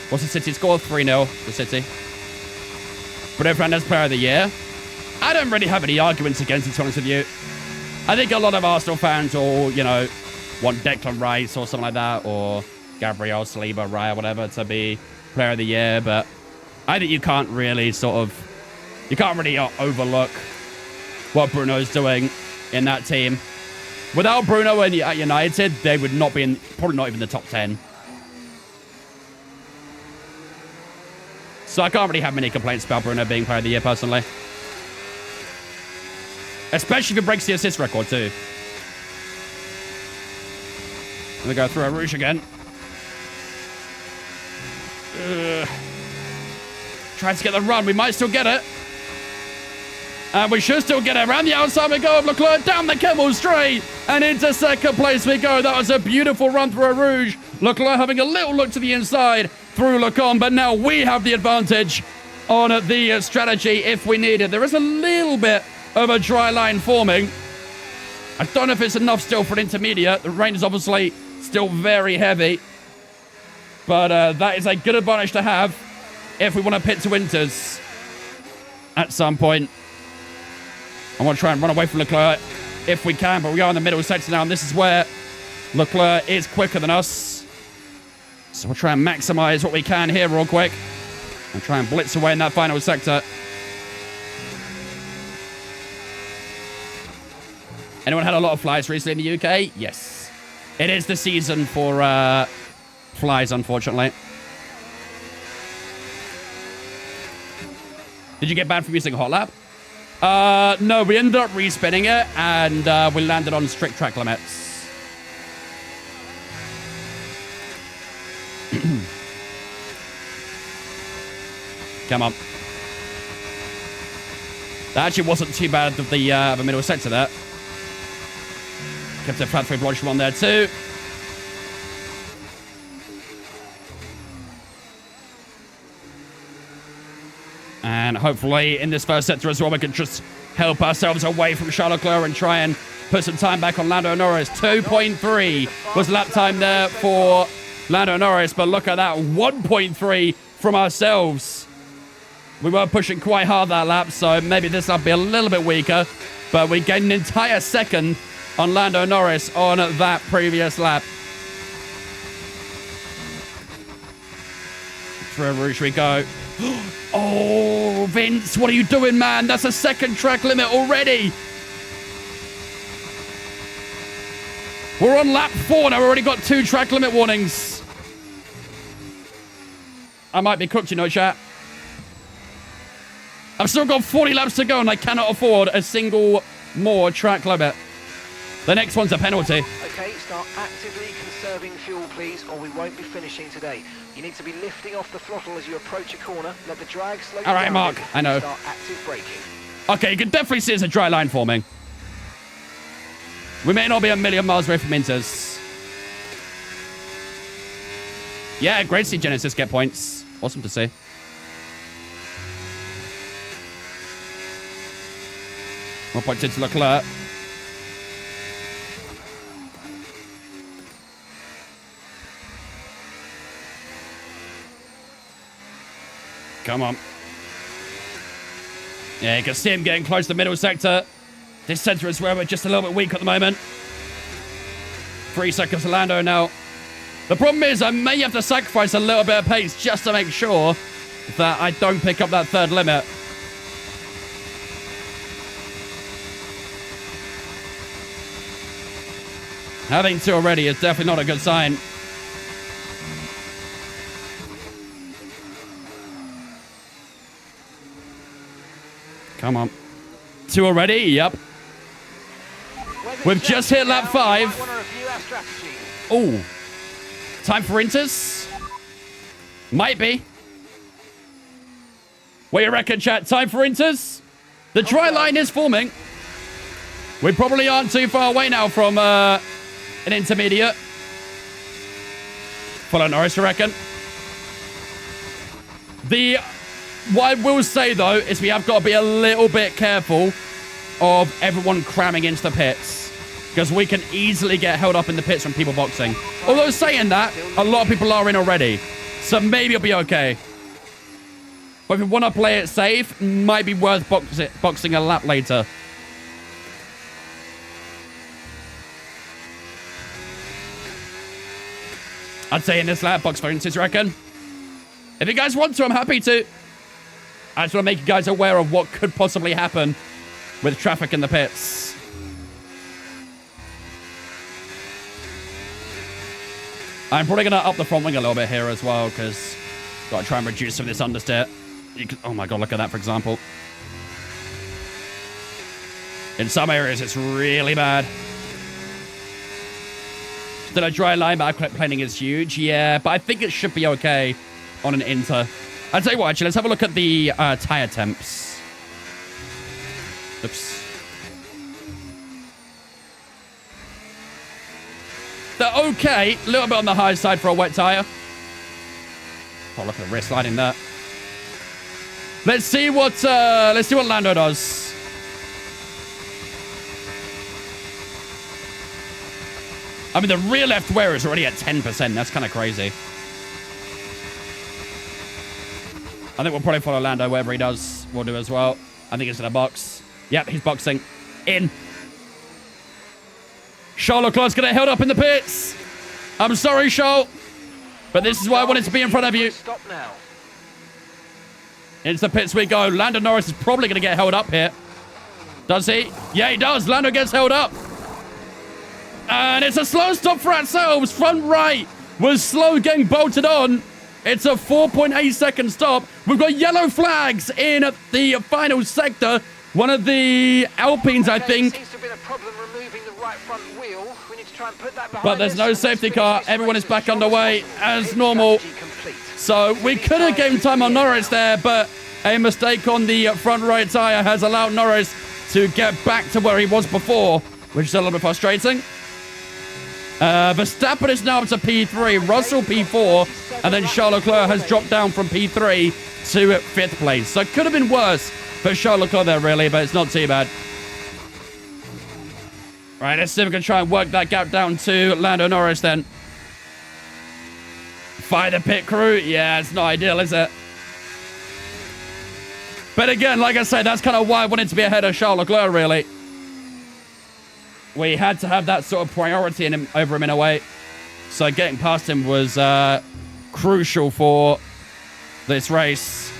S1: What's the City score? 3-0 for City. Bruno Fernandes Player of the Year. I don't really have any arguments against it, to be honest with you. I think a lot of Arsenal fans will, you know, want Declan Rice or something like that, or Gabriel, Saliba, Raya, whatever, to be Player of the Year, but I think you can't really overlook what Bruno's doing in that team. Without Bruno at United, they would not be in, probably not even the top 10. So I can't really have many complaints about Bruno being Player of the Year, personally. Especially if it breaks the assist record, too. Let me go through a rouge again. Trying to get the run. We might still get it. And we should still get it. Around the outside we go of Leclerc. Down the Kemmel straight. And into second place we go. That was a beautiful run through a rouge. Leclerc having a little look to the inside through Lecon. But now we have the advantage on the strategy if we need it. There is a little bit of a dry line forming. I don't know if it's enough still for an intermediate. The rain is obviously still very heavy. But that is a good advantage to have if we want to pit to winters at some point. I want to try and run away from Leclerc if we can, but we are in the middle sector now, and this is where Leclerc is quicker than us. So we'll try and maximize what we can here real quick and try and blitz away in that final sector. Anyone had a lot of flies recently in the UK? Yes. It is the season for flies, unfortunately. Did you get banned from using a hot lap? No, we ended up respinning it, and we landed on strict track limits. Come on. That actually wasn't too bad of the middle sector there. Kept a flat free launch one there too. And hopefully in this first sector as well, we can just help ourselves away from Charles Leclerc and try and put some time back on Lando Norris. 2.3 was lap time there for Lando Norris, but look at that, 1.3 from ourselves. We were pushing quite hard that lap, so maybe this will be a little bit weaker, but we gained an entire second on Lando Norris on that previous lap. Through Rouge we go. Oh, Vince, what are you doing, man? That's a second track limit already. We're on lap 4 now. We've already got 2 track limit warnings. I might be cooked, you know, chat. I've still got 40 laps to go, and I cannot afford a single more track limit. The next one's a penalty.
S2: Okay, start actively conserving fuel, please, or we won't be finishing today. You need to be lifting off the throttle as you approach a corner. Let the drag slow you down.
S1: All right, Mark, I know.
S2: Start active braking.
S1: Okay, you can definitely see it's a dry line forming. We may not be a million miles away from Inters. Yeah, great to see Genesis get points. Awesome to see. One point into Leclerc. Come on. Yeah, you can see him getting close to the middle sector. This center is where we're just a little bit weak at the moment. 3 seconds to Lando now. The problem is I may have to sacrifice a little bit of pace just to make sure that I don't pick up that third limit. Having 2 already is definitely not a good sign. Come on. 2 already? Yep. We've just hit lap 5. Oh. Time for Inters? Might be. What do you reckon, chat? Time for Inters? The dry line is forming. We probably aren't too far away now from an intermediate. Follow Norris, you reckon? What I will say, though, is we have got to be a little bit careful of everyone cramming into the pits, because we can easily get held up in the pits from people boxing. Although saying that, a lot of people are in already, so maybe it'll be okay. But if we want to play it safe, might be worth boxing a lap later. I'd say in this lap, box for instance, you reckon? If you guys want to, I'm happy to. I just want to make you guys aware of what could possibly happen with traffic in the pits. I'm probably going to up the front wing a little bit here as well, because got to try and reduce some of this understeer. Oh my god, look at that, for example. In some areas, it's really bad. Still a dry line, but planing is huge. Yeah, but I think it should be okay on an inter. I'll tell you what, actually, let's have a look at the tire temps. Oops. They're okay. A little bit on the high side for a wet tire. Oh, look at the wrist lining there. Let's see what Lando does. I mean, the rear left wear is already at 10%. That's kind of crazy. I think we'll probably follow Lando. Whatever he does, we'll do as well. I think it's in a box. Yep, he's boxing. In. Charles Leclerc's going to held up in the pits. I'm sorry, Charles. But this is why I wanted to be in front of you.
S2: Stop now.
S1: Into the pits we go. Lando Norris is probably going to get held up here. Does he? Yeah, he does. Lando gets held up. And it's a slow stop for ourselves. Front right was slow getting bolted on. It's a 4.8 second stop. We've got yellow flags in the final sector. One of the Alpines, I think.
S2: Seems to have been a problem removing the right front wheel. We need to try and put that behind
S1: But there's no safety car. Everyone is back underway as normal. So we could have gained time on Norris there, but a mistake on the front right tyre has allowed Norris to get back to where he was before, which is a little bit frustrating. Verstappen is now up to P3, Russell P4, and then Charles Leclerc has dropped down from P3 to 5th place. So it could have been worse for Charles Leclerc there, really, but it's not too bad. Right, let's see if we can try and work that gap down to Lando Norris then. Fire the pit crew. Yeah, it's not ideal, is it? But again, like I said, that's kind of why I wanted to be ahead of Charles Leclerc, really. We had to have that sort of priority in him, over him in a way. So getting past him was crucial for this race.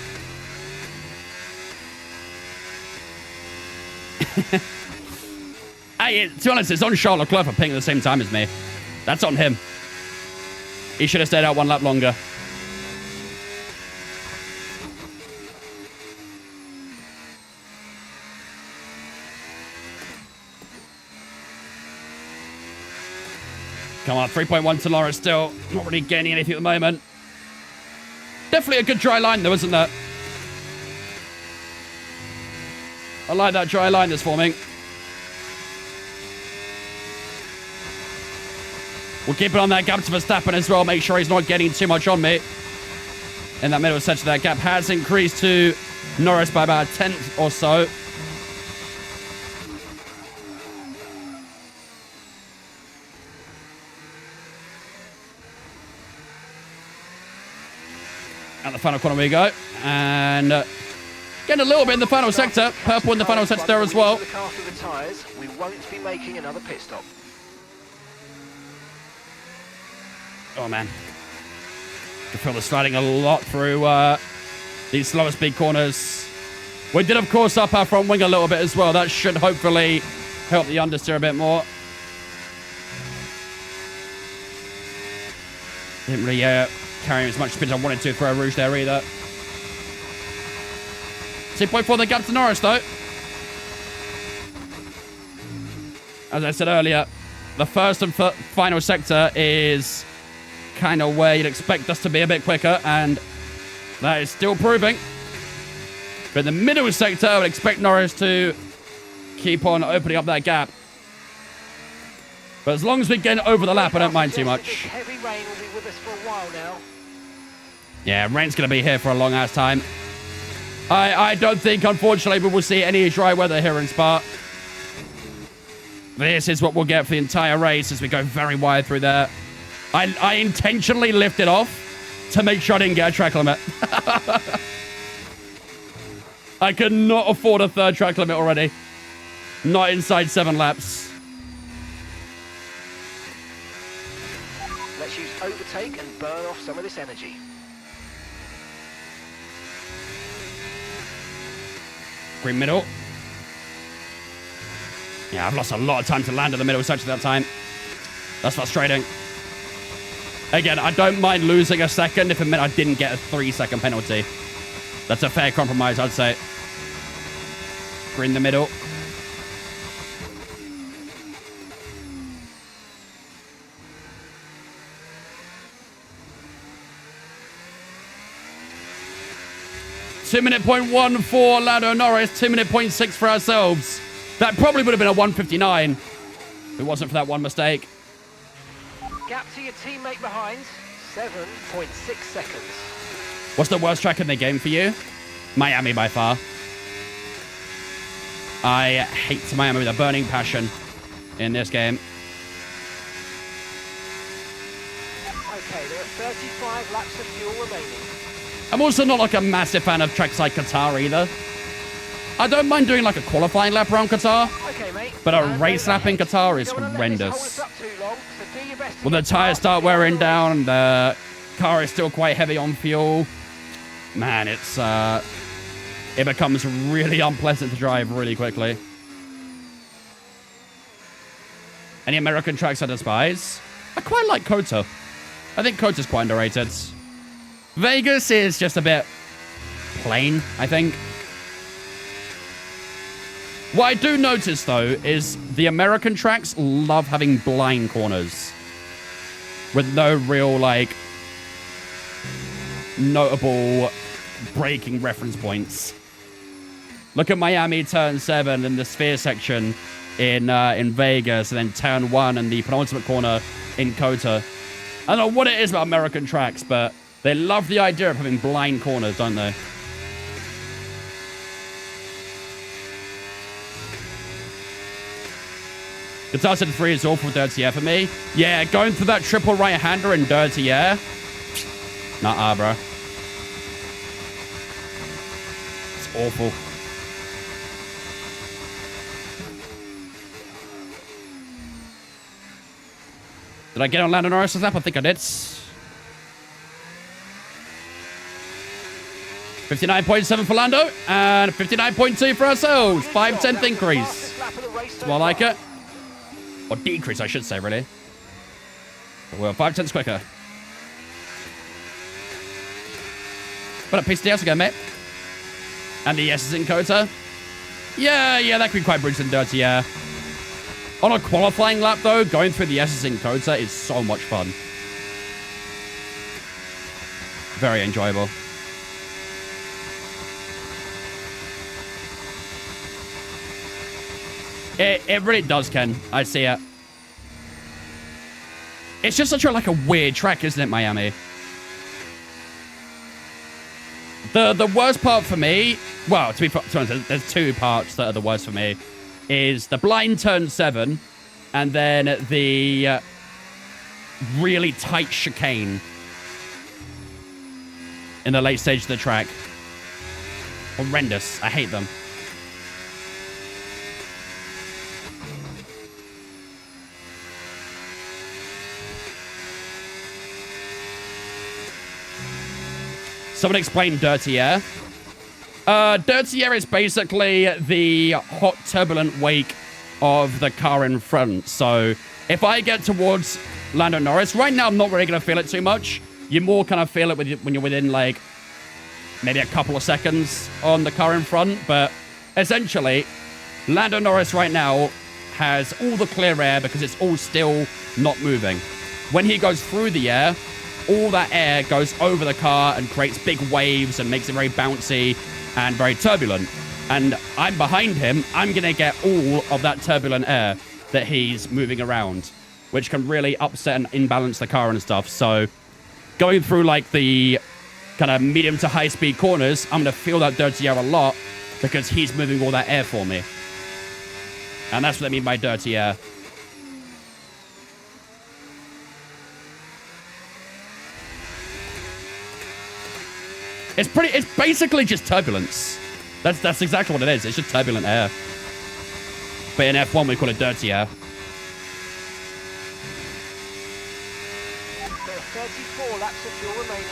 S1: To be honest, it's on Charles Leclerc for picking at the same time as me. That's on him. He should have stayed out one lap longer. Come on, 3.1 to Norris still. Not really gaining anything at the moment. Definitely a good dry line though, isn't there? I like that dry line that's forming. We'll keep it on that gap to Verstappen as well. Make sure he's not getting too much on me. In that middle section, that gap has increased to Norris by about a tenth or so. At the final corner we go. And getting a little bit in the final sector. Purple in the final sector there as well.
S2: We won't be making another pit stop.
S1: Oh, man. I feel the sliding a lot through these slower speed corners. We did, of course, up our front wing a little bit as well. That should hopefully help the understeer a bit more. Didn't really carry as much speed as I wanted to for a Rouge there either. 2.4 the gap to Norris, though. As I said earlier, the first and final sector is kind of where you'd expect us to be a bit quicker, and that is still proving. But in the middle sector, I would expect Norris to keep on opening up that gap. But as long as we get over the lap, I don't mind too much.
S2: Heavy rain will be with us for a while now.
S1: Yeah, rain's going to be here for a long ass time. I don't think, unfortunately, we will see any dry weather here in Spa. This is what we'll get for the entire race as we go very wide through there. I intentionally lifted off to make sure I didn't get a track limit. I could not afford a third track limit already. Not inside 7 laps.
S2: Let's use overtake and burn off some of this energy.
S1: Green middle. Yeah, I've lost a lot of time to land in the middle section that time. That's frustrating. Again, I don't mind losing a second if it meant I didn't get a 3-second penalty. That's a fair compromise, I'd say. Green the middle. 2-minute point 1 for Lando Norris, 2-minute point 6 for ourselves. That probably would have been a 1:59 if it wasn't for that one mistake.
S2: Gap to your teammate behind, 7.6 seconds.
S1: What's the worst track in the game for you? Miami by far. I hate Miami with a burning passion in this game.
S2: Okay, there are 35 laps of fuel remaining.
S1: I'm also not like a massive fan of tracks like Qatar either. I don't mind doing like a qualifying lap around Qatar,
S2: Okay, mate.
S1: but a race lap in Qatar is
S2: Don't wanna let this hold us
S1: horrendous.
S2: up too long, so do your best to
S1: When the
S2: get
S1: tires
S2: past
S1: start
S2: the
S1: wearing
S2: other
S1: down, the car is still quite heavy on fuel. Man, it becomes really unpleasant to drive really quickly. Any American tracks I despise? I quite like Kota. I think Kota's quite underrated. Vegas is just a bit plain, I think. What I do notice, though, is the American tracks love having blind corners with no real, like, notable braking reference points. Look at Miami turn 7 in the sphere section in Vegas, and then turn 1 and the penultimate corner in Kota. I don't know what it is about American tracks, but they love the idea of having blind corners, don't they? Guitar Set 3 is awful dirty air for me. Yeah, going through that triple right-hander in dirty air. Nah, bro. It's awful. Did I get on Lando Norris' lap? I think I did. 59.7 for Lando and 59.2 for ourselves. 5/10th increase. Do I like it? Or decrease, I should say, really. Well, 5/10 quicker. But a piece of the house again, mate. And the yes is in Kota. Yeah, that could be quite brutal and dirty, yeah. On a qualifying lap, though, going through the S's in Kota is so much fun. Very enjoyable. It really does, Ken. I see it. It's just such a, like, a weird track, isn't it, Miami? The worst part for me, well, to be honest, there's two parts that are the worst for me, is the blind turn 7, and then the really tight chicane in the late stage of the track. Horrendous. I hate them. Someone explain dirty air. Dirty air is basically the hot, turbulent wake of the car in front. So if I get towards Lando Norris, right now I'm not really going to feel it too much. You more kind of feel it when you're within, like, maybe a couple of seconds on the car in front. But essentially, Lando Norris right now has all the clear air because it's all still not moving. When he goes through the air, all that air goes over the car and creates big waves and makes it very bouncy and very turbulent. And I'm behind him. I'm going to get all of that turbulent air that he's moving around, which can really upset and imbalance the car and stuff. So going through, like, the kind of medium to high speed corners, I'm going to feel that dirty air a lot because he's moving all that air for me. And that's what I mean by dirty air. It's basically just turbulence. That's exactly what it is. It's just turbulent air. But in F1 we call it dirty air.
S2: There are 34 laps of fuel remaining.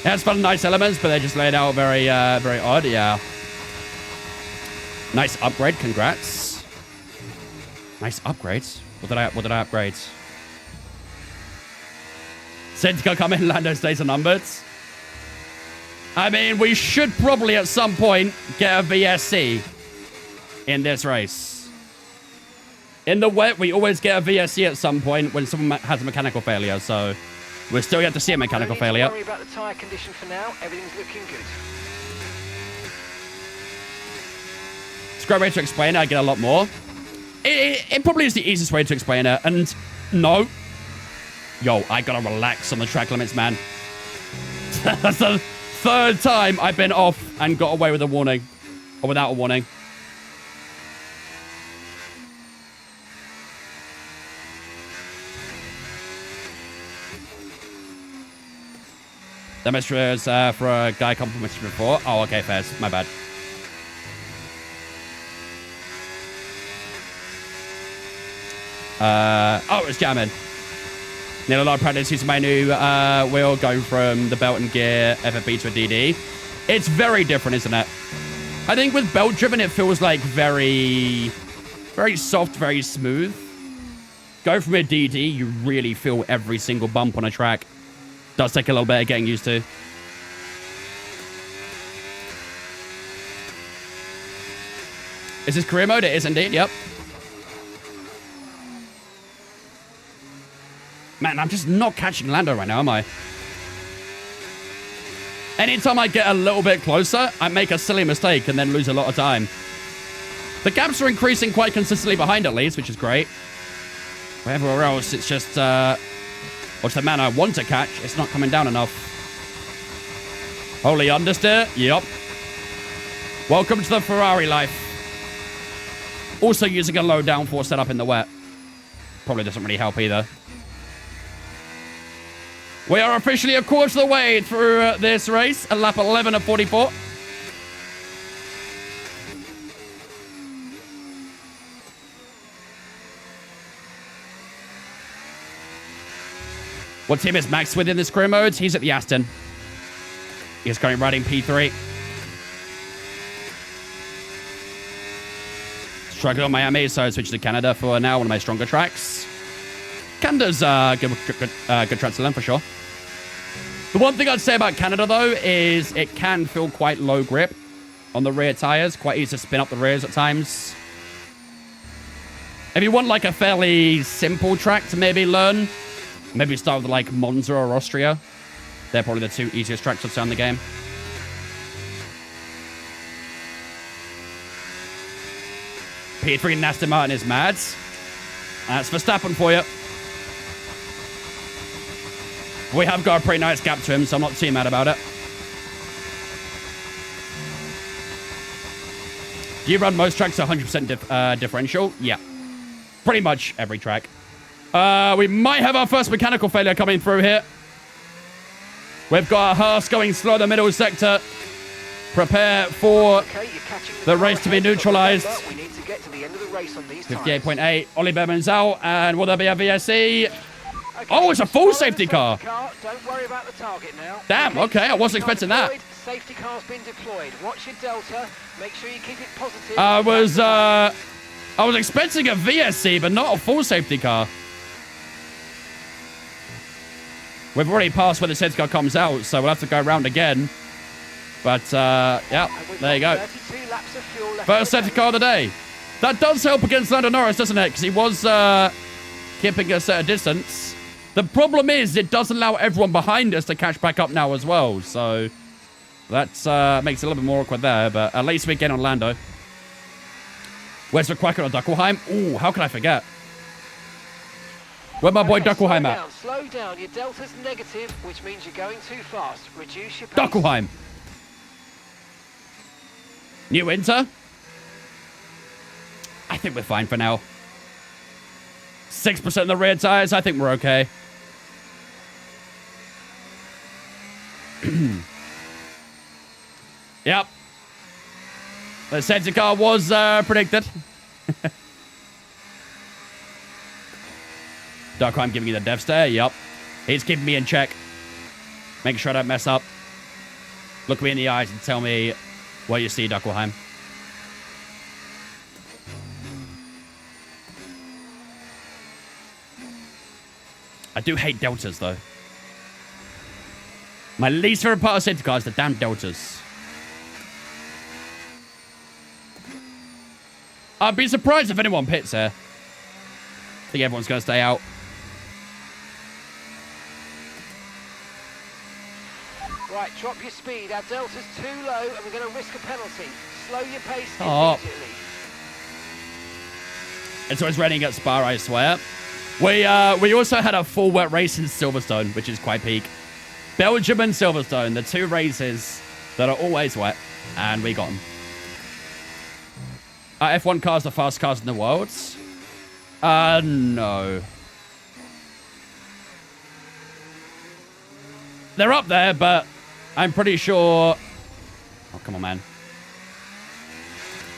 S1: Yeah, it's fun, nice elements, but they're just laid out very, very odd. Yeah. Nice upgrade. Congrats. Nice upgrade. What did I upgrade? Syndica come in. Lando's days are numbered. I mean, we should probably at some point get a VSC in this race. In the wet, we always get a VSC at some point when someone has a mechanical failure, so we're still yet to see a mechanical failure.
S2: Don't worry about the tyre condition for now. Everything's looking good.
S1: great way to explain it. I get a lot more. It probably is the easiest way to explain it. And no. Yo, I gotta relax on the track limits, man. That's the third time I've been off and got away with a warning. Or without a warning. That message was for a guy complimented before. Oh, okay, fairs. My bad. Oh, it's jamming. Need a lot of practice using my new wheel, going from the belt and gear FFB to a DD. It's very different, isn't it? I think with belt driven, it feels like very soft, very smooth. Go from a DD, you really feel every single bump on a track. Does take a little bit of getting used to. Is this career mode? It is indeed, yep. Man, I'm just not catching Lando right now, am I? Anytime I get a little bit closer, I make a silly mistake and then lose a lot of time. The gaps are increasing quite consistently behind at least, which is great. But everywhere else, it's just, what's the man I want to catch? It's not coming down enough. Holy understeer? Yep. Welcome to the Ferrari life. Also using a low downforce setup in the wet. Probably doesn't really help either. We are officially a quarter of the way through this race, at lap 11 of 44. What team is Max with in this career mode? He's at the Aston. He's currently riding P3. Struggling on Miami, so I switched to Canada for now, one of my stronger tracks. Canada's good track to learn for sure. The one thing I'd say about Canada, though, is it can feel quite low grip on the rear tires. Quite easy to spin up the rears at times. If you want, like, a fairly simple track to maybe learn, maybe start with, like, Monza or Austria. They're probably the two easiest tracks to learn in the game. P3 and Aston Martin is mad. That's Verstappen for you. We have got a pretty nice gap to him, so I'm not too mad about it. Do you run most tracks 100% differential? Yeah. Pretty much every track. We might have our first mechanical failure coming through here. We've got a Haas going slow in the middle sector. Prepare for the race to be neutralized.
S2: We need to get to the end of the race on these
S1: 58.8. Ollie Behrman's out. And will there be a VSE? Okay, oh, it's a full safety car.
S2: Don't worry about the target now.
S1: Damn, okay. I wasn't expecting that.
S2: Safety car's been deployed. Watch your delta. Make sure you keep it positive.
S1: I was expecting a VSC, but not a full safety car. We've already passed where the safety car comes out, so we'll have to go around again. But, yeah, there you go.
S2: 32 laps of fuel left.
S1: First safety car of the day. That does help against Lando Norris, doesn't it? Because he was keeping us at a distance. The problem is it does allow everyone behind us to catch back up now as well. So that makes it a little bit more awkward there. But at least we get on Lando. Where's the Quacker or Duckelheim? Ooh, how can I forget? Where's my boy Duckelheim at?
S2: Slow down. Your delta's negative, which means you're going too fast. Reduce your pace.
S1: Duckelheim. New winter? I think we're fine for now. 6% of the rear tires. I think we're okay. Yep. The safety car was predicted. Duckelheim giving you the death stare. Yep. He's keeping me in check. Making sure I don't mess up. Look me in the eyes and tell me what you see, Duckelheim. I do hate deltas, though. My least favorite part of safety cars is the damn deltas. I'd be surprised if anyone pits here. I think everyone's going to stay out.
S2: Right, drop your speed. Our delta's too low and we're going to risk a penalty. Slow your pace
S1: Oh.
S2: immediately.
S1: It's always raining at Spa, I swear. We also had a full wet race in Silverstone, which is quite peak. Belgium and Silverstone, the 2 races that are always wet, and we got them. F1 cars are the fastest cars in the world? No. They're up there, but I'm pretty sure... Oh, come on, man.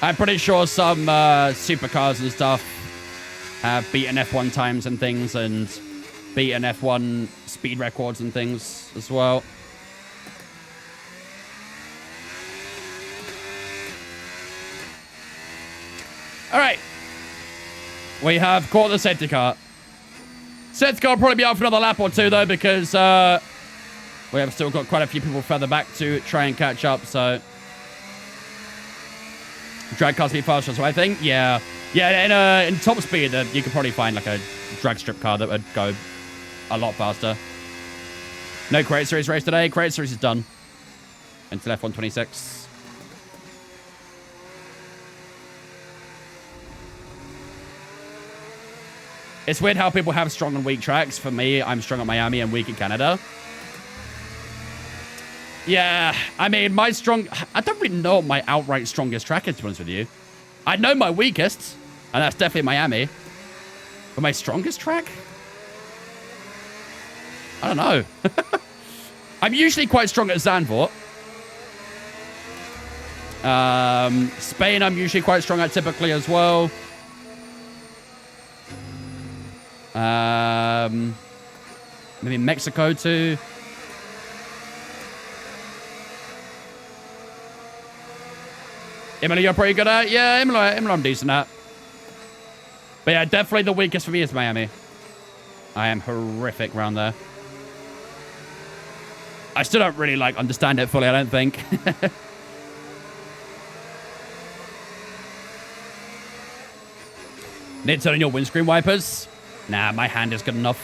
S1: I'm pretty sure some supercars and stuff have beaten F1 times and things, and beaten F1 speed records and things as well. All right. We have caught the safety car. Safety car will probably be out for another lap or 2, though, because we have still got quite a few people further back to try and catch up, so... Drag cars be faster, so I think, yeah. Yeah, in top speed, you could probably find, like, a drag strip car that would go a lot faster. No Create Series race today. Create Series is done. Until F126. It's weird how people have strong and weak tracks. For me, I'm strong at Miami and weak at Canada. Yeah, I mean, I don't really know what my outright strongest track is, to be honest with you. I know my weakest, and that's definitely Miami. But my strongest track? I don't know. I'm usually quite strong at Zandvoort. Spain, I'm usually quite strong at typically as well. Maybe Mexico too. Imola, you're pretty good at? Yeah, Imola I'm decent at. But yeah, definitely the weakest for me is Miami. I am horrific around there. I still don't really, like, understand it fully, I don't think. Need to turn on your windscreen wipers? Nah, my hand is good enough.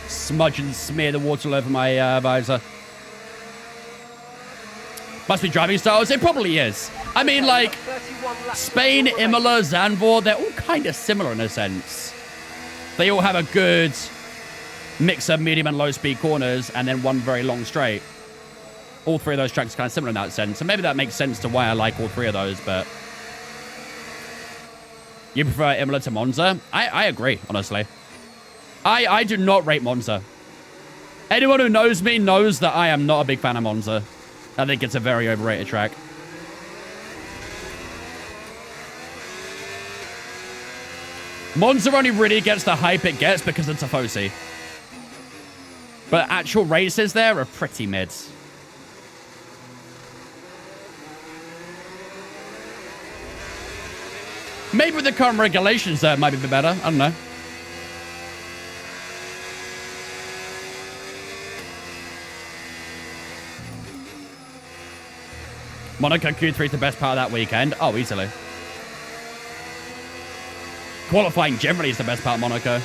S1: Smudge and smear the water all over my visor. Must be driving styles. It probably is. I mean, like, Spain, Imola, Zandvoort, they're all kind of similar in a sense. They all have a good mix of medium and low speed corners and then one very long straight. All 3 of those tracks are kind of similar in that sense. So maybe that makes sense to why I like all 3 of those, but... You prefer Imola to Monza? I agree, honestly. I do not rate Monza. Anyone who knows me knows that I am not a big fan of Monza. I think it's a very overrated track. Monza only really gets the hype it gets because of Tifosi. But actual races there are pretty mid. Maybe with the current regulations that might be a bit better. I don't know. Monaco Q3 is the best part of that weekend. Oh, easily. Qualifying generally is the best part of Monaco.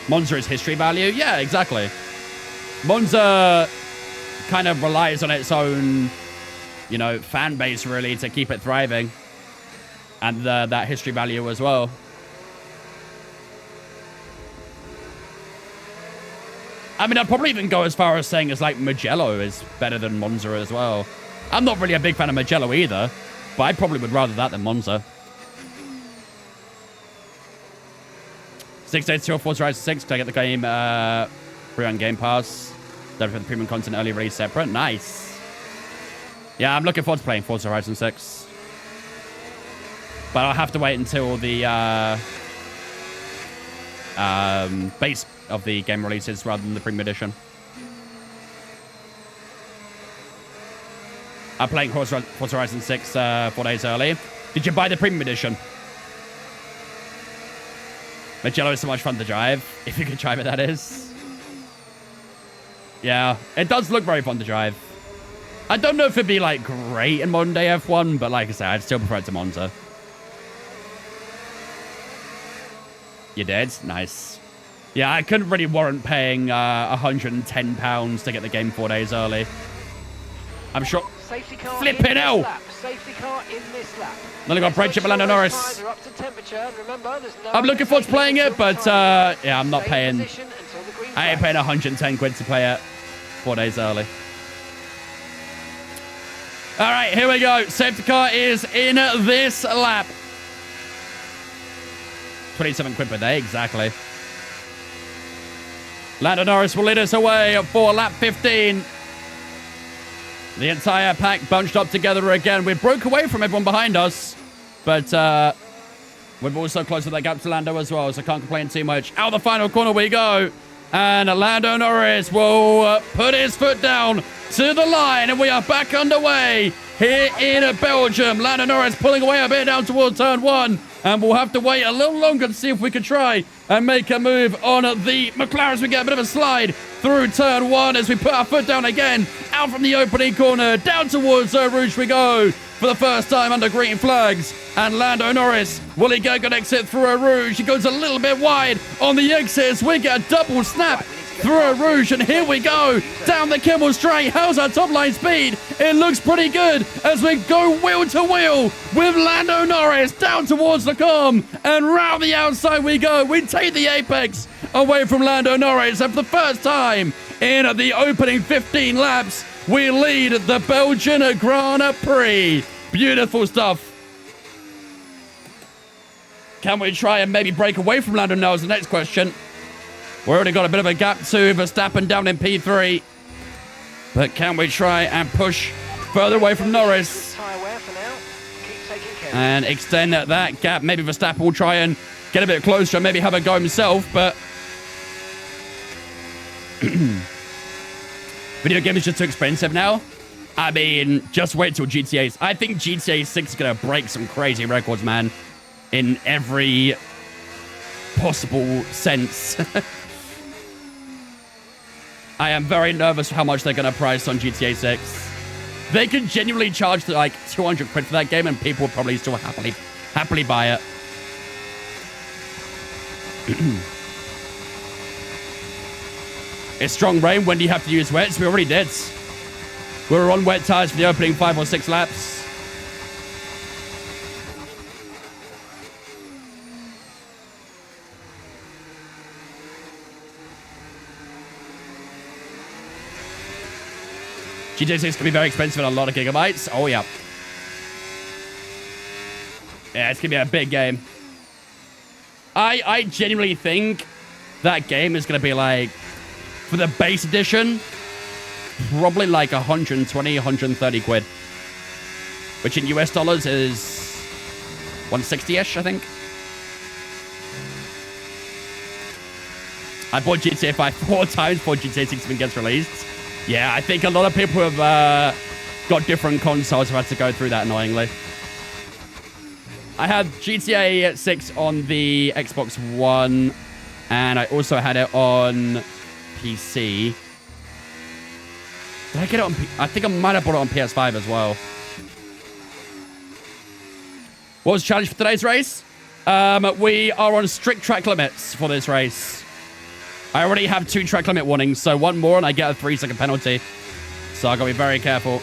S1: Monza is history value. Yeah, exactly. Monza kind of relies on its own, you know, fan base, really, to keep it thriving. And that history value as well. I mean, I'd probably even go as far as saying as, like, Mugello is better than Monza as well. I'm not really a big fan of Mugello either, but I probably would rather that than Monza. 6 days till Forza Horizon 6. Can I get the game free on Game Pass? Don't for the premium content early release separate. Nice. Yeah, I'm looking forward to playing Forza Horizon 6. But I'll have to wait until the base of the game releases rather than the premium edition. I'm playing Forza Horizon 6 4 days early. Did you buy the premium edition? Mugello is so much fun to drive. If you can drive it, that is. Yeah, it does look very fun to drive. I don't know if it'd be, like, great in modern day F1, but like I said, I'd still prefer it to Monza. You did? Nice. Yeah, I couldn't really warrant paying £110 to get the game 4 days early. I'm sure...
S2: Safety car
S1: Flipping
S2: in this
S1: hell.
S2: lap. Safety car in this lap.
S1: Nearly got break chip Lando Norris.
S2: Tyres are up to temperature. And remember, there's no
S1: I'm looking forward to playing it,
S2: until the
S1: but
S2: tyres are
S1: yeah, I'm not
S2: Stay in
S1: paying.
S2: position until the green
S1: I ain't
S2: flag.
S1: paying 110 quid to play it 4 days early. All right, here we go. Safety car is in this lap. 27 quid per day, exactly. Lando Norris will lead us away for lap 15. The entire pack bunched up together again. We broke away from everyone behind us, but we've also closed that gap to Lando as well, so I can't complain too much. Out the final corner we go, and Lando Norris will put his foot down to the line, and we are back underway here in Belgium. Lando Norris pulling away a bit down towards turn 1, and we'll have to wait a little longer to see if we can try and make a move on the McLaren as we get a bit of a slide through turn 1 as we put our foot down again, out from the opening corner, down towards Rouge we go for the first time under green flags. And Lando Norris, will he get a good exit through Rouge? He goes a little bit wide on the exits. We get a double snap through Rouge, and here we go down the Kimmel straight. How's our top line speed? It looks pretty good as we go wheel to wheel with Lando Norris down towards the calm, and round the outside we go. We take the apex away from Lando Norris, and for the first time in the opening 15 laps, we lead the Belgian Grand Prix. Beautiful stuff. Can we try and maybe break away from Lando now is the next question. We've already got a bit of a gap to Verstappen down in P3. But can we try and push further away from Norris
S2: Tyre wear for now. Keep taking care.
S1: and extend that gap? Maybe Verstappen will try and get a bit closer and maybe have a go himself, but video game is just too expensive now. I mean, just wait till GTA. I think GTA 6 is going to break some crazy records, man, in every possible sense. I am very nervous for how much they're going to price on GTA 6. They could genuinely charge like 200 quid for that game, and people will probably still happily buy it. It's strong rain. When do you have to use wets? We already did. We were on wet tires for the opening 5 or 6 laps. GTA 6 can be very expensive and a lot of gigabytes. Oh, yeah. Yeah, it's going to be a big game. I genuinely think that game is going to be like, for the base edition, probably like 120, 130 quid. Which in US dollars is 160-ish, I think. I bought GTA 5 4 times before GTA 6 even gets released. Yeah, I think a lot of people have got different consoles who had to go through that annoyingly. I had GTA 6 on the Xbox One, and I also had it on PC. Did I get it on I think I might have bought it on PS5 as well. What was the challenge for today's race? We are on strict track limits for this race. I already have 2 track limit warnings, so 1 more and I get a 3-second penalty. So I gotta be very careful.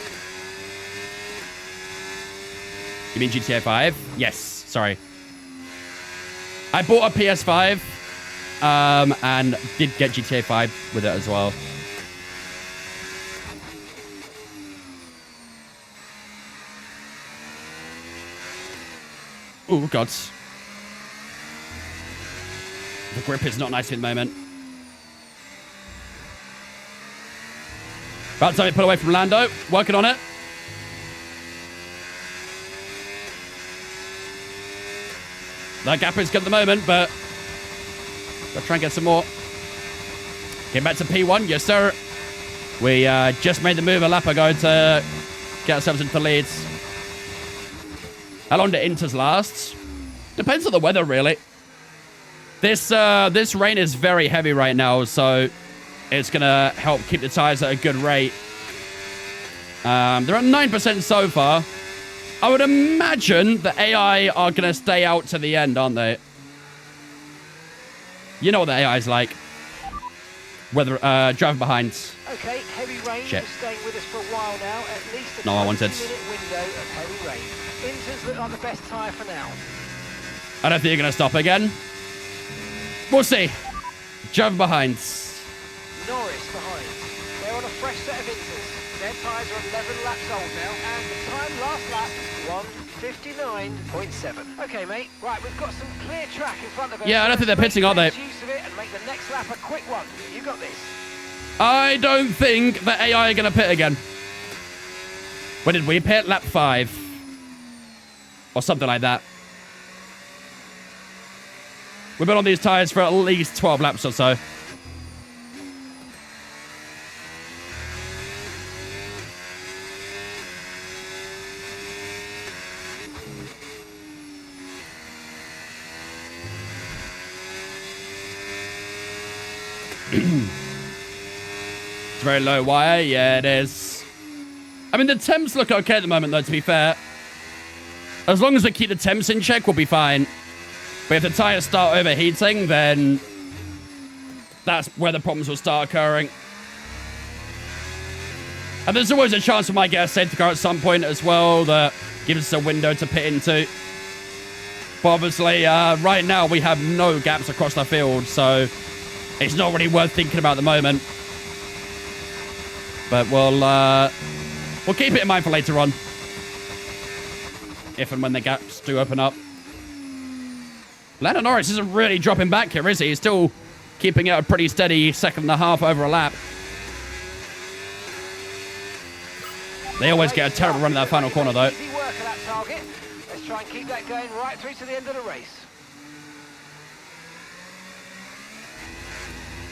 S1: You mean GTA 5? Yes, sorry. I bought a PS5 and did get GTA 5 with it as well. Oh, God. The grip is not nice at the moment. About time to pull away from Lando. Working on it. That gap is good at the moment, but gotta try and get some more. Get back to P1. Yes, sir. We just made the move a lap ago to get ourselves into the leads. How long do inters last? Depends on the weather, really. This rain is very heavy right now, so it's going to help keep the tires at a good rate. They're at 9% so far. I would imagine the AI are going to stay out to the end, aren't they? You know what the AI is like. Weather, driving behind.
S2: Okay, heavy rain
S1: Shit.
S2: is staying with us for a while now. At least a
S1: No, I wanted.
S2: 20-minute window of heavy rain. Inters look like the best tyre for now.
S1: I don't think you're going to stop again. We'll see. Driving behind.
S2: Norris behind. They're on a fresh set of Inters. Their tyres are 11 laps old now, and the time last lap, 1:59.7. Okay, mate. Right, we've got some clear track in front of us.
S1: Yeah, I don't think they're
S2: Make
S1: pitting, are they?
S2: best use of it and make the next lap a quick one. You got this.
S1: I don't think the AI are going to pit again. When did we pit? Lap 5. Or something like that. We've been on these tyres for at least 12 laps or so. It's very low wire. Yeah, it is. I mean, the temps look okay at the moment, though, to be fair. As long as we keep the temps in check, we'll be fine. But if the tyres start overheating, then that's where the problems will start occurring. And there's always a chance we might get a safety car at some point as well that gives us a window to pit into. But obviously, right now, we have no gaps across the field, so it's not really worth thinking about at the moment. But we'll keep it in mind for later on. If and when the gaps do open up. Lando Norris isn't really dropping back here, is he? He's still keeping it a pretty steady 2.5 over a lap. They always get a terrible run in that final corner, though.
S2: Easy work at that target. Let's try and keep that going right through to the end of the race.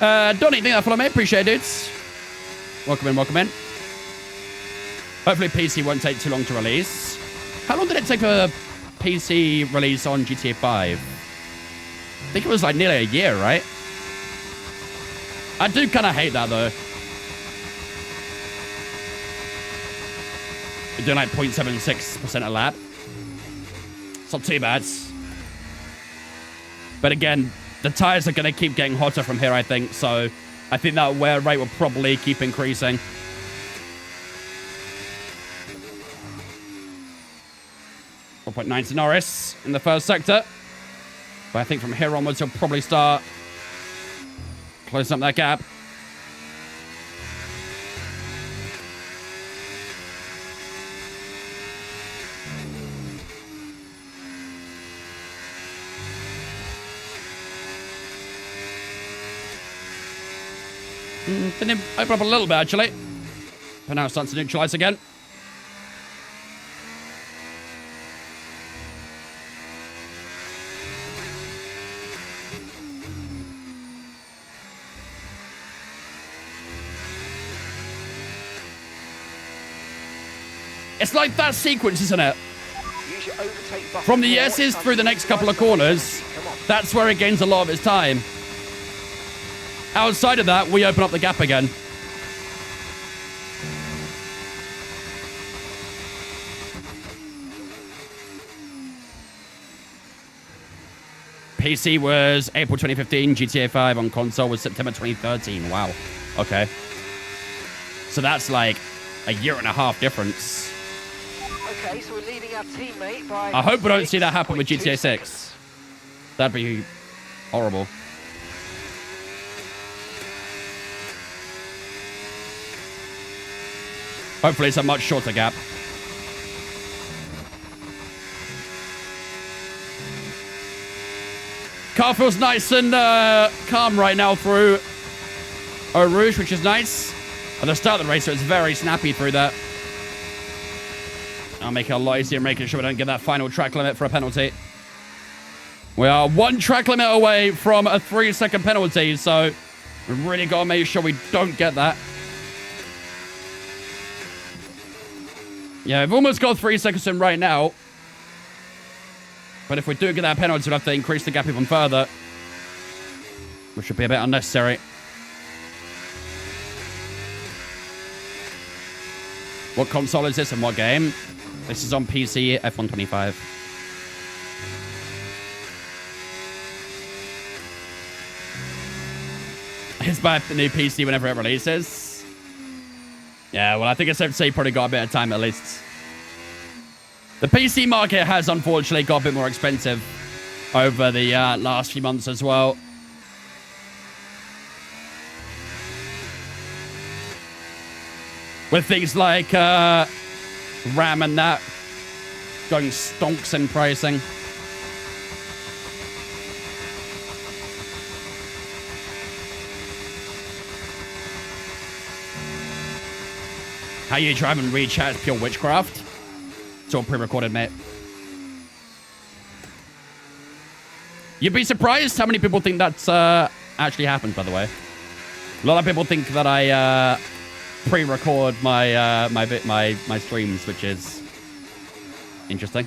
S1: Donnie, think that follow me? Appreciate it, dudes. Welcome in, welcome in. Hopefully PC won't take too long to release. How long did it take for PC release on GTA 5? I think it was like nearly a year, right? I do kind of hate that, though. You're doing like 0.76% a lap. It's not too bad. But again, the tyres are going to keep getting hotter from here, I think. So I think that wear rate will probably keep increasing. .9 to Norris in the first sector. But I think from here onwards, he'll probably start closing up that gap. Didn't open up a little bit, actually. But now it's starting to neutralize again. It's like that sequence, isn't it?
S2: Use your overtake button.
S1: From the S's through the next couple of corners, that's where it gains a lot of its time. Outside of that, we open up the gap again. PC was April 2015, GTA 5 on console was September 2013. Wow. Okay. So that's like a year and a half difference.
S2: Okay, so we're leading our teammate by...
S1: I hope we don't see that happen with GTA 6. That'd be horrible. Hopefully it's a much shorter gap. Car feels nice and calm right now through Eau Rouge, which is nice. At the start of the race, so it's very snappy through that. I'll make it a lot easier, making sure we don't get that final track limit for a penalty. We are 1 track limit away from a 3-second penalty, so we've really got to make sure we don't get that. Yeah, we've almost got 3 seconds in right now. But if we do get that penalty, we'll have to increase the gap even further. Which would be a bit unnecessary. What console is this and what game? This is on PC, F1 25. It's by the new PC whenever it releases. Yeah, well, I think it's safe to say you probably got a bit of time at least. The PC market has unfortunately got a bit more expensive over the last few months as well. With things like RAM and that going stonks in pricing. How you driving read chat is pure witchcraft. It's all pre-recorded, mate. You'd be surprised how many people think that's actually happened, by the way. A lot of people think that I pre-record my my streams, which is interesting.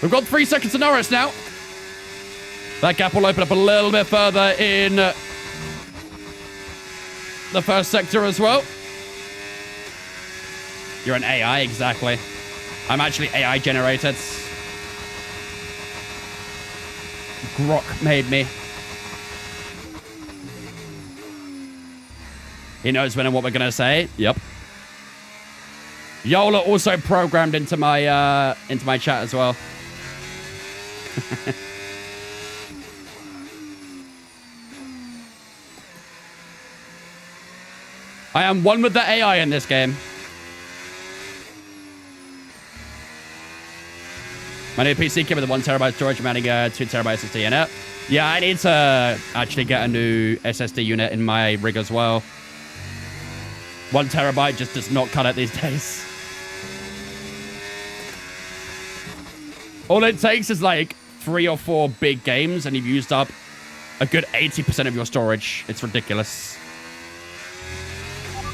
S1: We've got 3 seconds to Norris now. That gap will open up a little bit further in the first sector as well. You're an AI, exactly. I'm actually AI generated. Grok made me. He knows when and what we're gonna say. Yep. Yola also programmed into my chat as well. I am one with the AI in this game. My new PC came with a 1 terabyte storage, mounting a 2 terabyte SSD in it. Yeah, I need to actually get a new SSD unit in my rig as well. 1 terabyte just does not cut it these days. All it takes is like 3 or 4 big games and you've used up a good 80% of your storage. It's ridiculous.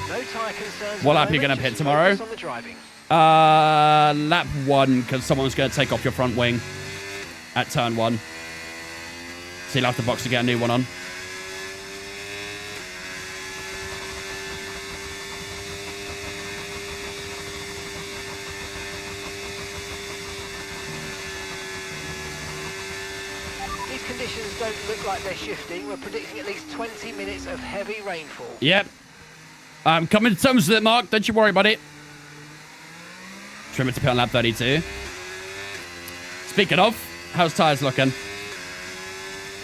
S2: No tyre concerns.
S1: What lap are you going to hit tomorrow?
S2: On the driving.
S1: Lap 1, because someone's going to take off your front wing at turn 1. So you'll have to box to get a new one on.
S2: These conditions don't look like they're shifting. We're predicting at least 20 minutes of heavy rainfall.
S1: Yep. I'm coming to terms with it, Mark. Don't you worry about it. Trim it to pit on lap 32. Speaking of, how's tyres looking?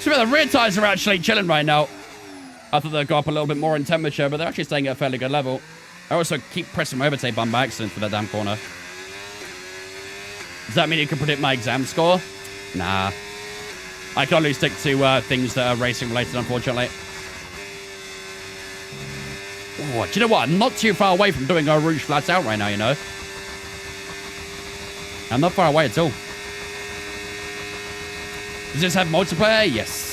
S1: So the rear tyres are actually chilling right now. I thought they'd go up a little bit more in temperature, but they're actually staying at a fairly good level. I also keep pressing my overtake button by accident for that damn corner. Does that mean you can predict my exam score? Nah. I can only stick to things that are racing related, unfortunately. Oh, do you know what? I'm not too far away from doing a Rouge flats out right now, you know? I'm not far away at all. Does this have multiplayer? Yes.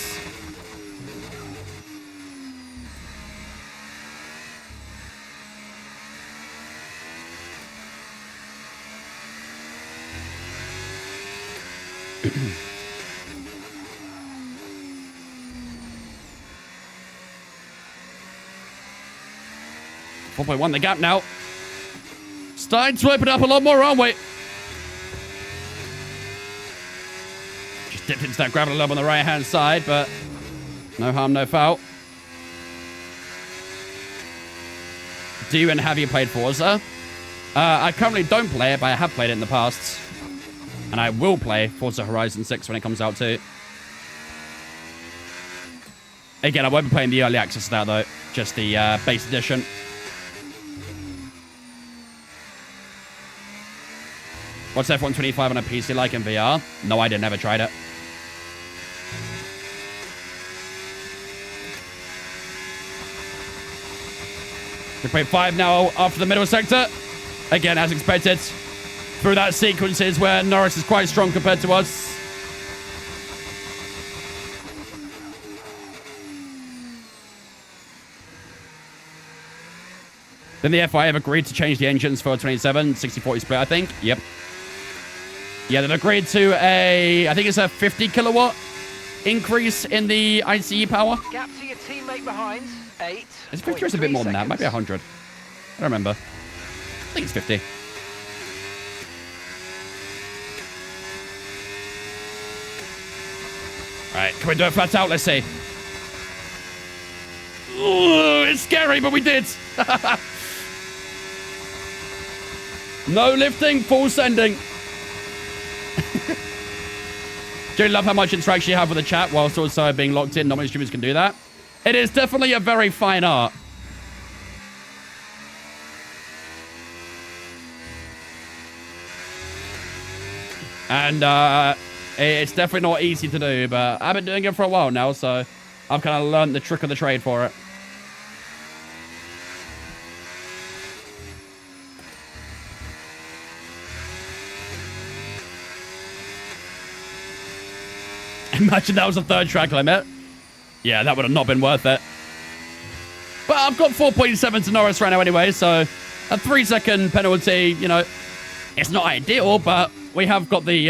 S1: .1 the gap now. Starting to open up a lot more, aren't we? Just dipped into that gravel a little on the right-hand side, but no harm, no foul. Do you and have you played Forza? I currently don't play it, but I have played it in the past. And I will play Forza Horizon 6 when it comes out too. Again, I won't be playing the early access of that though. Just the base edition. What's F1 25 on a PC like in VR? No idea, never tried it. We play 5 now after the middle sector. Again, as expected. Through that sequences where Norris is quite strong compared to us. Then the FIA have agreed to change the engines for 27, 60-40 split, I think. Yep. Yeah, they've agreed to a, I think it's a 50 kilowatt increase in the ICE power.
S2: Gap to your teammate behind, 8.
S1: Is 50 or is it a bit more than that? Might be 100. I don't remember. I think it's 50. Right, can we do it flat out? Let's see. Ooh, it's scary, but we did. No lifting, full sending. Do you love how much interaction you have with the chat whilst also being locked in? Not many streamers can do that. It is definitely a very fine art. And it's definitely not easy to do, but I've been doing it for a while now, so I've kind of learned the trick of the trade for it. Imagine that was a third track limit. Yeah, that would have not been worth it. But I've got 4.7 to Norris right now anyway, so a 3-second penalty, you know, it's not ideal, but we have got the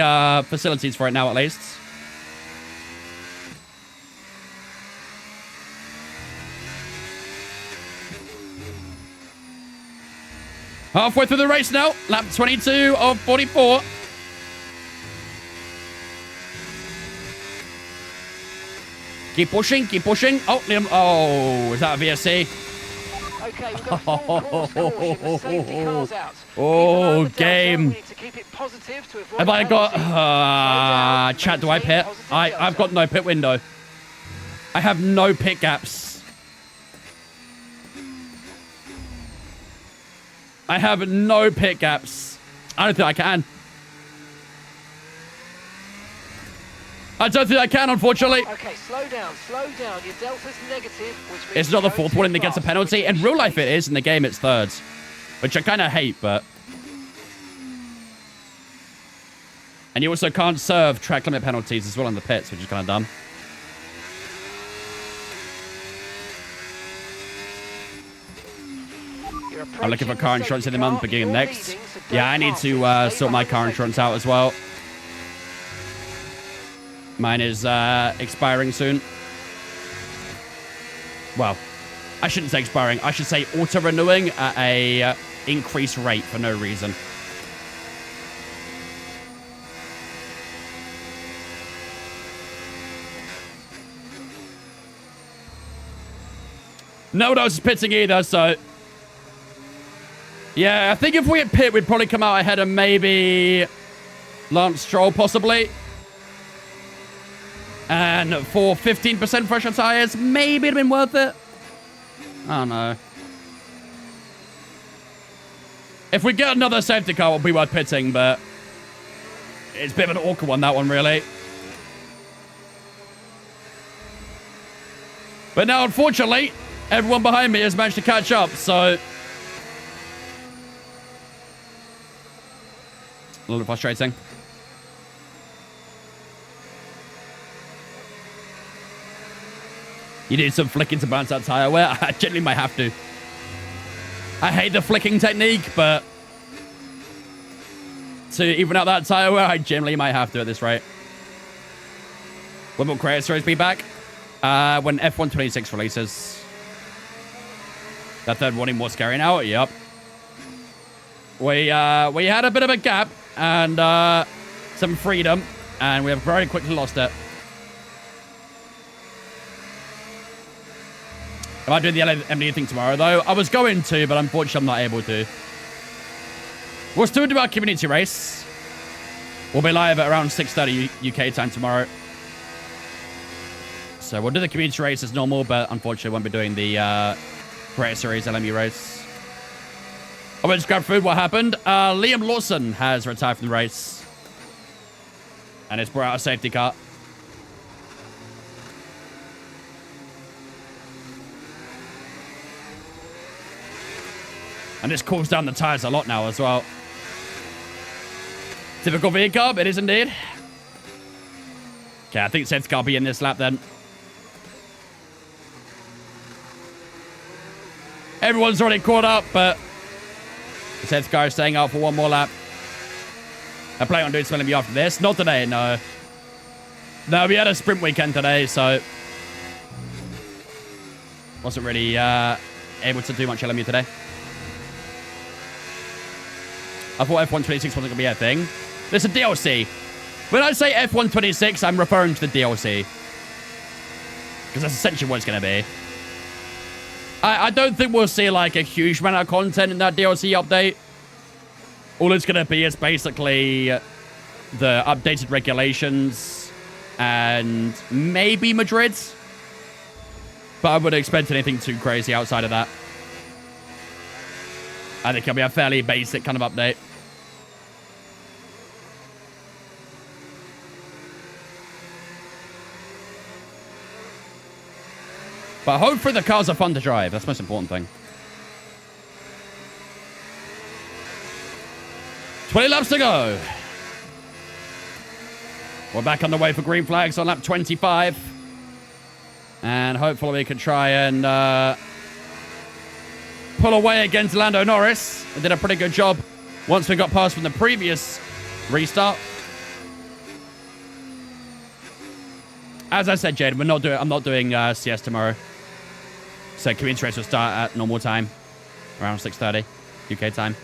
S1: facilities for it now at least. Halfway through the race now, lap 22 of 44. Keep pushing, keep pushing. Oh, Liam. Oh, is that a VSC?
S2: Okay, we've got a full course caution. The safety car's out.
S1: Oh,
S2: Keep an eye on the delta.
S1: game.
S2: We need to keep it positive to avoid
S1: Have I got...
S2: penalties.
S1: chat, do I pit? I've got no pit window. I have no pit gaps. I have no pit gaps. I don't think I can. I don't think I can, unfortunately.
S2: Okay, slow down, slow down. Your delta's negative, which means
S1: It's not the
S2: you're
S1: fourth
S2: going
S1: one
S2: too
S1: that gets a
S2: fast.
S1: penalty. In real life, it is. In the game, it's thirds. Which I kind of hate, but... And you also can't serve track limit penalties as well in the pits, which is kind of dumb. I'm looking for car insurance in the month, beginning next. Yeah, I need to sort my car insurance out as well. Mine is expiring soon. Well, I shouldn't say expiring. I should say auto-renewing at a increased rate for no reason. No one else is pitting either, so... Yeah, I think if we had pit, we'd probably come out ahead of maybe Lance Stroll, possibly. And for 15% fresher tires, maybe it'd have been worth it. I don't know. If we get another safety car, it'll be worth pitting, but it's a bit of an awkward one, that one, really. But now, unfortunately, everyone behind me has managed to catch up, so... A little frustrating. You need some flicking to bounce that tire wear. I generally might have to. I hate the flicking technique, but to even out that tire wear, I generally might have to at this rate. When will Creator Series be back? When F126 releases. That third warning more scary now? Yep. We had a bit of a gap and some freedom, and we have very quickly lost it. Am I doing the LMD thing tomorrow, though? I was going to, but unfortunately I'm not able to. We'll still do our community race. We'll be live at around 6:30 UK time tomorrow. So we'll do the community race as normal, but unfortunately won't be doing the Creator Series LMU race. I went to grab food. What happened? Liam Lawson has retired from the race. And it's brought out a safety car. And this cools down the tires a lot now as well. Typical V-carb, it is indeed. Okay, I think safety car will be in this lap then. Everyone's already caught up, but the safety car is staying out for one more lap. I plan on doing some LMU after this. Not today, no. No, we had a sprint weekend today, so wasn't really able to do much LMU today. I thought F126 wasn't going to be a thing. There's a DLC. When I say F126, I'm referring to the DLC. Because that's essentially what it's going to be. I don't think we'll see like a huge amount of content in that DLC update. All it's going to be is basically the updated regulations and maybe Madrid. But I wouldn't expect anything too crazy outside of that. I think it'll be a fairly basic kind of update. But hopefully the cars are fun to drive. That's the most important thing. 20 laps to go. We're back on the way for green flags on lap 25. And hopefully we can try and pull away against Lando Norris. They did a pretty good job once we got past from the previous restart. As I said, Jade, I'm not doing CS tomorrow. So community race will start at normal time, around 6:30 UK time.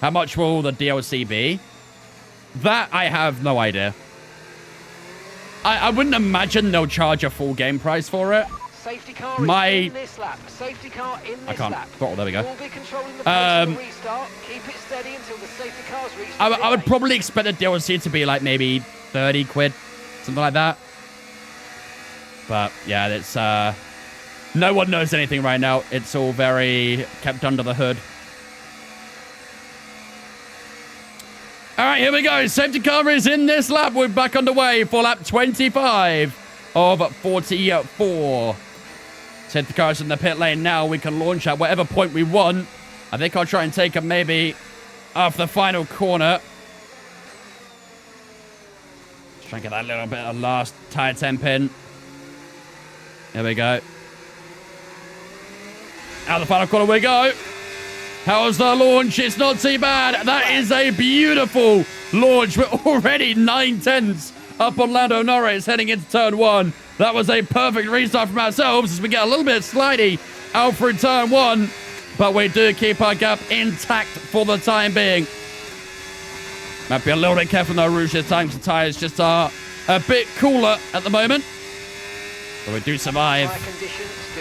S1: How much will the DLC be? That I have no idea. I wouldn't imagine they'll charge a full game price for it.
S2: Safety car is in this lap. Safety car in this
S1: I can't.
S2: lap.
S1: Oh, there we go.
S2: We'll be controlling the pace of the restart. Keep it steady until the safety car's reached.
S1: I would probably expect the DLC to be like maybe 30 quid, something like that. But yeah, it's no one knows anything right now. It's all very kept under the hood. All right, here we go. Safety car is in this lap. We're back underway for lap 25 of 44. Safety car's in the pit lane now. We can launch at whatever point we want. I think I'll try and take him maybe after the final corner. Just try and get that little bit of last tire temp in. There we go. Out the final corner we go. How's the launch? It's not too bad. That is a beautiful launch. We're already 9/10 up on Lando Norris heading into turn 1. That was a perfect restart from ourselves as we get a little bit slidey out through turn 1. But we do keep our gap intact for the time being. Might be a little bit careful though, Rouge, this time. The tires just are a bit cooler at the moment. But we do survive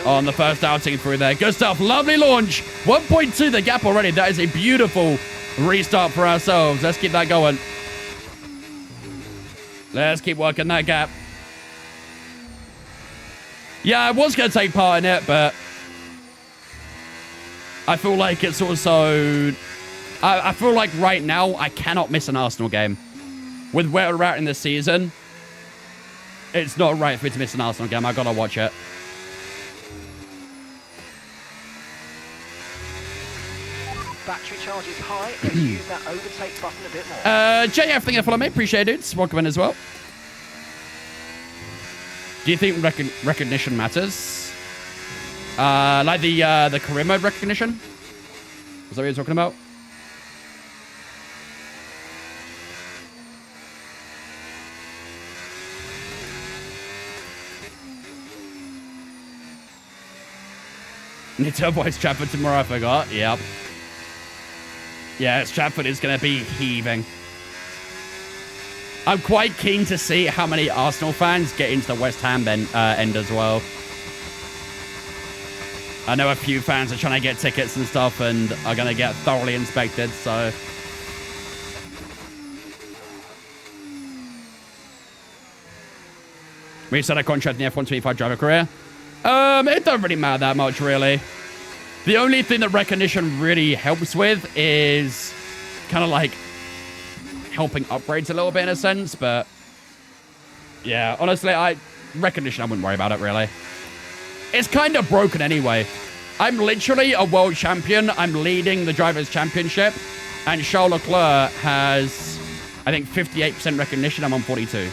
S1: on the first outing through there. Good stuff. Lovely launch. 1.2 the gap already. That is a beautiful restart for ourselves. Let's keep that going. Let's keep working that gap. Yeah, I was going to take part in it, but I feel like it's also... I feel like right now I cannot miss an Arsenal game. With where we're at in the season, it's not right for me to miss an Arsenal game. I've got to watch it.
S2: Battery charge is high. Let's use that overtake button a bit more.
S1: JF, thank you for following me. Appreciate it, dudes. Welcome in as well. Do you think recognition matters? Like the career mode recognition? Is that what you're talking about? Need to avoid Stratford tomorrow, I forgot. Yep. Yeah, Stratford is going to be heaving. I'm quite keen to see how many Arsenal fans get into the West Ham end as well. I know a few fans are trying to get tickets and stuff and are going to get thoroughly inspected, so... Reset a contract in the F125 driver career. It don't really matter that much, really. The only thing that recognition really helps with is kind of like helping upgrades a little bit in a sense, but yeah, honestly, recognition, I wouldn't worry about it, really. It's kind of broken anyway. I'm literally a world champion. I'm leading the Drivers' Championship, and Charles Leclerc has, I think, 58% recognition. I'm on 42.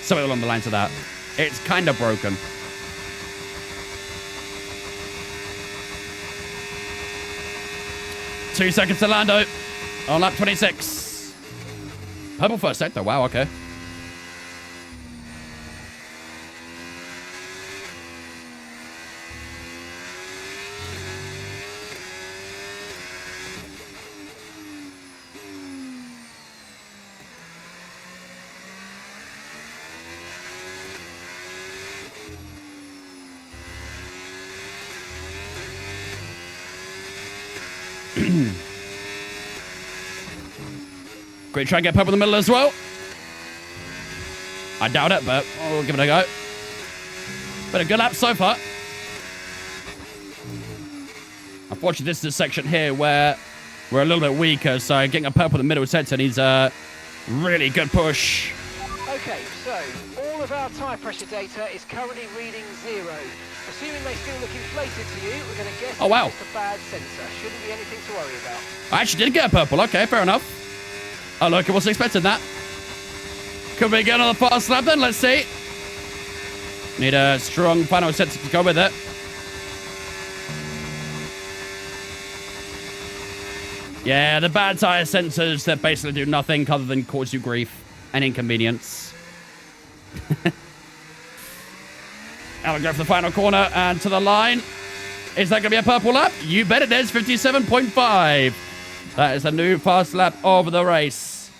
S1: Something along the lines of that. It's kind of broken. Two seconds to Lando on lap 26. Purple first sector. Wow, okay. Great, try and get purple in the middle as well. I doubt it, but we'll give it a go. But a good lap so far. Unfortunately, this is a section here where we're a little bit weaker, so getting a purple in the middle sector needs a really good push.
S2: Okay, so all of our tyre pressure data is currently reading 0. Assuming they still look inflated to you, we're going to guess
S1: Oh, wow.
S2: it's just a bad sensor. Shouldn't be anything to worry about.
S1: I actually did get a purple. Okay, fair enough. Oh, look, I wasn't expecting that. Could we get another fast lap then? Let's see. Need a strong final sensor to go with it. Yeah, the bad tyre sensors that basically do nothing other than cause you grief and inconvenience. Now we'll go for the final corner and to the line. Is that going to be a purple lap? You bet it is. 57.5. That is a new fast lap of the race.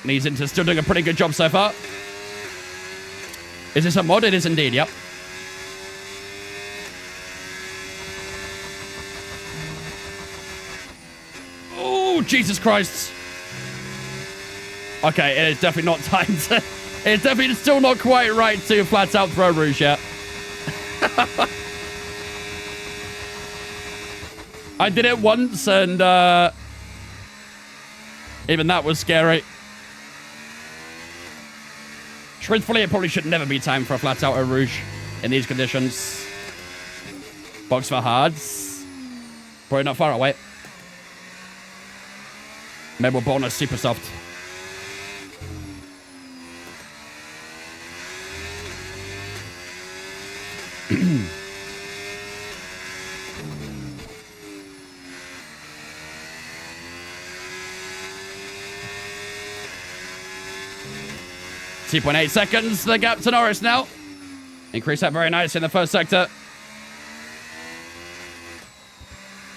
S1: And he's into still doing a pretty good job so far. Is this a mod? It is indeed, yep. Oh, Jesus Christ. Okay, it is definitely not time to... It's definitely still not quite right to flat out throw Rouge yet. I did it once and even that was scary. Truthfully, it probably should never be time for a flat out Rouge in these conditions. Box for hards. Probably not far away. Maybe we'll bonus super soft. .8 seconds, the gap to Norris now. Increase that very nice in the first sector.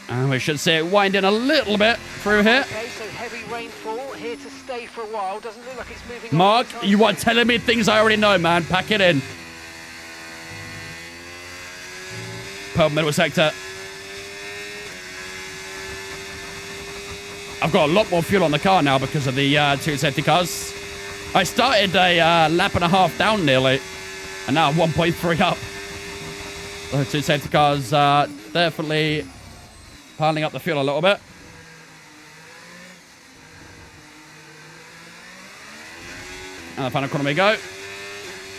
S1: And we should see it wind in a little bit through here.
S2: Okay, so heavy rainfall here to stay for a while. Doesn't look like it's moving on.
S1: Mark, you are telling me things I already know, man. Pack it in. Purple middle sector. I've got a lot more fuel on the car now because of the two safety cars. I started a lap and a half down nearly, and now I'm 1.3 up. The two safety cars definitely piling up the fuel a little bit. And the final corner we go.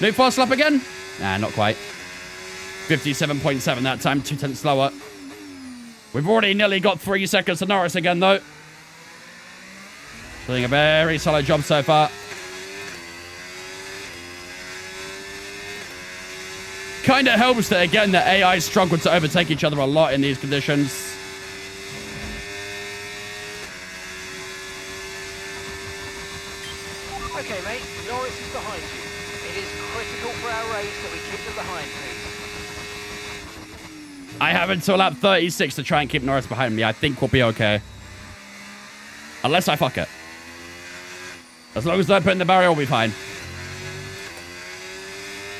S1: New fast lap again? Nah, not quite. 57.7 that time, 2 tenths slower. We've already nearly got 3 seconds to Norris again, though. Doing a very solid job so far. Kind of helps that, again, the AI struggle to overtake each other a lot in these conditions.
S2: Okay, mate, Norris is behind you. It is critical for our race that we keep them behind, please.
S1: I have until lap 36 to try and keep Norris behind me. I think we'll be okay. Unless I fuck it. As long as I don't put in the barrier, we'll be fine.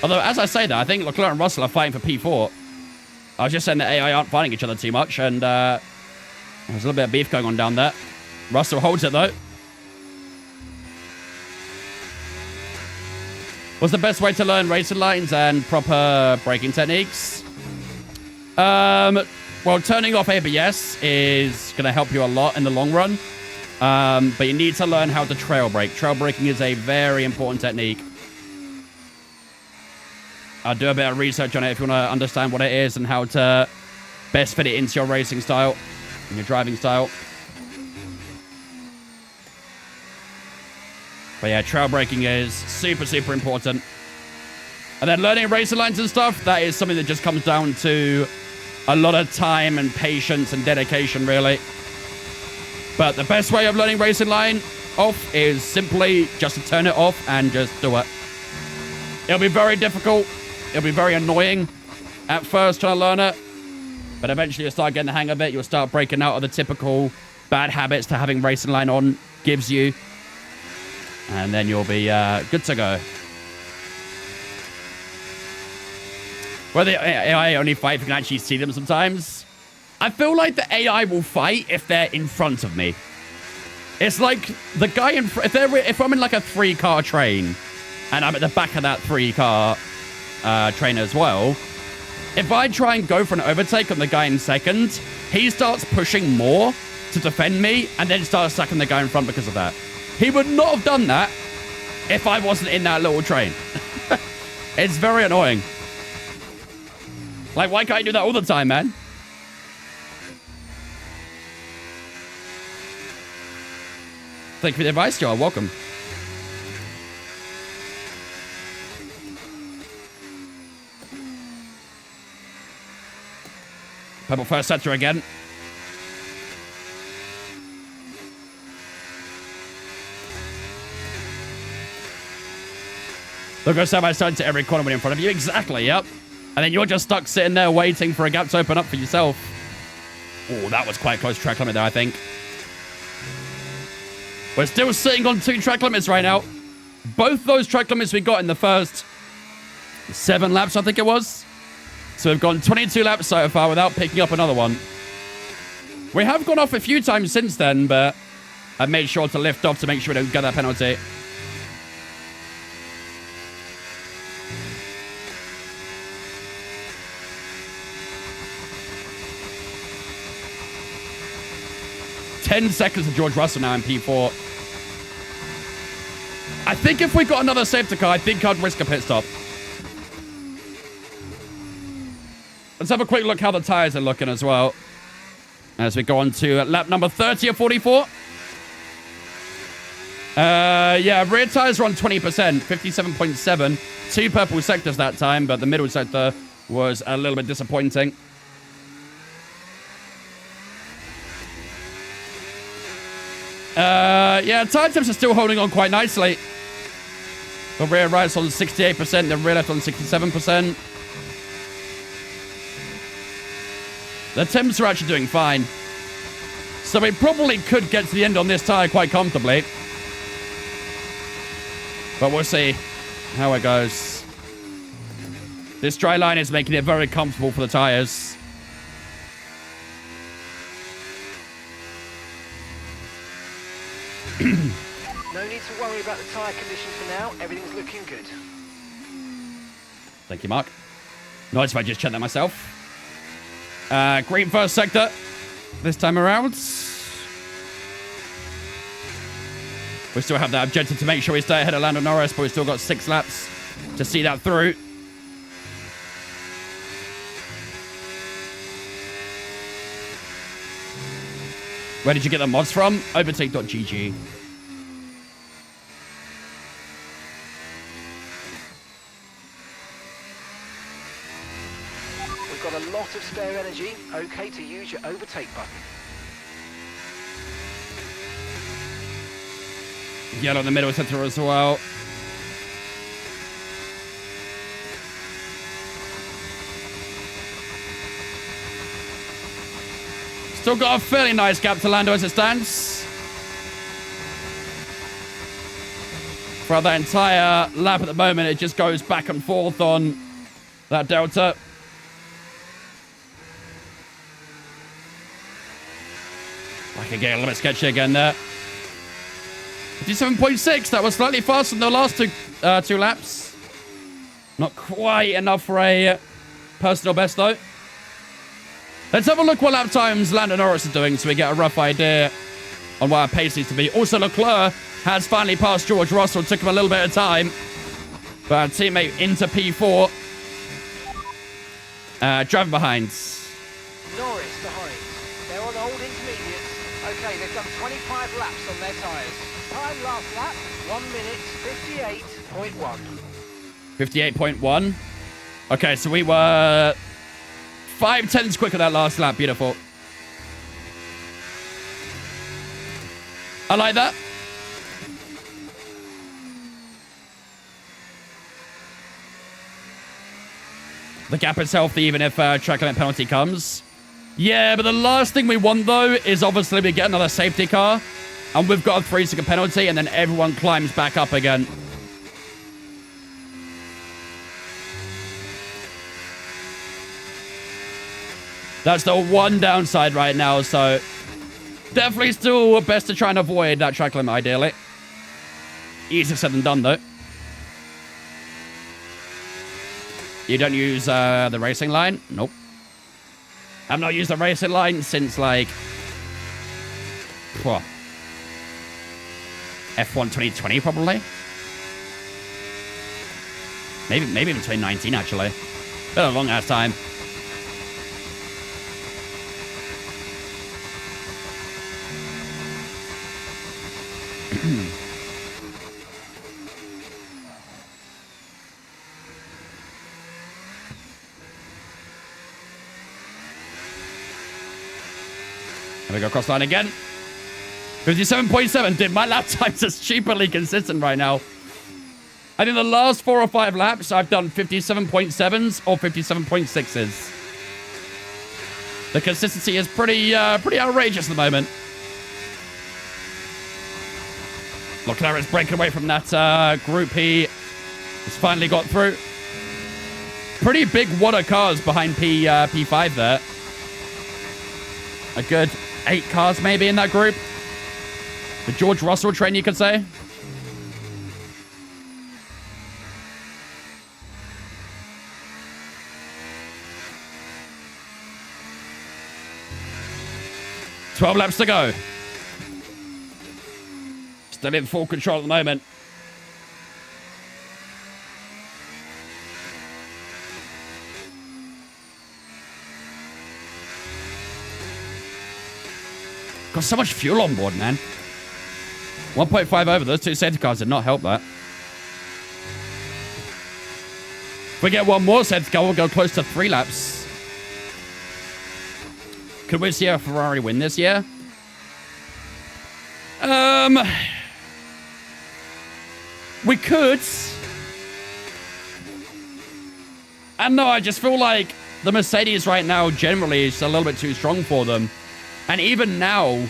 S1: Although, as I say that, I think Leclerc and Russell are fighting for P4. I was just saying that AI aren't fighting each other too much, and there's a little bit of beef going on down there. Russell holds it, though. What's the best way to learn racing lines and proper braking techniques? Well, turning off ABS is going to help you a lot in the long run. But you need to learn how to trail brake. Trail braking is a very important technique. I'll do a bit of research on it if you want to understand what it is and how to best fit it into your racing style and your driving style. But yeah, trail braking is super, super important. And then learning racing lines and stuff, that is something that just comes down to a lot of time and patience and dedication, really. But the best way of learning racing line off is simply just to turn it off and just do it. It'll be very difficult. It'll be very annoying at first trying to learn it. But eventually you'll start getting the hang of it. You'll start breaking out of the typical bad habits to having racing line on gives you. And then you'll be good to go. Whether AI only fight if you can actually see them sometimes. I feel like the AI will fight if they're in front of me. It's like the guy in front. If I'm in like a 3-car train and I'm at the back of that 3-car train as well, if I try and go for an overtake on the guy in second, he starts pushing more to defend me and then starts sucking the guy in front because of that. He would not have done that if I wasn't in that little train. It's very annoying. Like, why can't you do that all the time, man? Thank you for the advice, Joe. Welcome. Purple first sector again. They'll go side by side to every corner when in front of you. Exactly, yep. And then you're just stuck sitting there waiting for a gap to open up for yourself. Oh, that was quite close track limit there, I think. We're still sitting on 2 track limits right now. Both those track limits we got in the first 7 laps, I think it was. So we've gone 22 laps so far without picking up another one. We have gone off a few times since then, but I've made sure to lift off to make sure we don't get that penalty. Ten seconds of George Russell now in P4. I think if we got another safety car, I think I'd risk a pit stop. Let's have a quick look how the tires are looking as well. As we go on to lap number 30 of 44. Yeah, rear tires are on 20%, 57.7. 2 purple sectors that time, but the middle sector was a little bit disappointing. Yeah, tire temps are still holding on quite nicely. The rear right's on 68%, the rear left on 67%. The temps are actually doing fine. So we probably could get to the end on this tire quite comfortably. But we'll see how it goes. This dry line is making it very comfortable for the tires.
S2: No need to worry about the tyre condition for now. Everything's looking good.
S1: Thank you, Mark. Nice if I just checked that myself. Green first sector this time around. We still have that objective to make sure we stay ahead of Lando Norris, but we've still got 6 laps to see that through. Where did you get the mods from? Overtake.gg.
S2: We've got a lot of spare energy. Okay to use your overtake button.
S1: Yellow in the middle sector as well. Still got a fairly nice gap to Lando as it stands. Throughout that entire lap at the moment, it just goes back and forth on that delta. I can get a little bit sketchy again there. 57.6, that was slightly faster than the last two laps. Not quite enough for a personal best, though. Let's have a look what lap times Lando Norris is doing so we get a rough idea on what our pace needs to be. Also, Leclerc has finally passed George Russell. Took him a little bit of time. But our teammate into P4. Driving behind.
S2: Norris behind. They're on old intermediates. Okay, they've done 25 laps on their tyres. Time last lap, 1 minute, 58.1.
S1: 58.1. Okay, so we were 5/10 quicker that last lap. Beautiful. I like that. The gap is healthy even if track limit penalty comes. Yeah, but the last thing we want, though, is obviously we get another safety car. And we've got a 3-second penalty, and then everyone climbs back up again. That's the one downside right now, so definitely still best to try and avoid that track limit, ideally. Easier said than done, though. You don't use the racing line? Nope. I've not used the racing line since, like, F1 2020, probably. Maybe even 2019, actually. Been a long-ass time. There we go, cross line again. 57.7. Dude, my lap times are stupidly consistent right now. I think the last 4 or 5 laps, I've done 57.7s or 57.6s. The consistency is pretty outrageous at the moment. McLaren's breaking away from that Group P. Has finally got through. Pretty big water cars behind P5 there. A good 8 cars maybe in that group. The George Russell train, you could say. "12 laps to go." Still in full control at the moment. Got so much fuel on board, man. 1.5 over. Those 2 safety cars did not help that. If we get one more safety car, we'll go close to 3 laps. Could we see a Ferrari win this year? We could. And no, I just feel like the Mercedes right now generally is a little bit too strong for them. And even now,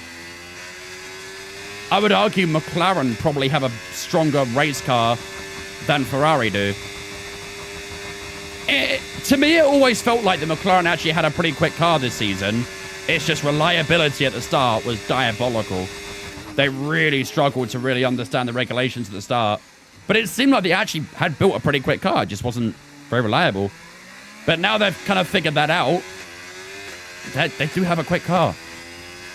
S1: I would argue McLaren probably have a stronger race car than Ferrari do. To me, it always felt like the McLaren actually had a pretty quick car this season. It's just reliability at the start was diabolical. They really struggled to really understand the regulations at the start. But it seemed like they actually had built a pretty quick car. It just wasn't very reliable. But now they've kind of figured that out. They do have a quick car.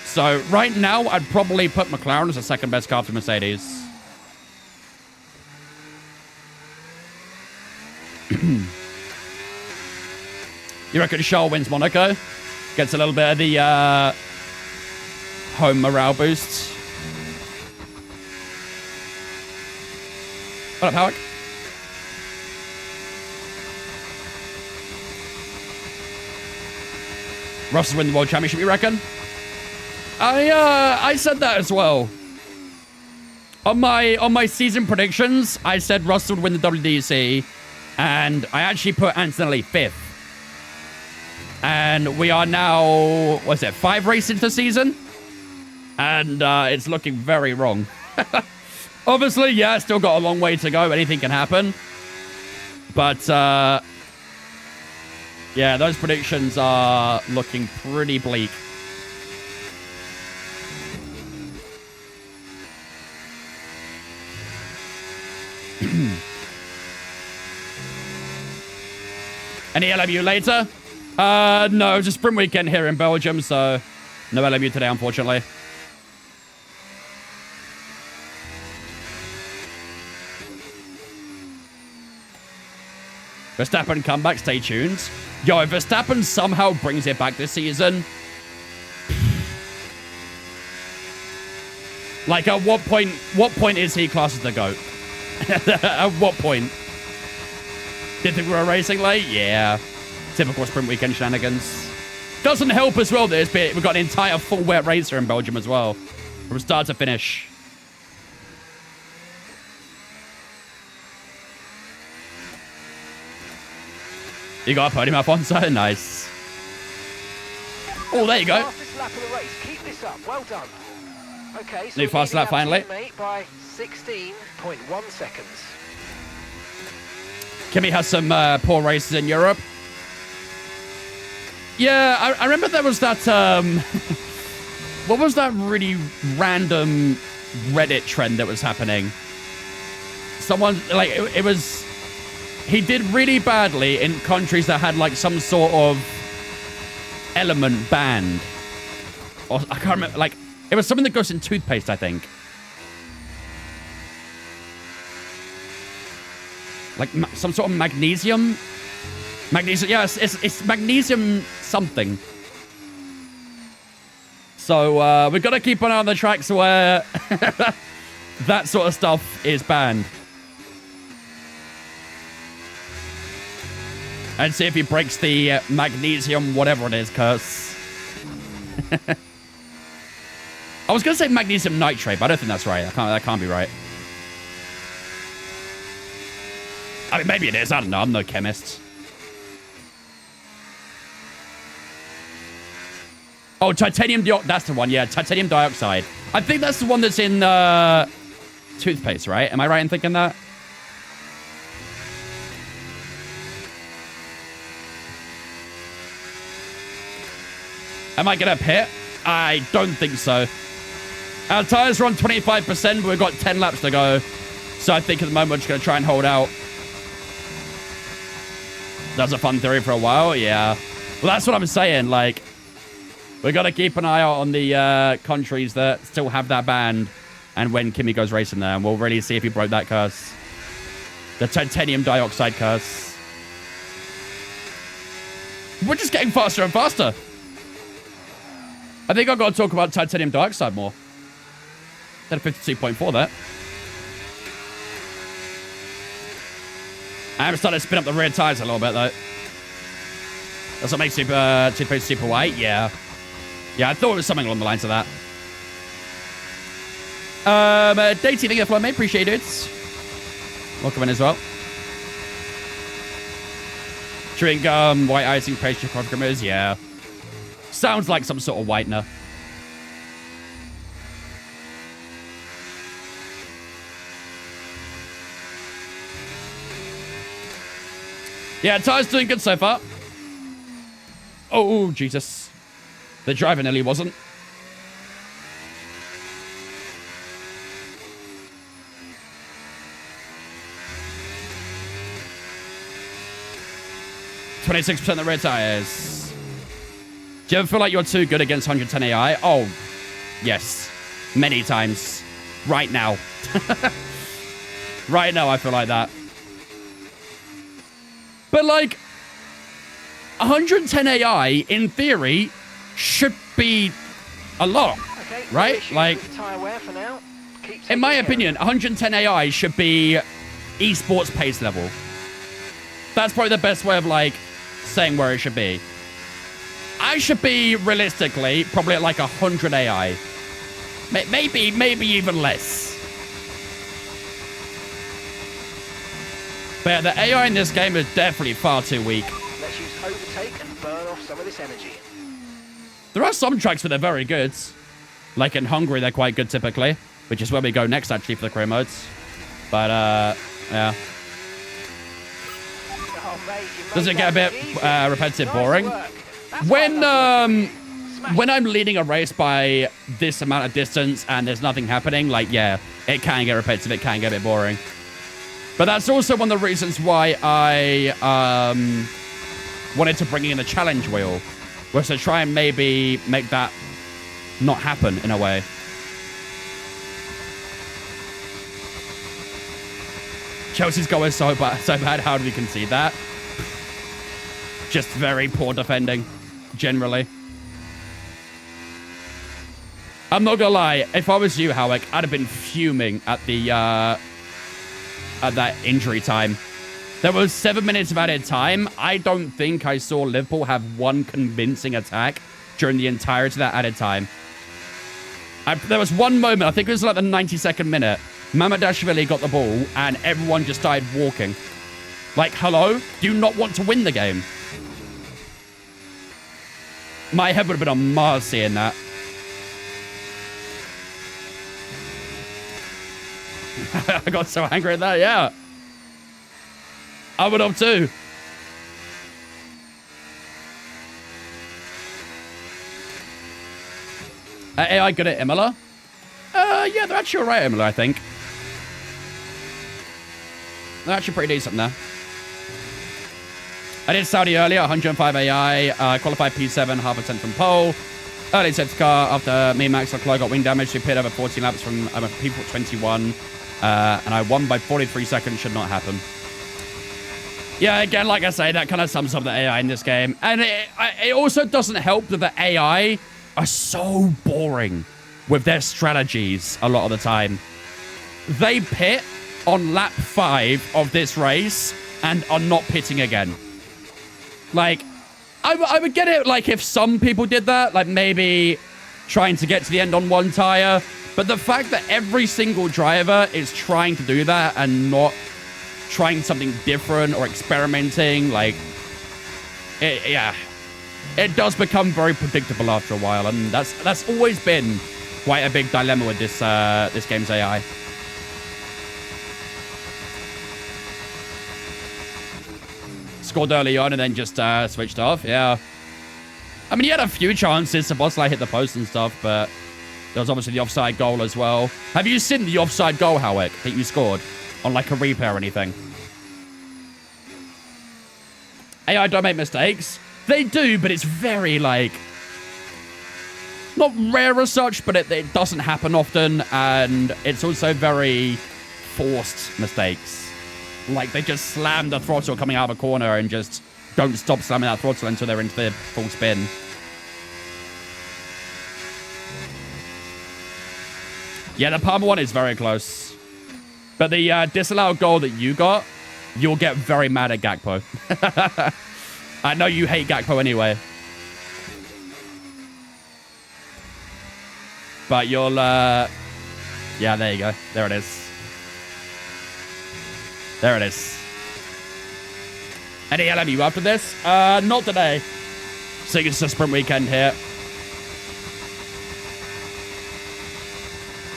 S1: So right now, I'd probably put McLaren as the second best car for Mercedes. You reckon Charles wins Monaco? Gets a little bit of the home morale boost. What up, Howard? Russell win the World Championship, you reckon? I said that as well. On my season predictions, I said Russell would win the WDC, and I actually put Antonelli 5th. And we are now, what's it, 5 races into the season? And it's looking very wrong. Obviously, yeah, still got a long way to go. Anything can happen. But, yeah, those predictions are looking pretty bleak. Any LMU later? No, just sprint weekend here in Belgium, so no LMU today, unfortunately. Verstappen comeback, stay tuned. Yo, if Verstappen somehow brings it back this season, like at what point is he classed as the GOAT? At what point? Did think we were racing late? Yeah. Typical sprint weekend shenanigans. Doesn't help as well this bit. We've got an entire full wet racer in Belgium as well. From start to finish. You got a podium, Alfonso? Nice. Oh, there you go.
S2: Fastest lap of the race. Keep this up. Well done. Okay, so
S1: new fast lap finally.
S2: By 16.1 seconds.
S1: Kimi has some poor races in Europe. Yeah, I remember there was that, what was that really random Reddit trend that was happening? Someone, like, it was, he did really badly in countries that had, like, some sort of element banned. Or, I can't remember, like, it was something that goes in toothpaste, I think. Like, some sort of magnesium? Magnesium, yes, it's magnesium something. So, we've got to keep an eye on the tracks where that sort of stuff is banned. And see if he breaks the magnesium, whatever it is, curse. I was going to say magnesium nitrate, but I don't think that's right. That can't be right. I mean, maybe it is. I don't know. I'm no chemist. Oh, titanium dioxide. That's the one. Yeah, titanium dioxide. I think that's the one that's in toothpaste, right? Am I right in thinking that? Am I going to pit? I don't think so. Our tires are on 25%, but we've got 10 laps to go. So I think at the moment we're just going to try and hold out. That's a fun theory for a while, yeah. Well, that's what I'm saying, like, we got to keep an eye out on the countries that still have that band and when Kimi goes racing there, and we'll really see if he broke that curse. The titanium dioxide curse. We're just getting faster and faster. I think I've got to talk about titanium dioxide more. At 52.4 there. I am starting to spin up the rear tires a little bit, though. That's what makes toothpaste super white? Yeah. Yeah, I thought it was something along the lines of that. Dating, thank you for mate. Appreciate it. Welcome in as well. Chewing gum, white icing, pastry, coffee creamers. Yeah. Sounds like some sort of whitener. Yeah, tires doing good so far. Oh, Jesus. The driver nearly wasn't. %26% the rear tires. Do you ever feel like you're too good against 110 AI? Oh, yes. Many times. Right now. Right now, I feel like that. But, like, 110 AI, in theory, should be a lot,
S2: Okay,
S1: right? Like,
S2: tire wear for now.
S1: in my opinion, 110 AI should be esports pace level. That's probably the best way of, like, saying where it should be. I should be, realistically, probably at, like, 100 AI. Maybe even less. But yeah, the AI in this game is definitely far too weak.
S2: Let's use overtake and burn off some of this energy.
S1: There are some tracks where they're very good. Like in Hungary, they're quite good typically, which is where we go next, actually, for the career modes. But, yeah.
S2: Oh, mate,
S1: Does it get a bit repetitive, boring? When I'm leading a race by this amount of distance and there's nothing happening, like, yeah, it can get repetitive, it can get a bit boring. But that's also one of the reasons why I wanted to bring in a challenge wheel, was to try and maybe make that not happen in a way. Chelsea's goal is so bad. How did we concede that? Just very poor defending, generally. I'm not gonna lie. If I was you, Howick, I'd have been fuming at the at that injury time. There was 7 minutes of added time. I don't think I saw Liverpool have one convincing attack during the entirety of that added time. There was one moment, I think it was like the 92nd minute, Mamadashvili got the ball and everyone just started walking. Like, hello? Do you not want to win the game? My head would have been on Mars seeing that. I got so angry at that, yeah. I would have too. AI good at Imola? Yeah, they're actually alright at Imola, I think. They're actually pretty decent there. I did Saudi earlier, 105 AI, qualified P7, half a tenth from pole. Early safety car after me, Max, and Chloe got wing damage. We pitted over 14 laps from P21, and I won by 43 seconds. Should not happen. Yeah, again, like I say, that kind of sums up the AI in this game. And it also doesn't help that the AI are so boring with their strategies a lot of the time. They pit on lap 5 of this race and are not pitting again. Like, I would get it, like, if some people did that, like maybe trying to get to the end on one tire. But the fact that every single driver is trying to do that and not trying something different or experimenting, like, yeah, it does become very predictable after a while. And that's always been quite a big dilemma with this this game's AI. Scored early on and then just switched off. Yeah. I mean, he had a few chances to boss hit the post and stuff, but there was obviously the offside goal as well. Have you seen the offside goal, Howick, that you scored on like a replay or anything? AI don't make mistakes. They do, but it's very like not rare as such, but it doesn't happen often, and it's also very forced mistakes. Like, they just slam the throttle coming out of a corner and just don't stop slamming that throttle until they're into the full spin. Yeah, the Palmer one is very close. But the disallowed goal that you got, you'll get very mad at Gakpo. I know you hate Gakpo anyway. But you'll, yeah, there you go. There it is. There it is. Any LMU after this? Not today. So it's a sprint weekend here.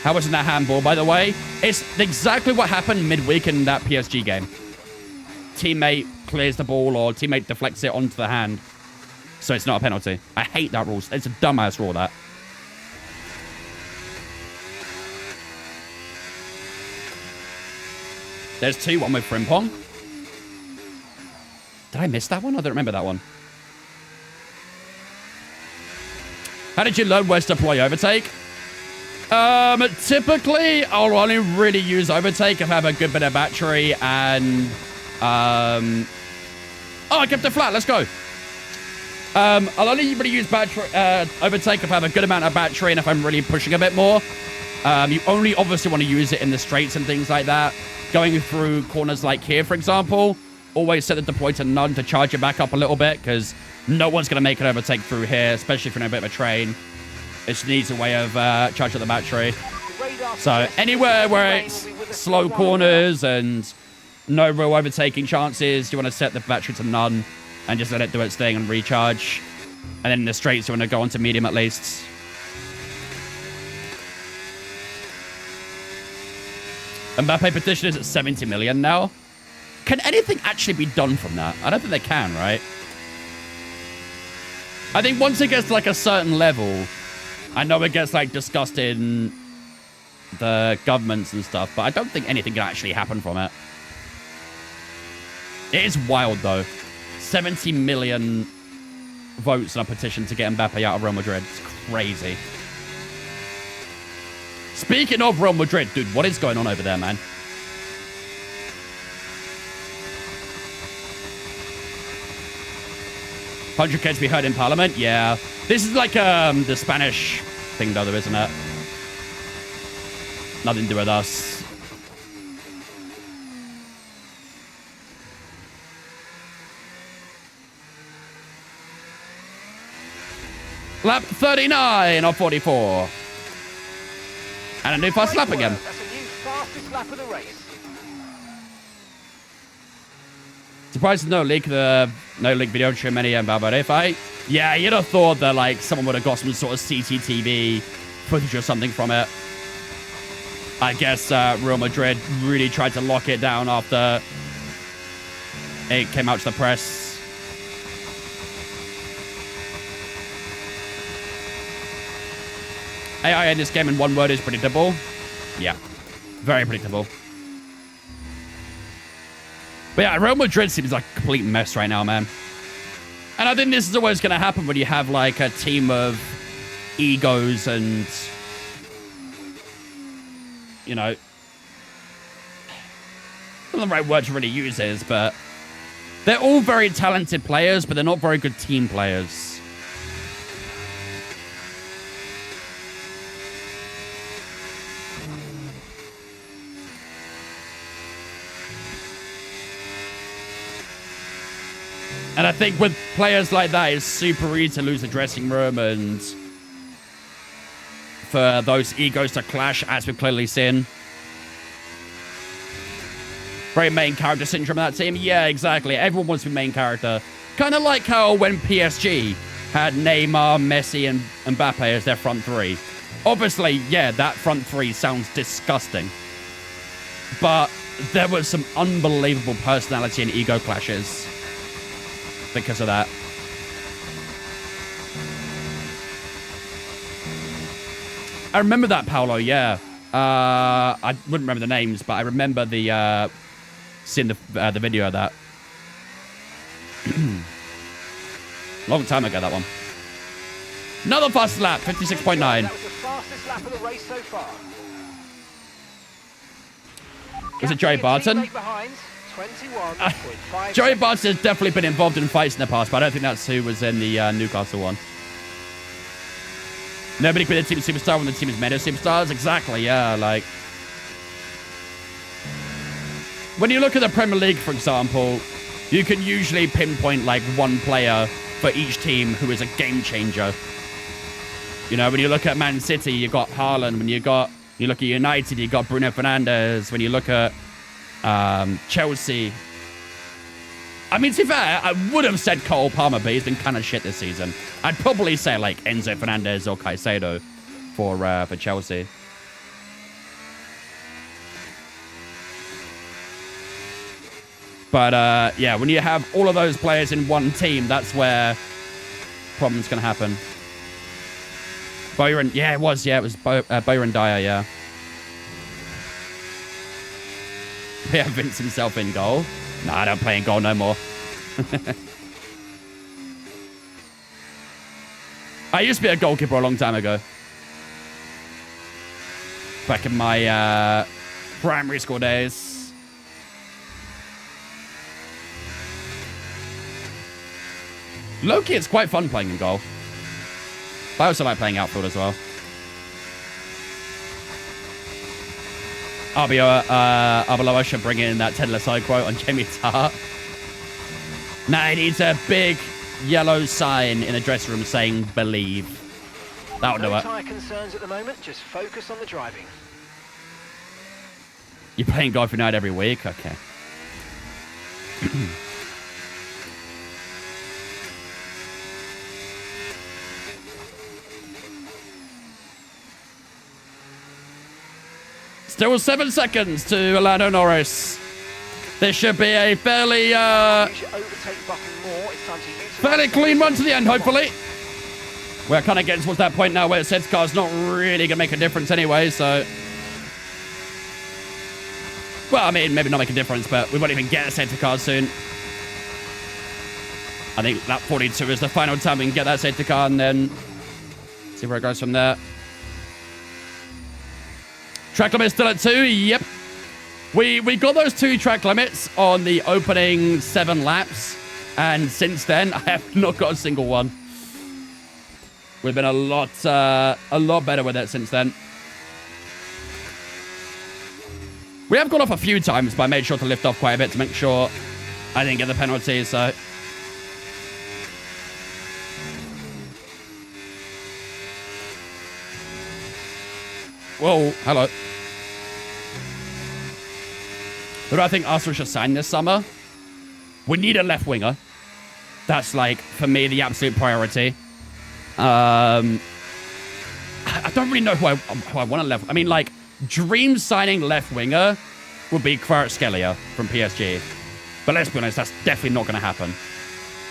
S1: How was in that handball, by the way? It's exactly what happened midweek in that PSG game. Teammate clears the ball or teammate deflects it onto the hand. So it's not a penalty. I hate that rule. It's a dumbass rule, that. There's 2, one with Frimpong. Did I miss that one? I don't remember that one. How did you learn where to deploy overtake? Typically, I'll only really use overtake if I have a good bit of battery and... oh, I kept it flat. Let's go. I'll only really use battery, overtake if I have a good amount of battery and if I'm really pushing a bit more. You only obviously want to use it in the straights and things like that. Going through corners like here, for example, always set the deploy to none to charge it back up a little bit, because no one's going to make an overtake through here, especially if you're in a bit of a train. It just needs a way of charging the battery. So anywhere where it's slow corners and no real overtaking chances, you want to set the battery to none and just let it do its thing and recharge. And then in the straights, you want to go on to medium at least. Mbappe petition is at 70 million now. Can anything actually be done from that? I don't think they can, right? I think once it gets to like a certain level, I know it gets like discussed in the governments and stuff, but I don't think anything can actually happen from it. It is wild though. 70 million votes on a petition to get Mbappe out of Real Madrid. It's crazy. Speaking of Real Madrid, dude, what is going on over there, man? $100K to be heard in Parliament? Yeah. This is like the Spanish thing, though, isn't it? Nothing to do with us. Lap 39 of 44. And a new fast lap again.
S2: That's a new fastest lap of the race.
S1: Surprised no leak video showing many Valverde fight. Yeah, you'd have thought that like someone would have got some sort of CCTV footage or something from it. I guess Real Madrid really tried to lock it down after it came out to the press. AI in this game in one word is predictable. Yeah, very predictable. But yeah, Real Madrid seems like a complete mess right now, man. And I think this is always going to happen when you have like a team of egos and, you know, not the right word to really use is, but they're all very talented players, but they're not very good team players. And I think with players like that, it's super easy to lose the dressing room and for those egos to clash, as we've clearly seen. Very main character syndrome of that team. Yeah, exactly. Everyone wants to be main character. Kind of like how when PSG had Neymar, Messi, and Mbappe as their front three. Obviously, yeah, that front three sounds disgusting. But there was some unbelievable personality and ego clashes because of that. I remember that, Paolo, yeah. I wouldn't remember the names, but I remember the seeing the video of that. Long time ago, that one. Another fast lap, 56.9.
S2: That was the fastest lap of the race so far.
S1: Was it Joey Barton? Joey Barton has definitely been involved in fights in the past, but I don't think that's who was in the Newcastle one. Nobody could be the team superstar when the team is made of superstars. Exactly, yeah, like... When you look at the Premier League, for example, you can usually pinpoint, like, one player for each team who is a game changer. You know, when you look at Man City, you got Haaland. When you look at United, you got Bruno Fernandes. When you look at Chelsea... I mean, to be fair, I would have said Cole Palmer, but he's been kind of shit this season. I'd probably say, like, Enzo Fernandez or Caicedo for Chelsea. But, yeah, when you have all of those players in one team, that's where problems can happen. Byron, yeah, it was Byron Dyer, yeah. Yeah, Vince himself in goal. Nah, I don't play in goal no more. I used to be a goalkeeper a long time ago. Back in my primary school days. Loki, it's quite fun playing in goal. But I also like playing outfield as well. Arbeloa should bring in that Ted Lasso quote on Jamie Tartt. Nah, he needs a big yellow sign in the dressing room saying believe. That'll do it.
S2: No tyre concerns at the moment, just focus on the driving.
S1: You're playing golf night every week? Okay. Still 7 seconds to Lando Norris. This should be a fairly clean run to the end, hopefully. We're kind of getting towards that point now where the safety car's not really going to make a difference anyway, so... Well, I mean, maybe not make a difference, but we won't even get a safety car soon. I think lap 42 is the final time we can get that safety car, and then see where it goes from there. Track limit still at 2. Yep. We got those 2 track limits on the opening 7 laps. And since then, I have not got a single one. We've been a lot better with it since then. We have gone off a few times, but I made sure to lift off quite a bit to make sure I didn't get the penalty, so... Whoa, hello. Who do I think Arsenal should sign this summer? We need a left winger. That's, like, for me, the absolute priority. I don't really know who I want to left... I mean, like, dream signing left winger would be Kvaratskhelia from PSG. But let's be honest, that's definitely not going to happen.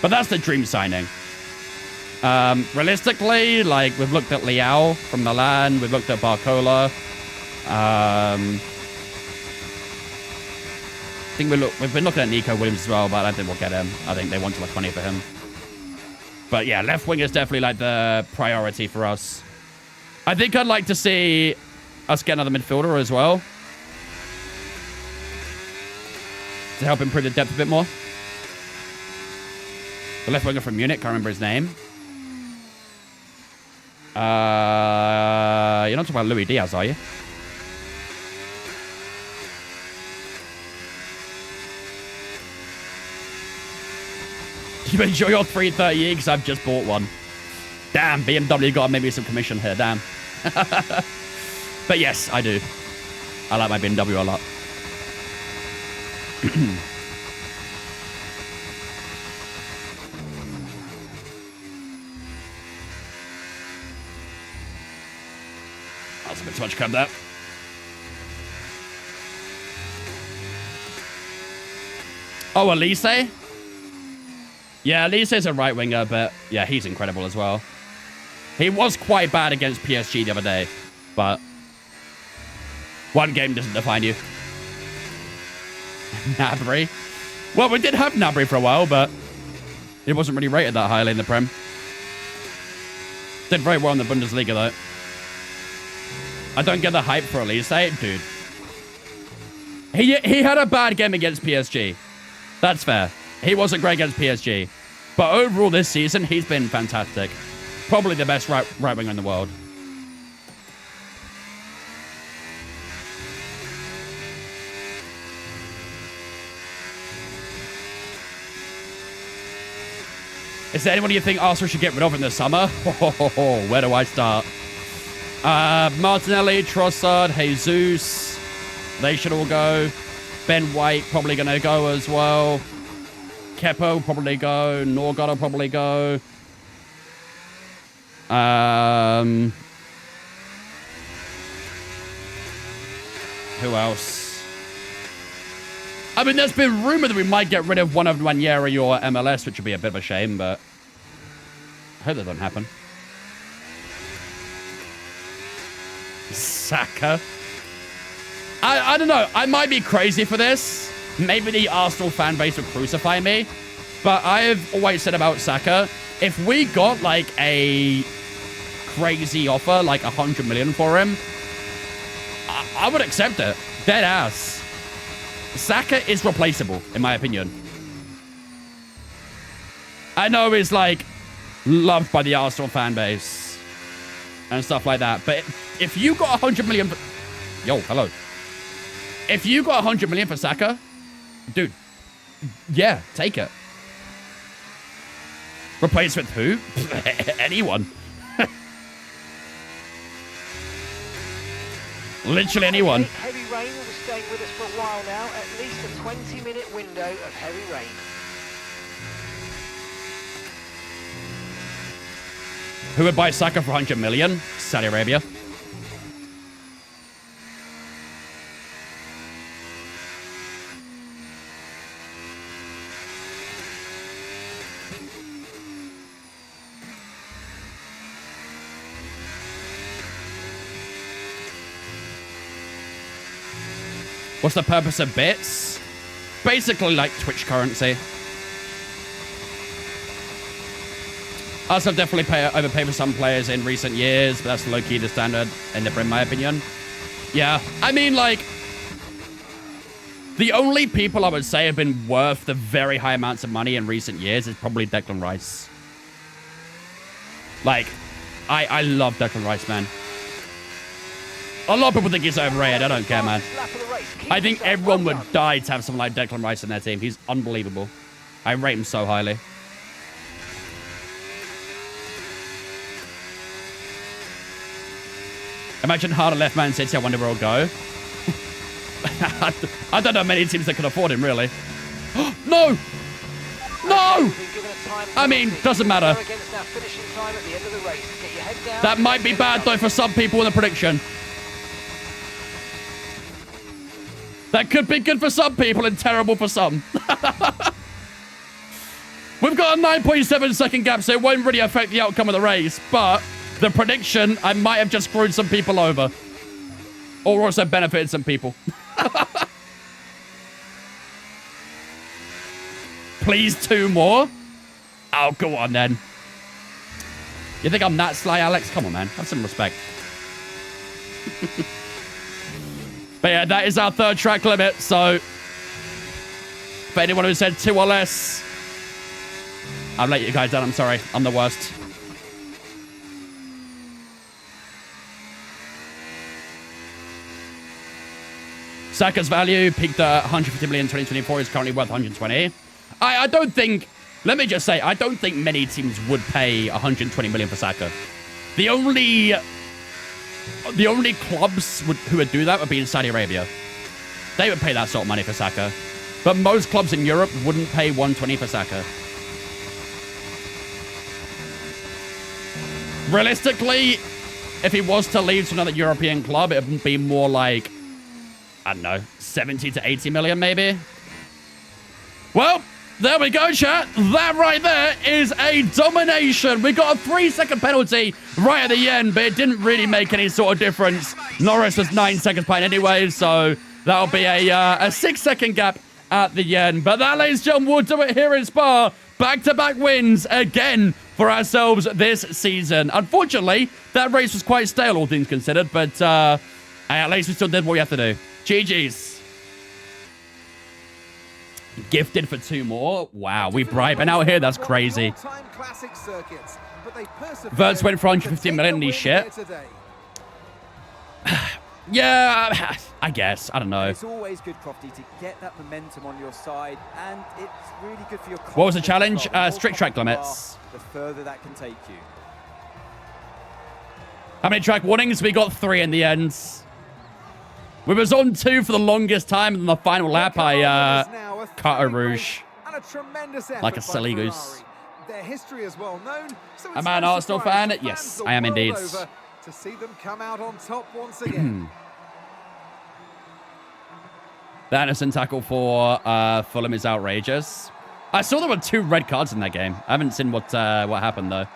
S1: But that's the dream signing. Realistically, like, we've looked at Liao from Milan. We've looked at Barcola. I think we've been looking at Nico Williams as well, but I don't think we'll get him. I think they want to like 20 for him. But yeah, left wing is definitely like the priority for us. I think I'd like to see us get another midfielder as well, to help improve the depth a bit more. The left winger from Munich, can't remember his name. You're not talking about Luis Diaz, are you? You enjoy your 330E because I've just bought one. Damn, BMW got maybe some commission here, damn. But yes, I do. I like my BMW a lot. That's a bit too much crap there. Oh, Elise? Yeah, Elise's a right winger, but yeah, he's incredible as well. He was quite bad against PSG the other day, but one game doesn't define you. Gnabry. Well, we did have Gnabry for a while, but it wasn't really rated that highly in the Prem. Did very well in the Bundesliga, though. I don't get the hype for Elise, dude. He had a bad game against PSG. That's fair. He wasn't great against PSG. But overall this season, he's been fantastic. Probably the best right winger in the world. Is there anyone you think Arsenal should get rid of in the summer? Where do I start? Martinelli, Trossard, Jesus. They should all go. Ben White probably going to go as well. Kepa will probably go. Norgard will probably go. Who else? I mean, there's been rumor that we might get rid of one of Nwaneri or MLS, which would be a bit of a shame, but I hope that doesn't happen. Saka. I don't know. I might be crazy for this. Maybe the Arsenal fan base will crucify me. But I've always said about Saka, if we got like a crazy offer, like 100 million for him, I would accept it. Dead ass. Saka is replaceable, in my opinion. I know he's like loved by the Arsenal fan base and stuff like that. But if you got 100 million... Yo, hello. If you got 100 million for Saka, dude, yeah, take it. Replace with who? Anyone. Literally anyone.
S2: Heavy rain will be staying with us for a while now. At least a 20-minute window of heavy rain.
S1: Who would buy Saka for 100 million? Saudi Arabia. What's the purpose of bits? Basically like Twitch currency. Also definitely overpay for some players in recent years, but that's low-key the standard in my opinion. Yeah, I mean like, the only people I would say have been worth the very high amounts of money in recent years is probably Declan Rice. Like, I love Declan Rice, man. A lot of people think he's overrated. I don't care, man. I think everyone would die to have someone like Declan Rice in their team. He's unbelievable. I rate him so highly. Imagine harder left Man City. I wonder where he'll go. I don't know many teams that can afford him, really. No! No! I mean, doesn't matter. That might be bad, though, for some people in the prediction. That could be good for some people and terrible for some. We've got a 9.7 second gap, so it won't really affect the outcome of the race. But the prediction, I might have just screwed some people over. Or also benefited some people. Please, 2 more? Oh, go on then. You think I'm that sly, Alex? Come on, man. Have some respect. But yeah, that is our 3rd track limit, so for anyone who said 2 or less, I've let you guys down. I'm sorry. I'm the worst. Saka's value peaked at 150 million in 2024. Is currently worth 120. I don't think... Let me just say, I don't think many teams would pay 120 million for Saka. The only clubs who would do that would be in Saudi Arabia. They would pay that sort of money for Saka. But most clubs in Europe wouldn't pay 120 for Saka. Realistically, if he was to leave to another European club, it would be more like, I don't know, 70 to 80 million maybe. Well, there we go, chat. That right there is a domination. We got a 3-second penalty right at the end, but it didn't really make any sort of difference. Norris was 9 seconds behind anyway, so that'll be a 6-second gap at the end. But that, ladies and gentlemen, will do it here in Spa. Back-to-back wins again for ourselves this season. Unfortunately, that race was quite stale, all things considered, but at least we still did what we have to do. GG's. Gifted for 2 more. Wow, we bribing out here. That's crazy. Verts went for 150 million in these shit. Yeah, I guess. I don't know.
S4: It's always good, Crofty, to get that momentum on your side, and it's really good for your confidence.
S1: What was the challenge? Strict track limits.
S4: The further that can take you.
S1: How many track warnings? We got 3 in the end. We was on 2 for the longest time, and in the final lap, I cut a rouge. Like a silly goose.
S3: Their history is well known, so
S1: Am I an Arsenal fan? Yes, I am indeed.
S3: To see them come out on top once again.
S1: The Anderson tackle for Fulham is outrageous. I saw there were 2 red cards in that game. I haven't seen what happened, though.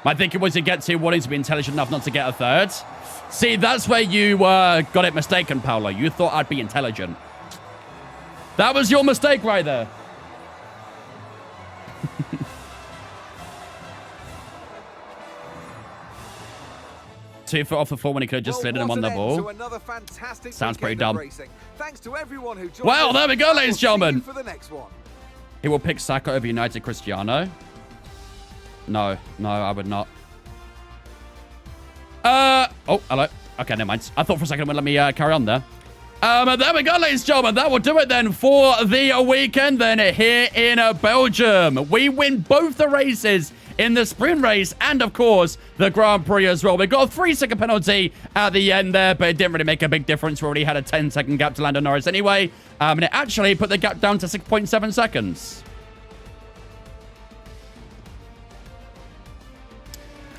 S1: My thinking was to get 2 warnings to be intelligent enough not to get a 3rd. See, that's where you got it mistaken, Paolo. You thought I'd be intelligent. That was your mistake right there. Two foot off the floor when he could have just slid him on the ball. Sounds pretty dumb.
S3: Thanks to everyone who joined
S1: well, there we go, ladies and gentlemen.
S3: for the next one.
S1: He will pick Saka over United Cristiano. No, I would not. Oh, hello. Okay, never mind. I thought for a second it would let me carry on there. There we go, ladies and gentlemen. That will do it then for the weekend then here in Belgium. We win both the races in the sprint race and, of course, the Grand Prix as well. We got a 3-second penalty at the end there, but it didn't really make a big difference. We already had a 10-second gap to Lando Norris anyway. And it actually put the gap down to 6.7 seconds.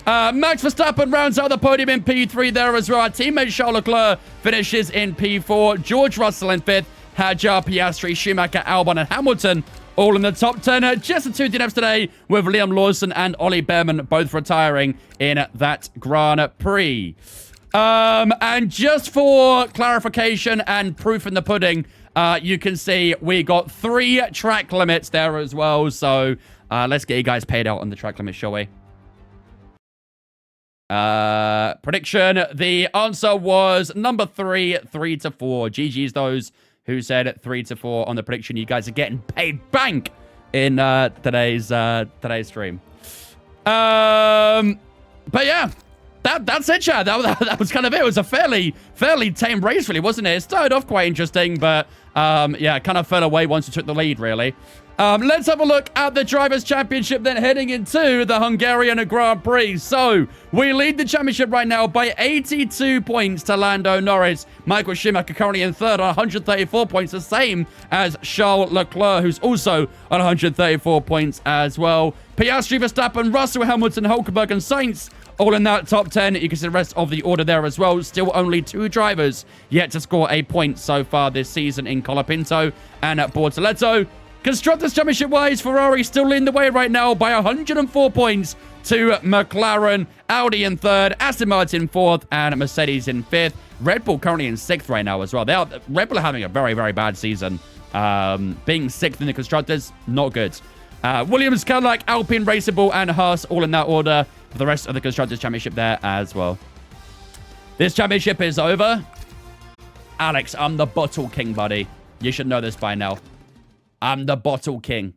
S1: Max Verstappen rounds out the podium in P3 there as well. Our teammate Charles Leclerc finishes in P4. George Russell in 5th. Hadjar, Piastri, Schumacher, Albon, and Hamilton all in the top 10. Just the 2 DNFs today with Liam Lawson and Ollie Behrman both retiring in that Grand Prix. And just for clarification and proof in the pudding, you can see we got 3 track limits there as well. So let's get you guys paid out on the track limit, shall we? Prediction. The answer was number 3, 3 to 4. GG's those who said 3 to 4 on the prediction. You guys are getting paid bank in today's stream. But yeah, that's it, chat. That was kind of it. It was a fairly tame race, really, wasn't it? It started off quite interesting, but yeah, kind of fell away once you took the lead, really. Let's have a look at the Drivers' Championship then heading into the Hungarian Grand Prix. So, we lead the championship right now by 82 points to Lando Norris. Michael Schumacher currently in third on 134 points, the same as Charles Leclerc, who's also on 134 points as well. Piastri, Verstappen, Russell, Hamilton, Hulkenberg, and Sainz all in that top 10. You can see the rest of the order there as well. Still only 2 drivers yet to score a point so far this season in Colapinto and at Bortoleto. Constructors' Championship-wise, Ferrari still leading the way right now by 104 points to McLaren. Audi in third, Aston Martin fourth, and Mercedes in fifth. Red Bull currently in sixth right now as well. Red Bull are having a very, very bad season. Being sixth in the Constructors, not good. Williams, Cadillac, Alpine, Racing Bull, and Haas all in that order for the rest of the Constructors' Championship there as well. This championship is over. Alex, I'm the bottle king, buddy. You should know this by now. I'm the bottle king.